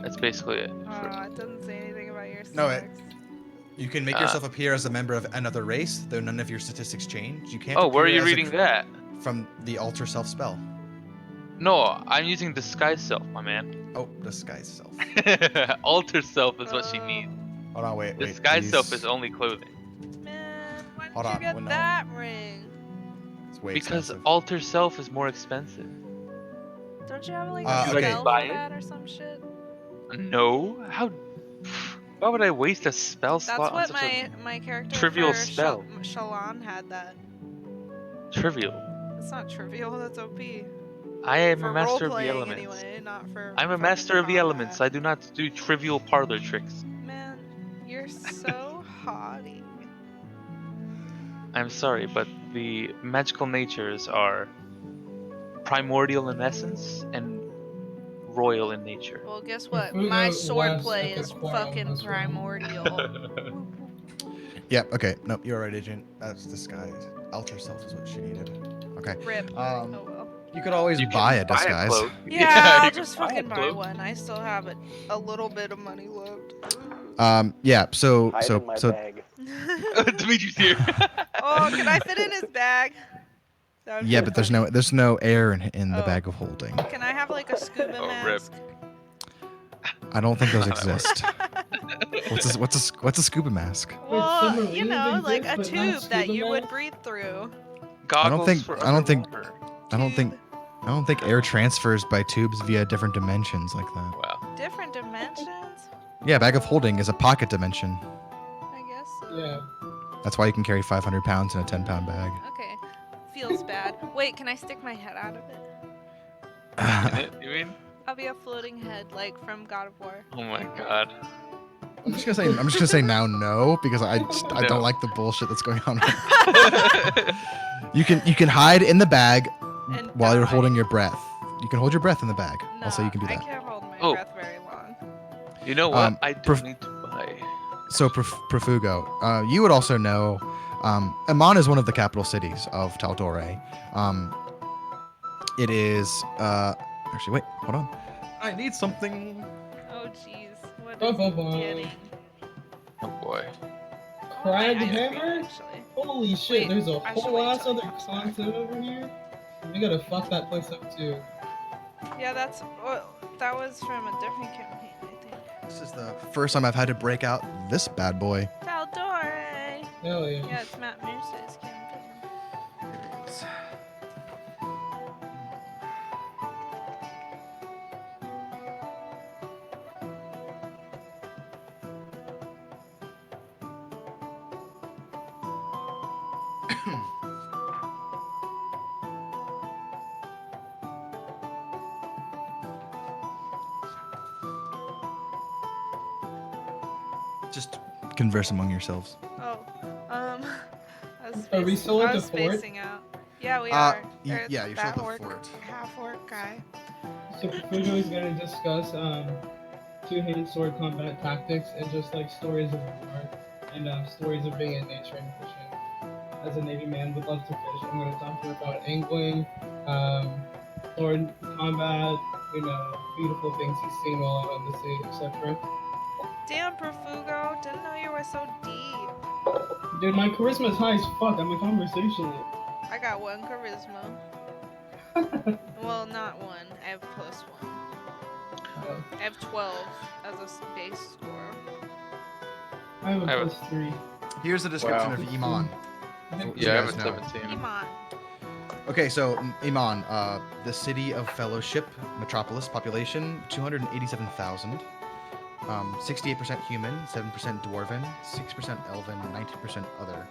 That's basically it. Oh, it doesn't say anything about your No, sex. You can make Uh, yourself appear as a member of another race, though none of your statistics change. You can't. Oh, where are appear you as a reading that? From the alter self spell. No, I'm using disguise self, my man. Oh, disguise self. Alter self is what she Oh, needs. Hold on, wait. Disguise please. self is only clothing. Man, why did Hold you on, get well, no. that ring? It's way Because expensive. alter self is more expensive. Don't you have like Uh, a okay. spell Buy for it? that or some shit? No? How? Why would I waste a spell That's slot on what such my character trivial for spell. Shalon had that. a trivial? That's not trivial. That's OP. I am For a master of the role-playing elements. anyway, not for. I'm a fucking master of the combat. elements. I do not do trivial parlor tricks. Man, you're so haughty. I'm sorry, but the magical natures are primordial in essence and royal in nature. Well, guess what? Fugo My laughs swordplay at the is quarrel fucking this round. primordial. Yeah. Okay. Nope. You're right, Agent. That's disguise. Alter self is what she needed. Okay. Rip. Um, Oh well. You could always You can buy a disguise. cloak. Yeah, you I'll can just buy a fucking buy cloak. one. I still have a little bit of money left. Yeah. So Hide in my bag. Dimitri's here. Oh, can I fit in his bag? That would yeah, be but there's funny. no air in the Oh. bag of holding. Can I have like a scuba Oh, rip. mask? I don't think those That works. exist. What's a scuba mask? Well, submarines you know, like a exist, but not tube that scuba you would masks? breathe through. Goggles think- for I don't think- underwater. I don't think I don't think air transfers by tubes via different dimensions like that. Wow. Different dimensions? Yeah, bag of holding is a pocket dimension. I guess so. Yeah. That's why you can carry 500 pounds in a 10-pound bag. Okay. Feels bad. Wait, can I stick my head out of it? In it, you mean? I'll be a floating head, like from God of War. Oh my god. I'm just gonna say now no because I No. don't like the bullshit that's going on. You can hide in the bag And while you're die. holding your breath. You can hold your breath in the bag. Also, you can do I that. can't hold my Oh. breath very long. You know what? I do Prof- need to buy. So, Profugo, you would also know, Amman is one of the capital cities of Taldore. It is, actually, wait, hold on. I need something. Oh jeez, what Bum, is bum, he bum. getting? Oh boy. Oh, my Crag ice cream, hammer? actually. Holy shit, Wait, there's a I should whole wait ass till other he comes back. content over here. We gotta fuck that place up too. Yeah, that's that was from a different campaign, I think. This is the first time I've had to break out this bad boy. Taldore! Hell yeah. Yeah, it's Matt Moose's campaign. Here it is. Just converse among yourselves. Oh, I was Are we still at I the was fort? spacing out. Yeah, we are. Yeah, you're still at that the orc, fort. half orc guy. So Fugo is gonna discuss two-handed sword combat tactics and just like stories of war and stories of being in nature and fishing. As a Navy man, would love to fish. I'm gonna talk to you about angling, sword combat, beautiful things he's seen while out on the sea, etc. Damn, Profugo, didn't know you were so deep. Dude, my charisma is high as fuck. I'm a conversationalist. I got 1 charisma. Well, not 1. I have +1. I have 12 as a base score. I have a I have a- +3. Here's the description Wow. of Iman. I think So Yeah, I you have guys a know. 17. Iman. Okay, so Iman, the city of fellowship, metropolis, population 287,000. 68% human, 7% dwarven, 6% elven, 19% other.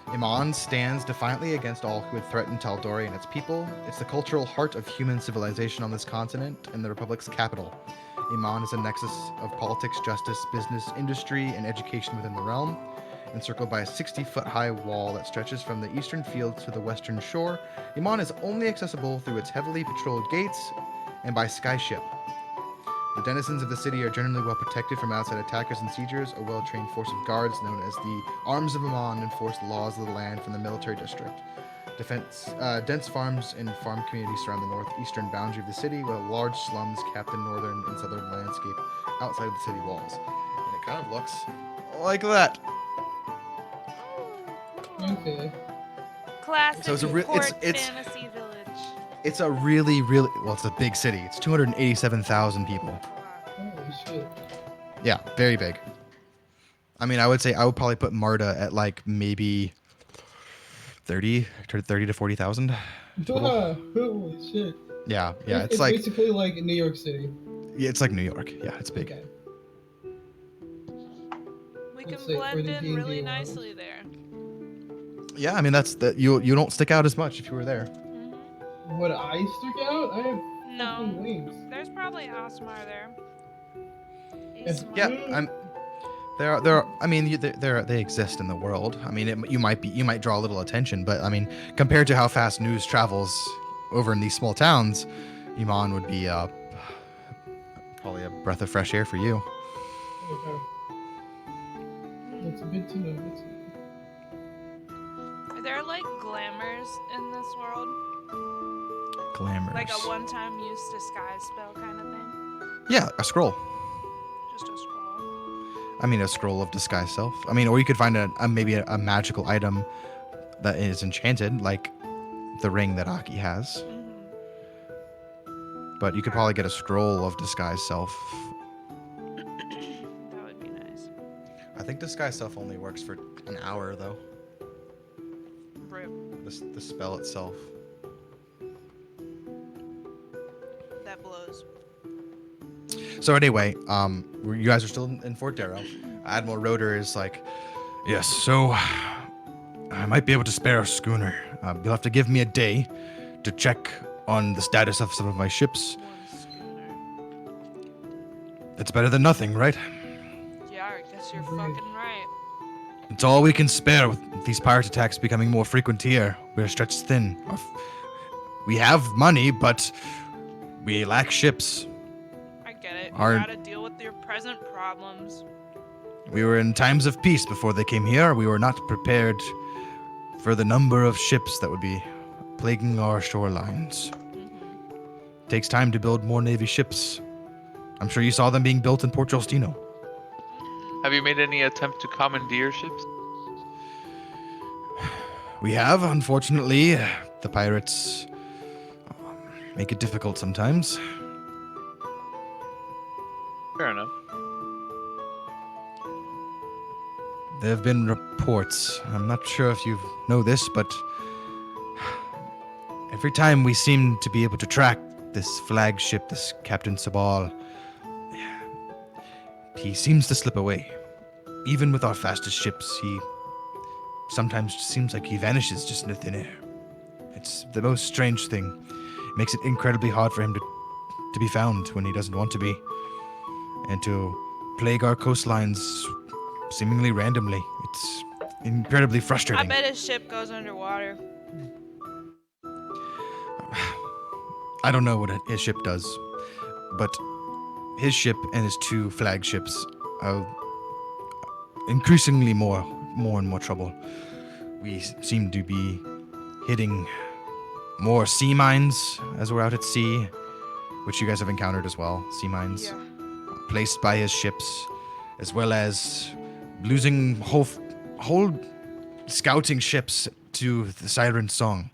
Iman stands defiantly against all who would threaten Taldori and its people. It's the cultural heart of human civilization on this continent and the Republic's capital. Iman is a nexus of politics, justice, business, industry, and education within the realm. Encircled by a 60-foot-high wall that stretches from the eastern fields to the western shore, Iman is only accessible through its heavily patrolled gates and by skyship. The denizens of the city are generally well protected from outside attackers and siegers. A well-trained force of guards known as the Arms of Iman enforce the laws of the land from the military district. Dense farms and farm communities surround the northeastern boundary of the city, while large slums cap the northern and southern landscape outside of the city walls. And it kind of looks like that. Okay. Classic So it's a port it's fantasy village. it's a really well, it's a big city. It's 287,000 people. Holy shit. Yeah, very big. I mean, I would say I would probably put Marta at like maybe 30 to 40,000. Total. Holy shit. Yeah, It's like basically like New York City. it's like New York. Yeah, it's big. Okay. We Let's can say for blend the in D&D really world. nicely there. Yeah, I mean that's that you don't stick out as much if you were there. Hmm. Would I stick out? I have fucking No, wings. there's probably Asmar there. Yes. Asmar. Yeah, I'm. There. I mean, they exist in the world. I mean, you might draw a little attention, but I mean, compared to how fast news travels over in these small towns, Iman would be probably a breath of fresh air for you. Okay. That's good to know. Good to know. Are there like glamours in this world? Glamours. Like a one-time use disguise spell kind of thing? Yeah, a scroll. Just a scroll. I mean, a scroll of disguise self. I mean, or you could find maybe a magical item that is enchanted, like the ring that Aki has. But you could probably get a scroll of disguise self. That would be nice. I think disguise self only works for an hour though. Rip. The spell itself. So anyway, you guys are still in Fort Darrow. Admiral Roder is like, yes. So I might be able to spare a schooner. You'll have to give me a day to check on the status of some of my ships. One schooner. It's better than nothing, right? Yeah, I guess you're Agreed. fucking right. It's all we can spare with these pirate attacks becoming more frequent here. We're stretched thin. We have money, but we lack ships. I get it. You Our- gotta deal with your present problems. We were in times of peace before they came here. We were not prepared for the number of ships that would be plaguing our shorelines. Takes time to build more Navy ships. I'm sure you saw them being built in Port Justino. Have you made any attempt to commandeer ships? We have, unfortunately. The pirates make it difficult sometimes. Fair enough. There have been reports. I'm not sure if you know this, but every time we seem to be able to track this flagship, this Captain Sabal, he seems to slip away. Even with our fastest ships, he sometimes seems like he vanishes just into thin air. It's the most strange thing. It makes it incredibly hard for him to be found when he doesn't want to be, and to plague our coastlines seemingly randomly. It's incredibly I frustrating. bet his ship goes underwater. I don't know what his ship does, but his ship and his two flagships are increasingly more and more trouble. We seem to be hitting more sea mines as we're out at sea, which you guys have encountered as well. Sea mines Yeah. placed by his ships, as well as losing whole scouting ships to the siren song.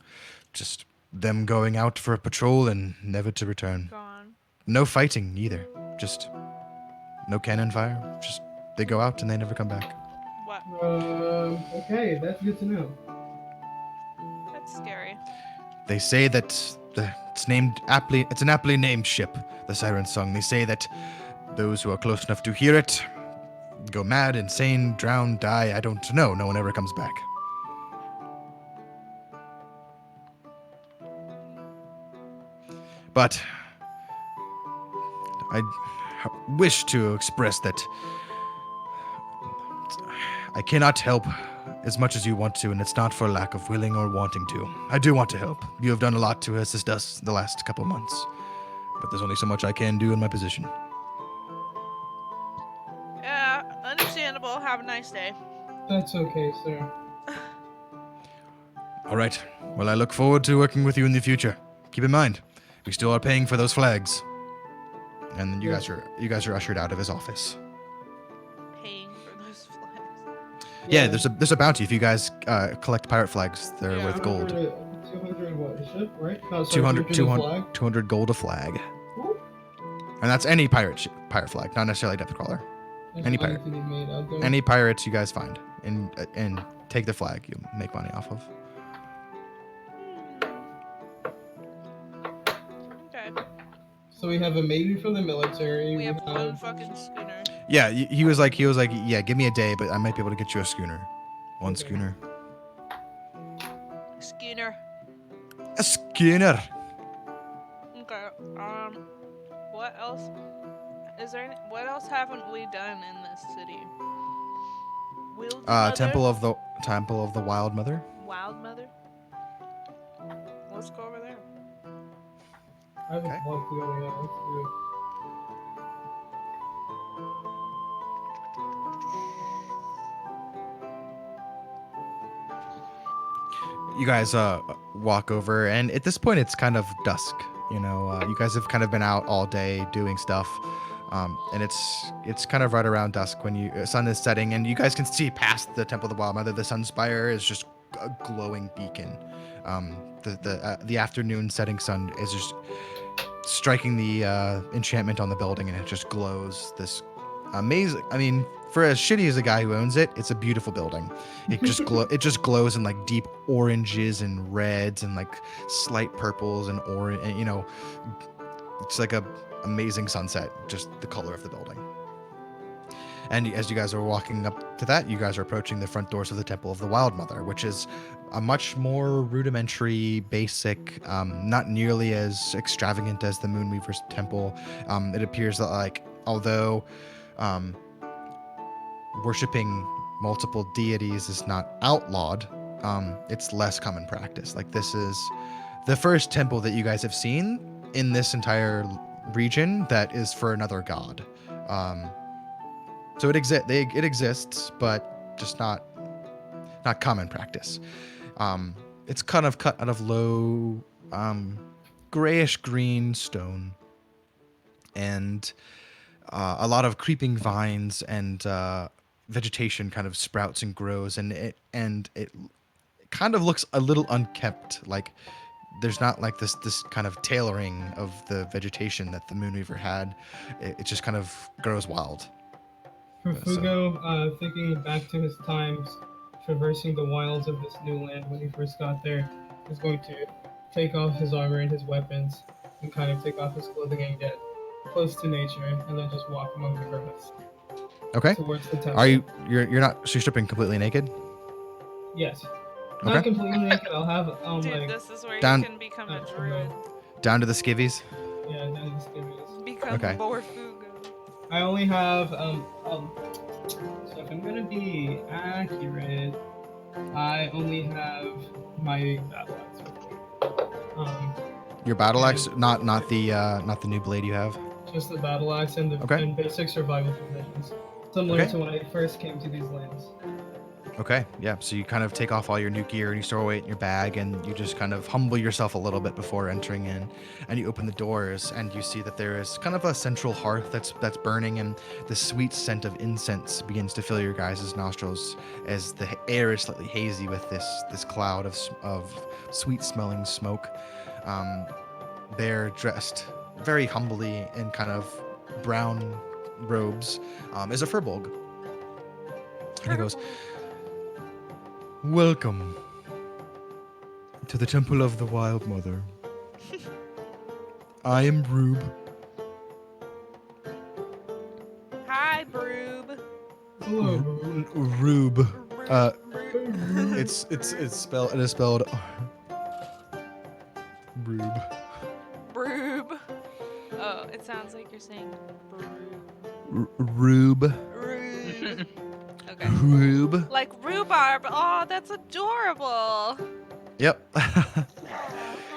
Just them going out for a patrol and never to return. Gone. No fighting either. Just no cannon fire. Just they go out and they never come back. What? Okay, that's good to know. That's scary. They say that it's an aptly named ship, the siren song. They say that those who are close enough to hear it go mad, insane, drown, die. I don't know. No one ever comes back. But I wish to express that I cannot help as much as you want to, and it's not for lack of willing or wanting to. I do want to help. You have done a lot to assist us the last couple months, but there's only so much I can do in my position. Yeah, understandable. Have a nice day. That's okay, sir. All right. Well, I look forward to working with you in the future. Keep in mind, we still are paying for those flags. And then you guys are ushered out of his office. Paying for those flags. Yeah, there's a bounty if you guys collect pirate flags. They're Yeah. worth gold. 200 what? A ship, right? No, sorry, 200, 200 flag. 200 gold a flag. Woo. And that's any pirate flag, not necessarily Depth Crawler. There's Any money pirate. to be made out there. Any pirates you guys find and take the flag, you make money off of. Okay. So we have a maiden from the military. We have one fucking schooner. Yeah, he was like, yeah, give me a day, but I might be able to get you a schooner. One Okay. schooner. Schooner. A schooner. Okay. What else? What else haven't we done in this city? Wild Mother? Temple of the Wild Mother. Wild Mother. Let's go over there. I would Okay. love to go, yeah, let's do it. You guys walk over, and at this point it's kind of dusk. You know, you guys have kind of been out all day doing stuff, and it's kind of right around dusk when sun is setting, and you guys can see past the Temple of the Wild Mother. The sun spire is just a glowing beacon. The afternoon setting sun is just striking the enchantment on the building, and it just glows this amazing. I mean, for as shitty as a guy who owns it, it's a beautiful building. It just glows in like deep oranges and reds and like slight purples and orange. You know, it's like a amazing sunset, just the color of the building. And as you guys are walking up to that, you guys are approaching the front doors of the Temple of the Wild Mother, which is a much more rudimentary, basic, not nearly as extravagant as the Moonweaver's Temple. It appears that, like, although worshipping multiple deities is not outlawed, it's less common practice. Like, this is the first temple that you guys have seen in this entire region that is for another god. So it exists, but just not common practice. It's kind of cut out of low, grayish green stone, and a lot of creeping vines and vegetation kind of sprouts and grows, and it kind of looks a little unkempt. Like there's not like this kind of tailoring of the vegetation that the Moonweaver had. It just kind of grows wild. For Fugo, thinking back to his times traversing the wilds of this new land when he first got there, is going to take off his armor and his weapons and kind of take off his clothing and get close to nature and then just walk among the grass Okay. towards the temple. Are you're not so you're stripping completely naked? Yes. Okay. Not completely naked. I'll have Dude, like this is where Down- you can become a no. druid. Down to the skivvies? yeah, down to the skivvies. Become Okay. more Fugo. I only have so if I'm gonna be accurate, I only have my battle axe with me. Your battle axe, not the new blade you have. Just the battle axe and the Okay. and basic survival provisions. Similar Okay. to when I first came to these lands. Okay, yeah. So you kind of take off all your new gear and you store away it in your bag, and you just kind of humble yourself a little bit before entering in. And you open the doors, and you see that there is kind of a central hearth that's burning, and the sweet scent of incense begins to fill your guys' nostrils as the air is slightly hazy with this cloud of sweet-smelling smoke. They're dressed very humbly in kind of brown robes, is a furbolg. And he goes, "Welcome to the Temple of the Wild Mother. I am Rube. Hi, Broob. Hello. Rube. Broob. It's spelled Rube. Broob. Oh, it sounds like you're saying Broob. Rube. Roob. Okay. Rube. Like rhubarb. Oh, that's adorable. Yep.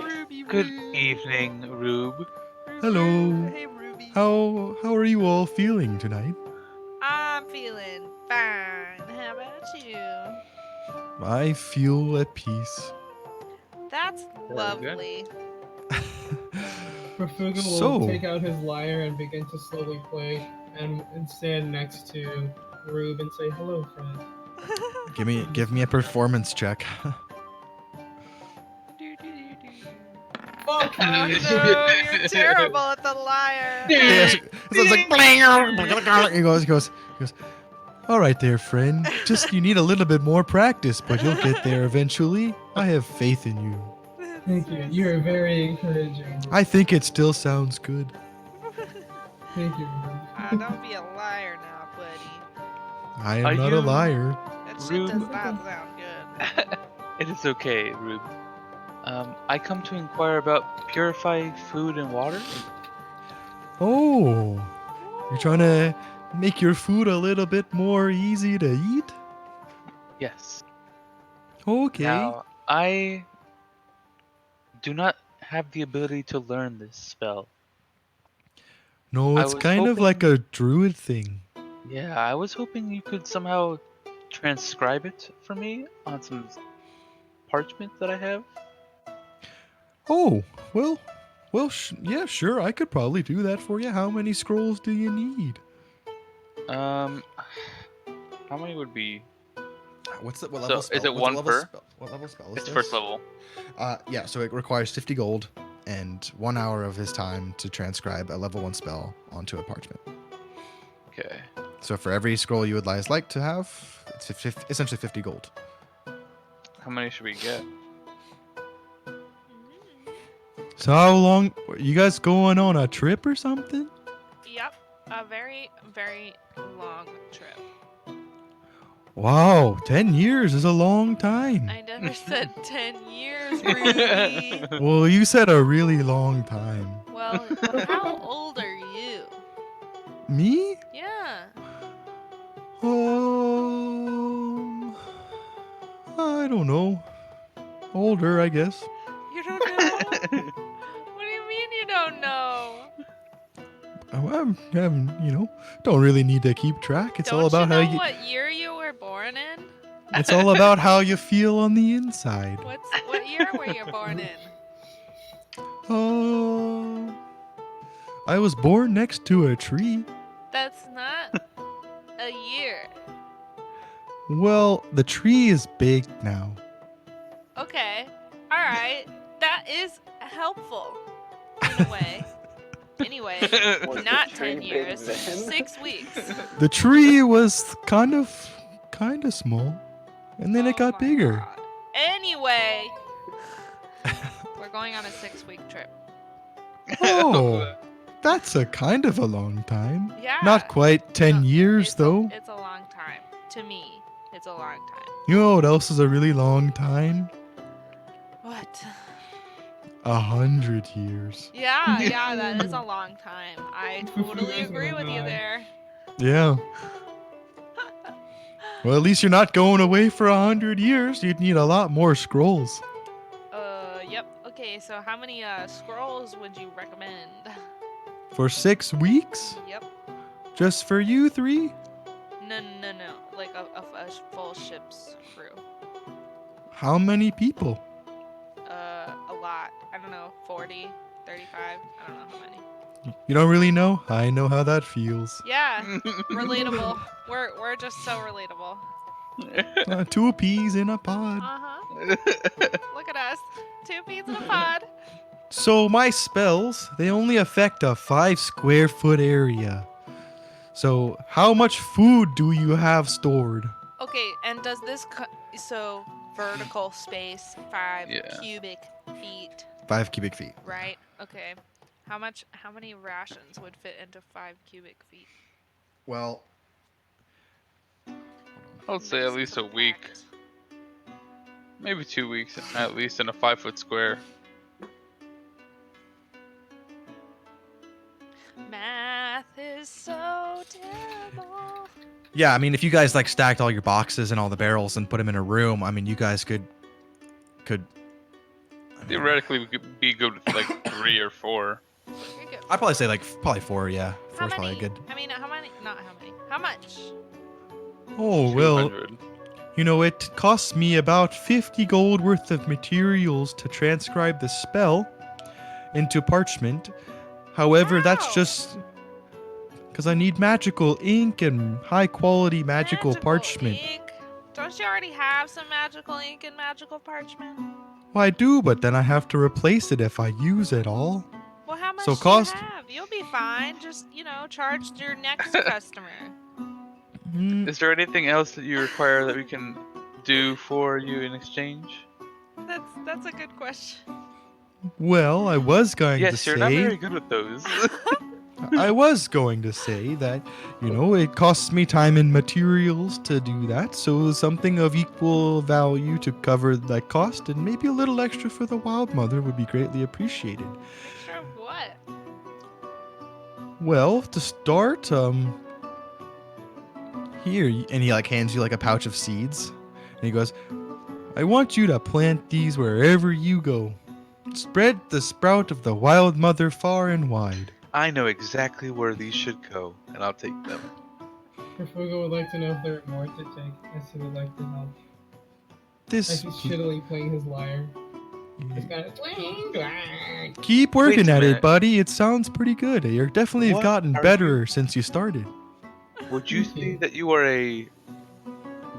Ruby. Good Rube. evening, Rube. Hello. Hey, Ruby. How are you all feeling tonight? I'm feeling fine. How about you? I feel at peace. That's good. lovely. Fugo will So- take out his lyre and begin to slowly play and stand next to Rube and say, "Hello, friend." Give me a performance check. Fuck! Oh no, you're terrible at the liar. Yes, so it's like bling. He goes. All right, there, friend. Just you need a little bit more practice, but you'll get there eventually. I have faith in you. Thank you. You're very encouraging. I think it still sounds good. Thank you. Don't be a liar now, buddy. I am Are not a you- liar. That shit Rube. does not sound good. It is okay, Rube. I come to inquire about purifying food and water. Oh, you're trying to make your food a little bit more easy to eat? Yes. Okay. Now, I do not have the ability to learn this spell. No, I it's was kind of like hoping- a druid thing. Yeah, I was hoping you could somehow transcribe it for me on some parchment that I have. Oh, well, yeah, sure. I could probably do that for you. How many scrolls do you need? How many would be? What So, level is spell? it What's one the level per? spell? What level spell is It's this? first level. Yeah, so it requires 50 gold and 1 hour of his time to transcribe a level 1 spell onto a parchment. Okay. So for every scroll you would guys like to have, it's essentially 50 gold. How many should we get? So how long? You guys going on a trip or something? Yep, a very, very long trip. Wow, 10 years is a long time. I never said 10 years, Ruby. Well, you said a really long time. Well, how old are you? Me? Yeah. I don't know. Older, I guess. You don't know? What do you mean you don't know? Don't really need to keep track. It's all Don't about you how know you. what year you were born in? It's all about how you feel on the inside. What year were you born in? Oh, I was born next to a tree. That's not a year. Well, the tree is big now. Okay. All right. That is helpful in a way. Anyway, Was not the tree 10 big years. then? 6 weeks. The tree was kind of small, and then it Oh got my bigger. God. Anyway, we're going on a 6-week trip. Oh, that's a kind of a long time. Yeah. Not quite 10 No, years, though. It's a long time. To me, it's a long time. You know what else is a really long time? What? 100 years. Yeah, that is a long time. I totally Fufu's agree gonna with you die. there. Yeah. Well, at least you're not going away for 100 years. You'd need a lot more scrolls. Yep. Okay, so how many scrolls would you recommend? For 6 weeks? Yep. Just for you three? No. Like a full ship's crew. How many people? A lot. I don't know, 40, 35. I don't know how many. You don't really know? I know how that feels. Yeah, relatable. We're just so relatable. 2 peas in a pod. Uh-huh. Look at us. 2 peas in a pod. So my spells, they only affect a 5 square foot area. So how much food do you have stored? Okay, and does this so vertical space 5 Yeah. cubic feet, 5 cubic feet. right? Okay. How many rations would fit into 5 cubic feet? Well, I would say at least a week, maybe 2 weeks at least in a 5-foot square. Math is so terrible. yeah, I mean, if you guys like stacked all your boxes and all the barrels and put them in a room, I mean, you guys could. Theoretically, we could be good with like 3 or 4. You're good. I'd probably say probably 4. Yeah, How 4's probably many? good. I mean, how many? Not how many. How much? Oh well, 200. it costs me about 50 gold worth of materials to transcribe the spell into parchment. However, that's Wow. just because I need magical ink and high quality magical parchment. Ink? Don't you already have some magical ink and magical parchment? Well, I do, but then I have to replace it if I use it all. Well, how much So do cost- you have? You'll be fine. Just, charge your next customer. Mm, Is there anything else that you require that we can do for you in exchange? That's a good question. well, I was going Yes, to you're not say. very good with those. I was going to say that, it costs me time and materials to do that, so something of equal value to cover that cost and maybe a little extra for the wild mother would be greatly appreciated. Extra of what? Well, to start, here, and he hands you a pouch of seeds, and he goes, I want you to plant these wherever you go. Spread the sprout of the wild mother far and wide. I know exactly where these should go, and I'll take them. Fufu would like to know if there are more to take, as he would like to help. This As he's shittily playing his lyre. It's kind of twang, twang. keep working Wait a at it, minute. buddy. It sounds pretty good. You're definitely What gotten are better since you started. Would you Thank say you. that you are a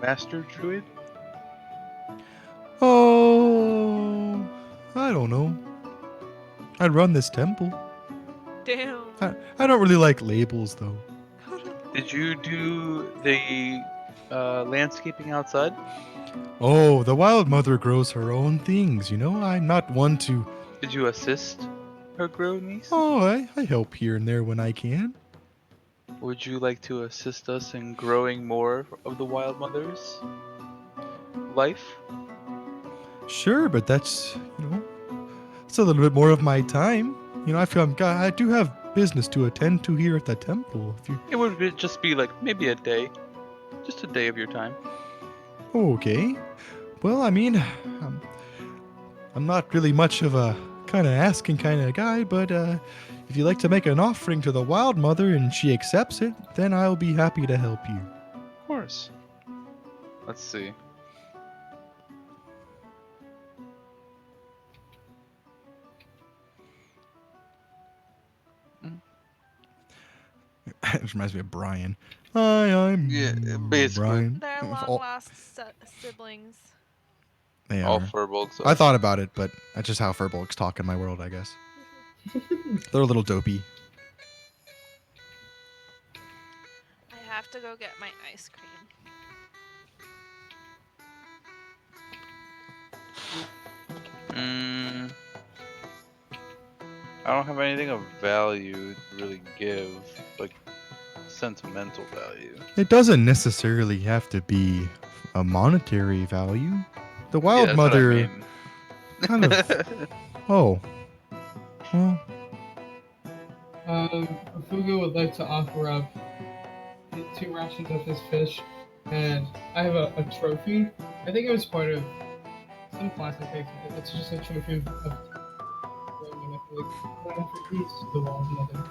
master druid? Oh, I don't know. I'd run this temple. Damn. I don't really like labels though. Did you do the landscaping outside? Oh, the wild mother grows her own things, I'm not one to. Did you assist Her grown niece? Oh, I help here and there when I can. Would you like to assist us in growing more of the Wild Mother's life? Sure, but that's, it's a little bit more of my time. I feel I do have business to attend to here at the temple. If you It would just be like maybe a day. Just a day of your time. Okay. Well, I mean, I'm not really much of a kind of asking kind of guy, but if you like to make an offering to the Wild Mother and she accepts it, then I'll be happy to help you. Of course. Let's see. It reminds me of Brian. Hi, I'm Yeah, basically. Brian. They're long All- lost siblings. They All are. furbolgs I are. thought about it, but that's just how furbolgs talk in my world, I guess. They're a little dopey. I have to go get my ice cream. I don't have anything of value to really give, like sentimental value. It doesn't necessarily have to be a monetary value. The Yeah, Wild that's what I Mother mean. kind of. Oh. Well, Fugu would like to offer up 2 rations of his fish, and I have a trophy. I think it was part of some class I take. It's just a trophy of growing, and I feel like that offer eats the Wild Mother.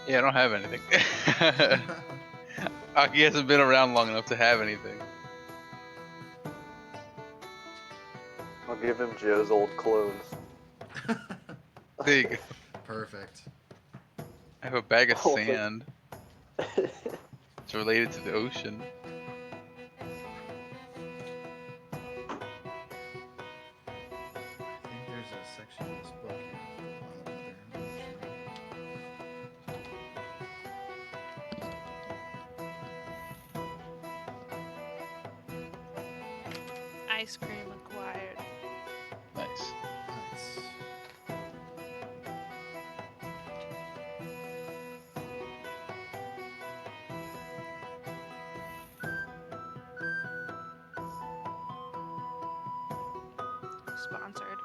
Yeah, I don't have anything. Aki hasn't been around long enough to have anything. I'll give him Joe's old clothes. There you go. perfect. I have a bag of Oh, thank- sand. It's related to the ocean. I think there's a section in this book Ice cream acquired. Nice. Sponsored.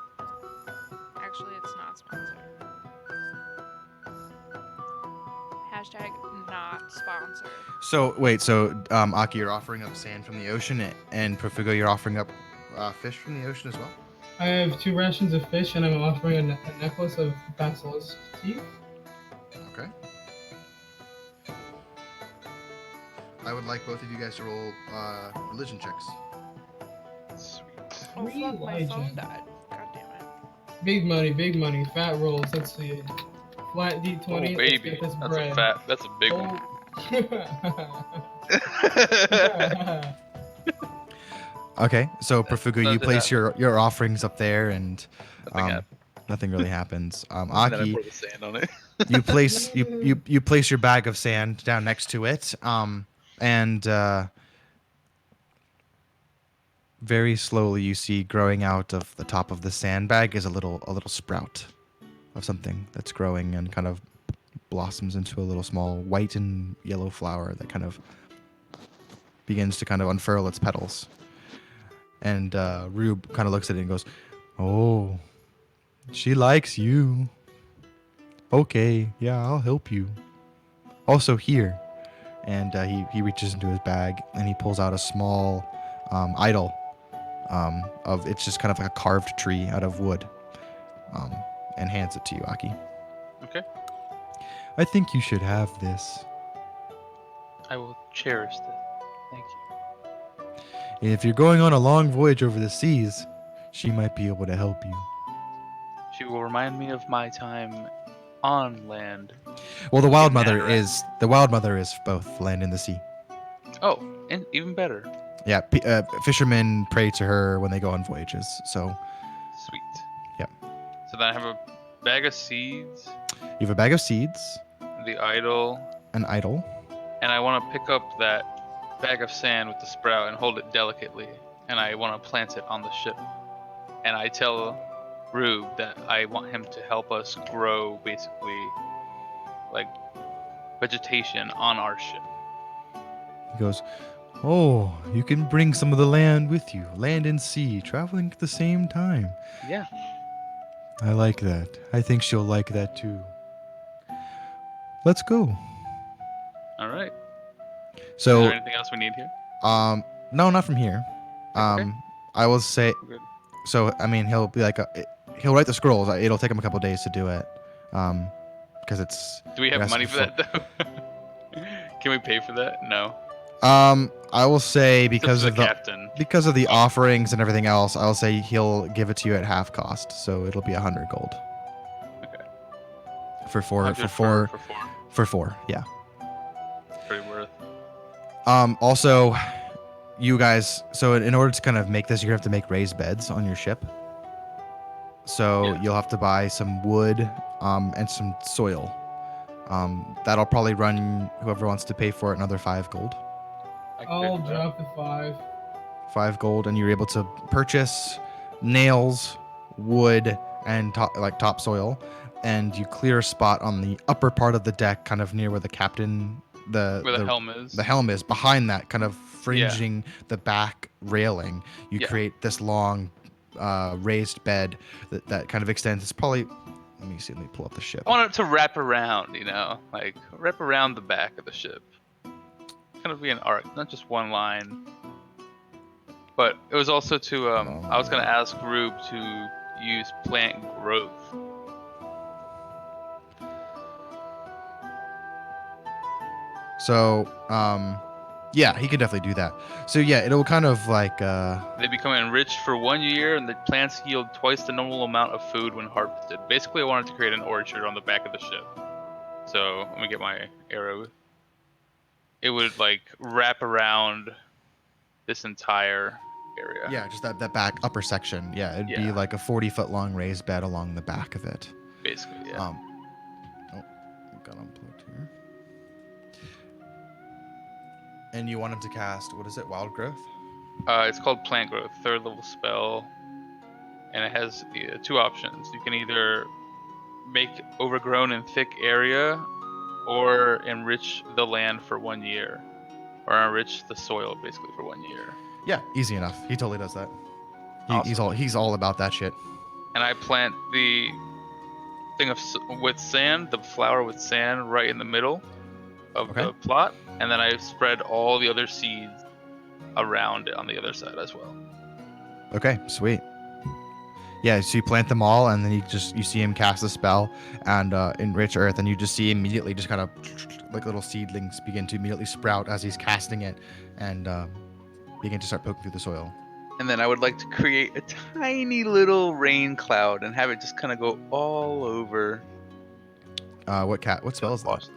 Actually, it's not sponsored. Hashtag not sponsored. So wait, Aki, you're offering up sand from the ocean, and Profugo, you're offering up fish from the ocean as well. I have 2 rations of fish, and I'm offering a necklace of basilisk teeth. Okay. I would like both of you guys to roll religion checks. Sweet. Oh fuck, my phone Religion. died. God damn it. Big money, fat rolls. Let's see. Flat D20. Oh Let's baby, get this that's bread. that's a big one. Oh. Okay, so Profugo, you Does it place your offerings up there, and Nothing happened. nothing really happens. And then I Aki, pour the sand on it. you place you place your bag of sand down next to it, and very slowly you see growing out of the top of the sandbag is a little sprout of something that's growing and kind of blossoms into a little small white and yellow flower that kind of begins to kind of unfurl its petals. And Rube kind of looks at it and goes, "Oh, she likes you. Okay, yeah, I'll help you. Also here." And he reaches into his bag and he pulls out a small idol of it's just kind of like a carved tree out of wood, and hands it to you, Aki. Okay. I think you should have this. I will cherish that. Thank you. If you're going on a long voyage over the seas, she might be able to help you. She will remind me of my time on land. Well, the wild In mother is both land and the sea. Oh, and even better. Yeah, fishermen pray to her when they go on voyages. So, Sweet. Yep. So then I have a bag of seeds, you have a bag of seeds, the idol, an idol. and I want to pick up that bag of sand with the sprout and hold it delicately, and I want to plant it on the ship. And I tell Rube that I want him to help us grow, basically, like vegetation on our ship. He goes, "Oh, you can bring some of the land with you, land and sea, traveling at the same time. Yeah. I like that. I think she'll like that too. Let's go." All right. Is So, there anything else we need here? no, not from here. Okay. I will say, We're good. so I mean, he'll be like, he'll write the scrolls. It'll take him a couple days to do it, because it's. Do we it have has to money be for that though? Can we pay for that? No. I will say It's up because to of the the captain. because of the offerings and everything else, I'll say he'll give it to you at half cost. So it'll be 100 gold. Okay. For four, 100 for for 4. for 4, yeah. Pretty worth. Also, you guys. So in order to kind of make this, you're gonna have to make raised beds on your ship. So Yeah. you'll have to buy some wood, and some soil. That'll probably run whoever wants to pay for it another 5 gold. I can pay I'll for that. drop the 5. 5 gold, and you're able to purchase nails, wood, and topsoil, and you clear a spot on the upper part of the deck, kind of near where the captain, Where the helm is. the helm is. Behind that, kind of fringing the back railing, you Yeah. create this long, raised bed that kind of extends. It's probably. Let me see. Let me pull up the ship. I want it to wrap around, like wrap around the back of the ship. Kind of be an arc, not just one line. But it was also to, I was going to ask Rube to use plant growth. So, yeah, he could definitely do that. So yeah, it'll kind of like. They become enriched for 1 year, and the plants yield twice the normal amount of food when harvested. Basically, I wanted to create an orchard on the back of the ship. So let me get my arrow. It would like wrap around this entire area. Yeah, just that back upper section. Yeah, it'd be Yeah. like a 40-foot long raised bed along the back of it. Basically, yeah. Got unplugged here. And you want him to cast, what is it, Wild Growth? It's called Plant Growth, 3rd level spell, and it has 2 options. You can either make overgrown and thick area, or enrich the land for 1 year, or enrich the soil basically for 1 year. Yeah, easy enough. He totally does that. Awesome. He's all about that shit. And I plant the thing with sand, the flower with sand, right in the middle of Okay. the plot, and then I spread all the other seeds around it on the other side as well. Okay, sweet. Yeah, so you plant them all, and then you see him cast a spell and enrich earth, and you just see immediately just kind of like little seedlings begin to immediately sprout as he's casting it, and begin to start poking through the soil. And then I would like to create a tiny little rain cloud and have it just kind of go all over. What spell is that?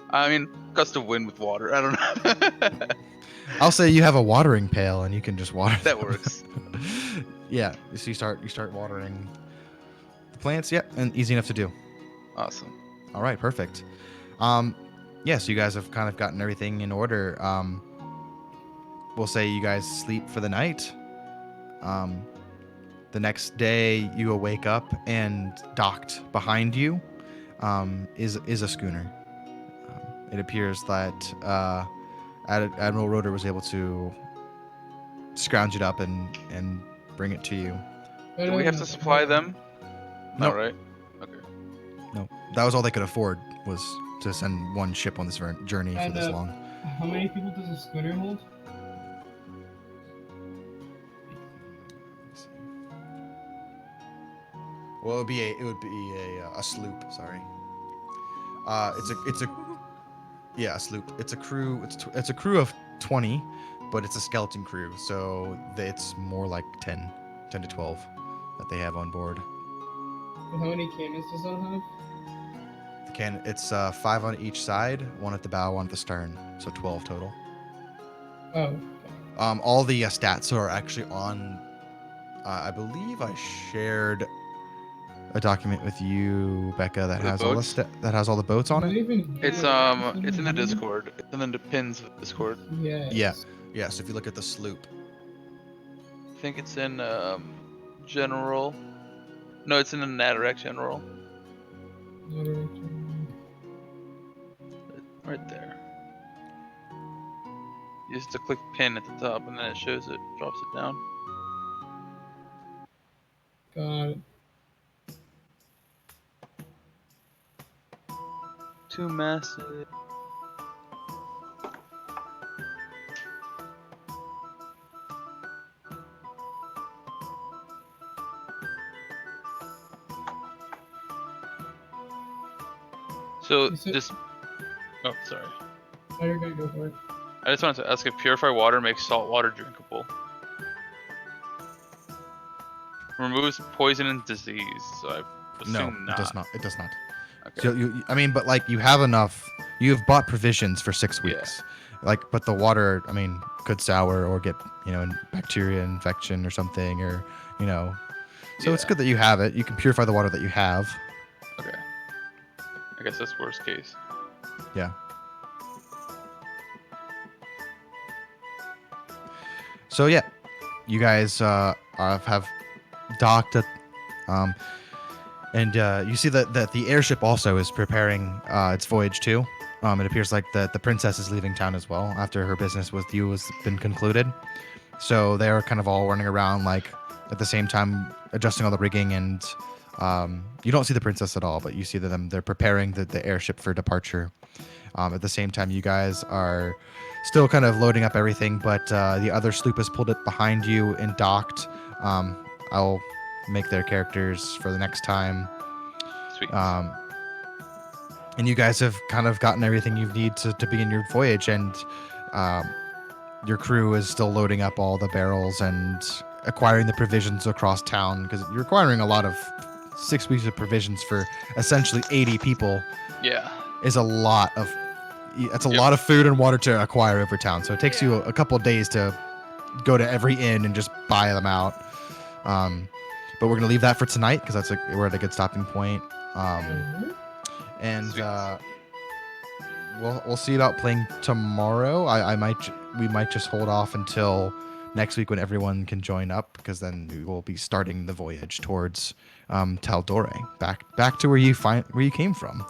I mean, gust of wind with water. I don't know. I'll say you have a watering pail, and you can just water. That them. works. Yeah, so you start watering the plants. Yeah, and easy enough to do. Awesome. All right, perfect. Yeah, so you guys have kind of gotten everything in order. We'll say you guys sleep for the night. The next day you wake up, and docked behind you is a schooner. It appears that Admiral Roder was able to scrounge it up and bring it to you. Do we have to supply them? No, Nope. right? Okay. No, that was all they could afford, was to send one ship on this journey for And, this long. How many people does a schooner hold? Well, it would be a sloop. Sorry. It's a sloop. It's a crew. It's a crew of 20, but it's a skeleton crew, so it's more like 10 to 12 that they have on board. And how many cannons does that have? It's 5 on each side, 1 at the bow, 1 at the stern, so 12 total. Oh, All the stats are actually on. I believe I shared a document with you, Becca, that The has boats? that has all the boats on not it. even It's here. it's in the Discord. It's in the pins of the Discord. Yes. Yeah. Yeah. So if you look at the sloop, I think it's in general. No, it's in the Nadorac general. Right there. You just have to click pin at the top and then it shows it, drops it down. Got it. Too massive. So You said- just oh sorry. Oh, you're gonna go for it. I just wanted to ask if purified water makes salt water drinkable. Removes poison and disease, so I no, assume it does not. It does not. Okay. So I mean, but like you have enough. You have bought provisions for 6 Yeah. weeks. Like, but the water, I mean, could sour or get bacteria infection or something, or So it's Yeah. good that you have it. You can purify the water that you have. Okay. I guess that's worst case. Yeah. So yeah, you guys have docked at, and you see that the airship also is preparing its voyage too. It appears like the princess is leaving town as well after her business with you has been concluded. So they're kind of all running around like at the same time adjusting all the rigging, and you don't see the princess at all, but you see them. They're preparing the airship for departure. At the same time, you guys are still kind of loading up everything, but the other sloop has pulled it behind you and docked. I'll make their characters for the next time. Sweet. And you guys have kind of gotten everything you need to begin your voyage, and your crew is still loading up all the barrels and acquiring the provisions across town, because you're acquiring a lot of 6 weeks of provisions for essentially 80 people. Yeah. Is a lot of It's a lot of food and water to acquire over town, so it takes you a couple of days to go to every inn and just buy them out. But we're gonna leave that for tonight because we're at a good stopping point. And Sweet. we'll see about playing tomorrow. We might just hold off until next week when everyone can join up, because then we will be starting the voyage towards Taldore, back to where you came from,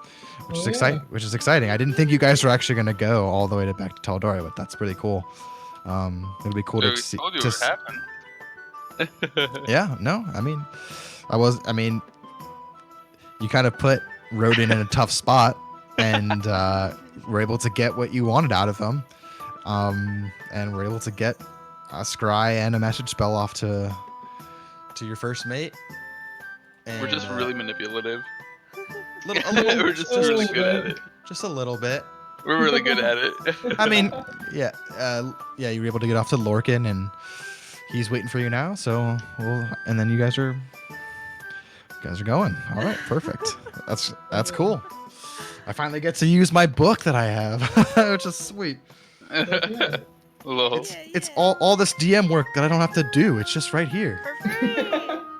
which is exciting. Which is exciting. I didn't think you guys were actually going to go all the way back to Taldore, but that's pretty cool. It'll be cool So to we see. told you to what happened. Yeah, no, I mean, you kind of put Rodin in a tough spot, and were able to get what you wanted out of him, and were able to get a scry and a message spell off to your first mate. And, We're just really manipulative. we're just really good at it. just a little bit. We're really good at it. I mean, yeah, you were able to get off to Lorcan, and he's waiting for you now. So, and then you guys are going. All right, perfect. That's cool. I finally get to use my book that I have, which is sweet. Lol. It's all this DM work that I don't have to do. It's just right here. For free.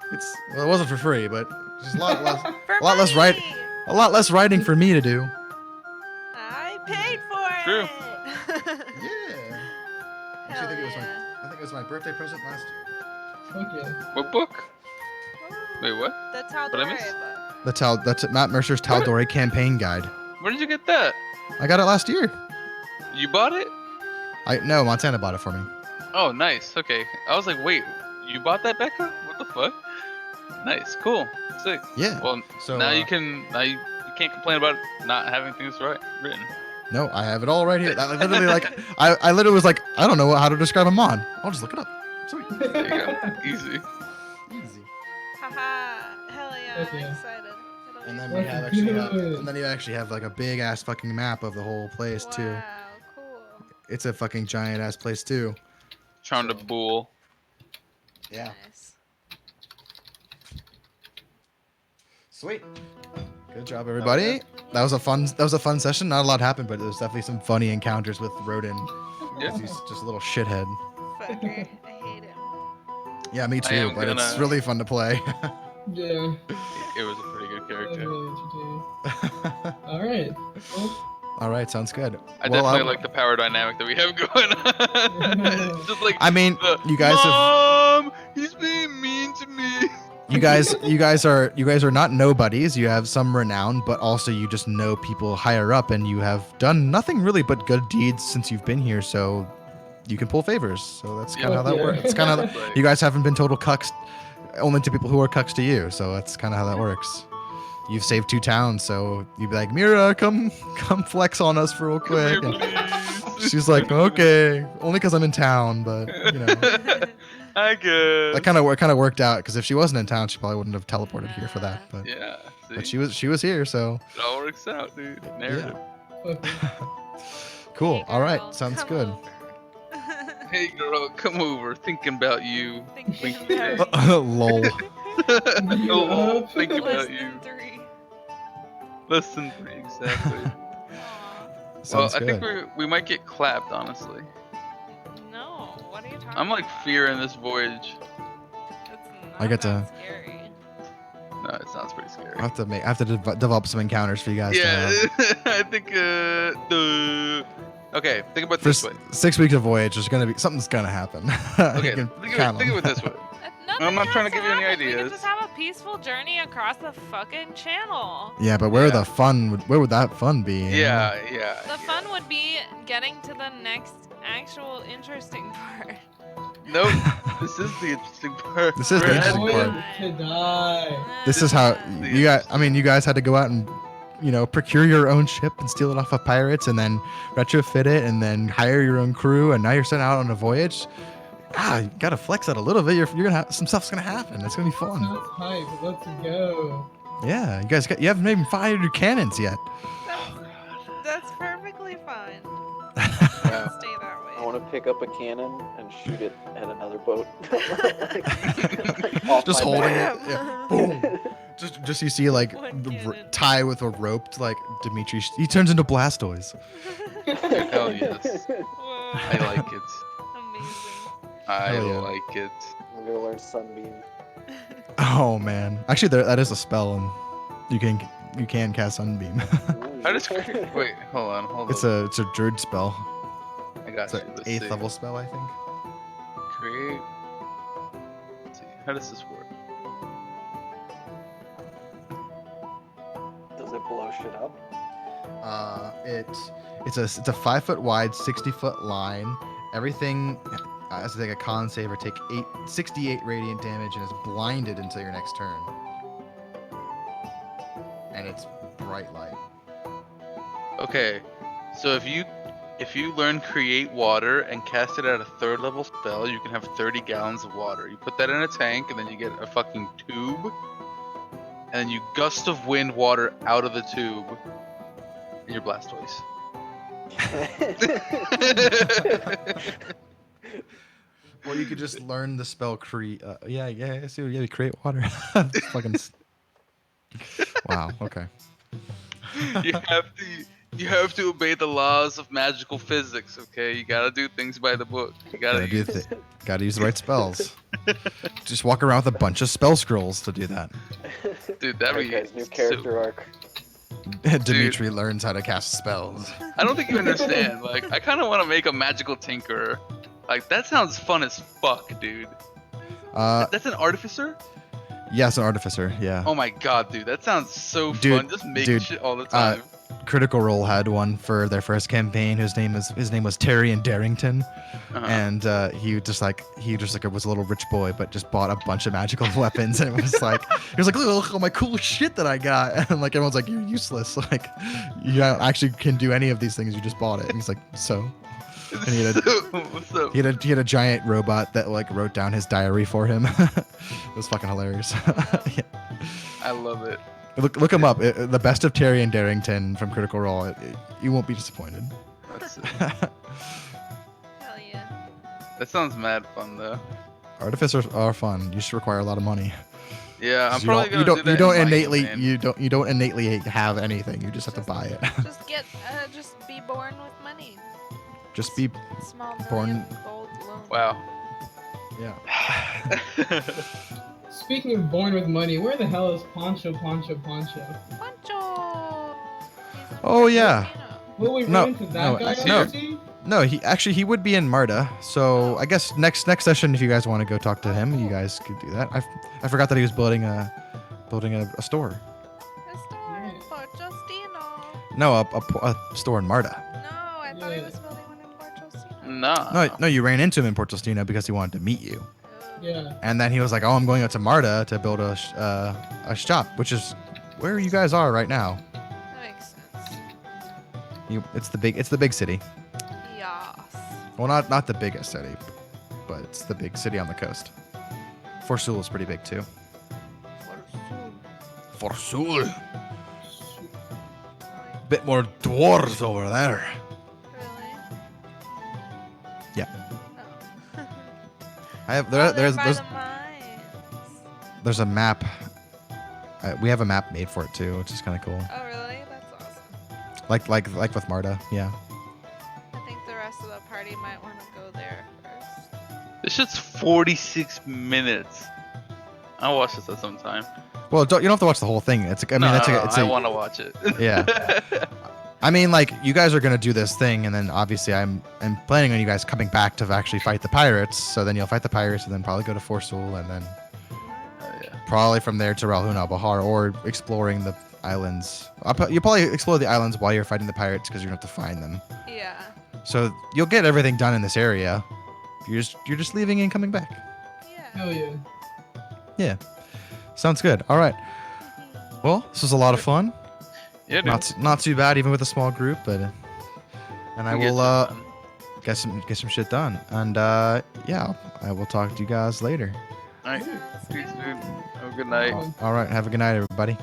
It wasn't for free, but just a lot less, For a lot less money. a lot less writing for me to do. I paid for True. it. Yeah. Hell I think it was my birthday present last year. Fuck yeah. What book? Wait, what? That's how What I miss? That's Matt Mercer's Taldore campaign guide. Where did you get that? I got it last year. You bought it? No, Montana bought it for me. Oh, nice. Okay. I was like, wait, you bought that, Becca? What the fuck? Nice. Cool. Sick. Yeah. Well, So now you can't complain about not having things written. No, I have it all right here. I literally I literally was like, I don't know how to describe a mon. I'll just look it up. Sweet. There you go. Easy. Easy. Haha. Hell yeah. Okay. I'm excited. It'll And be then fun. we have Good. and then you actually have like a big ass fucking map of the whole place too. Wow. Cool. It's a fucking giant ass place too. Trying to So- bull. Yeah. Nice. Sweet. Good job, everybody. That was a fun session. Not a lot happened, but there's definitely some funny encounters with Rodin. Yeah. He's just a little shithead. Fucker. I hate him. Yeah, me I too. am But it's gonna- really fun to play. Yeah, It was a pretty good that was character. really entertaining. All right. Well, All right, sounds good. I Well, definitely like the power dynamic that we have going on. It's just like I mean, the, you guys have Mom, he's being mean to me. you guys are not nobodies. You have some renown, but also you just know people higher up, and you have done nothing really but good deeds since you've been here. So you can pull favors. So that's kind of how that Yeah. works. It's kind of Like, you guys haven't been total cucks, only to people who are cucks to you. So that's kind of how that works. You've saved 2 towns, so you'd be like, Mira, come flex on us for real come here, quick. And please. she's like, okay, only because I'm in town, but you know. I guess. That kind of worked out because if she wasn't in town, she probably wouldn't have teleported here for that. But Yeah. See? but she was here, so It all works out, dude. Narrative. fuck it. cool. Hey, All right, girl, sounds come good. over. Hey girl, come over. Thinking about you. Thinking Wink about face. Lol. Oh, thinking Less about you. than 3. Less than 3, exactly. Aw. Sounds I good. think we might get clapped, honestly. No, what are you talking I'm like about? fearing this voyage. It's I not get that to- scary. No, it sounds pretty scary. I have to develop some encounters for you guys to Yeah, have. I think. Okay, think about For this way. 6 weeks of voyage, there's gonna be something's gonna happen. Okay, You can think count of it 'em. this way. Nothing I'm not trying has to give you any happen. We ideas. can just have a peaceful journey across the fucking channel. Yeah, but where Yeah. where would that fun be? you know? Yeah, yeah. The fun would be getting to the next actual interesting part. Nope, this is the interesting part. This is the We're interesting at- part. Going to die. This is how the you guys. I mean, you guys had to go out and, procure your own ship and steal it off of pirates, and then retrofit it, and then hire your own crew, and now you're sent out on a voyage. You gotta flex that a little bit. You're gonna have some stuff's gonna happen. It's gonna be fun. That's hype. Let's go. Yeah, you haven't even fired your cannons yet. That's perfectly fine. Yeah. Stay that way. I want to pick up a cannon and shoot it at another boat. Off Just my holding back. it. Yeah. Boom. Just you see like One the cannon. tie with a rope to like Dimitri. He turns into Blastoise. Hell yes. Whoa. I like it. Amazing. I Hell yeah. like it. I'm gonna learn Sunbeam. Oh man, actually that is a spell, and you can cast Sunbeam. How does wait? Hold on. it's a druid spell. I got It's you. an Let's 8th see. level spell, I think. Create. Let's see. How does this work? Does it blow shit up? It's a 5 foot wide, 60-foot line. Everything has to take a con save or take 68 radiant damage, and is blinded until your next turn. And it's bright light. Okay, so if you learn create water and cast it at a 3rd level spell, you can have 30 gallons of water. You put that in a tank, and then you get a fucking tube, and then you gust of wind water out of the tube, and you're Blastoise. Or you could just learn the spell create. I see. Yeah, create water. Fucking. Wow. Okay. You have to obey the laws of magical physics. Okay, you gotta do things by the book. You gotta use. Gotta use the right spells. Just walk around with a bunch of spell scrolls to do that. Dude, that'd be Guys, new so- character arc. Dimitri learns how to cast spells. I don't think you understand. Like, I kind of want to make a magical tinkerer. Like, that sounds fun as fuck, dude. That's an artificer? Yes, an artificer. Yeah. Oh my god, dude, that sounds so Dude, fun. Just making dude, shit all the time. Critical Role had one for their first campaign. His name was Terry and Darrington, Uh-huh. and he just was a little rich boy, but just bought a bunch of magical weapons, and it was like he was like, look at all my cool shit that I got, and like everyone's like, you're useless, like you don't actually can do any of these things. You just bought it, and he's like, so. And he had What's up? He had a giant robot that like wrote down his diary for him. It was fucking hilarious. Yeah. I love it. Look him up. The best of Terry and Darrington from Critical Role. You won't be disappointed. That's it. Hell yeah. That sounds mad fun though. Artificers are fun. You just require a lot of money. Yeah, I'm You probably don't, you gonna don't, do that. you don't in my innately, domain. you don't innately have anything. You just have to buy it. Just be born with money. Just be Small born- million gold loan. Wow. Yeah. Speaking of born with money, where the hell is Poncho? Pancho. Oh, yeah. Will we No, run into that no, guy on no. the team? No, he would be in Marta. So I guess next session, if you guys want to go talk to him, you guys could do that. I forgot that he was building a store. A store in Port Justino. No, a store in Marta. No, I thought he was building one in Port Justino. Nah. No, you ran into him in Port Tostino because he wanted to meet you, Yeah. and then he was like, "Oh, I'm going out to Marta to build a shop," which is where you guys are right now. That makes sense. It's the big city. Yas. Well, not the biggest city, but it's the big city on the coast. Forsul is pretty big too. Forsul. Bit more dwarves over there. Really? Yeah. Oh. I have They're there's by the mines. there's a map. We have a map made for it too, which is kind of cool. Oh, really? That's awesome. Like with Marta, yeah. I think the rest of the party might want to go there first. This shit's 46 minutes. I'll watch this at some time. Well, you don't have to watch the whole thing. I want to watch it. Yeah. I mean, like, you guys are gonna do this thing, and then obviously I'm planning on you guys coming back to actually fight the pirates. So then you'll fight the pirates, and then probably go to Forsul, and then probably from there to Ralhuna Bahar, or exploring the islands. You'll probably explore the islands while you're fighting the pirates because you're gonna have to find them. Yeah. So you'll get everything done in this area. You're just leaving and coming back. Yeah. Hell yeah. Yeah. Sounds good. All right. Well, this was a lot of fun. Yeah, dude. Not too bad, even with a small group, but and I We get will some fun. get some shit done. And yeah, I will talk to you guys later. All right. Sounds Peace, good. dude. Have a good night. All right. Have a good night, everybody.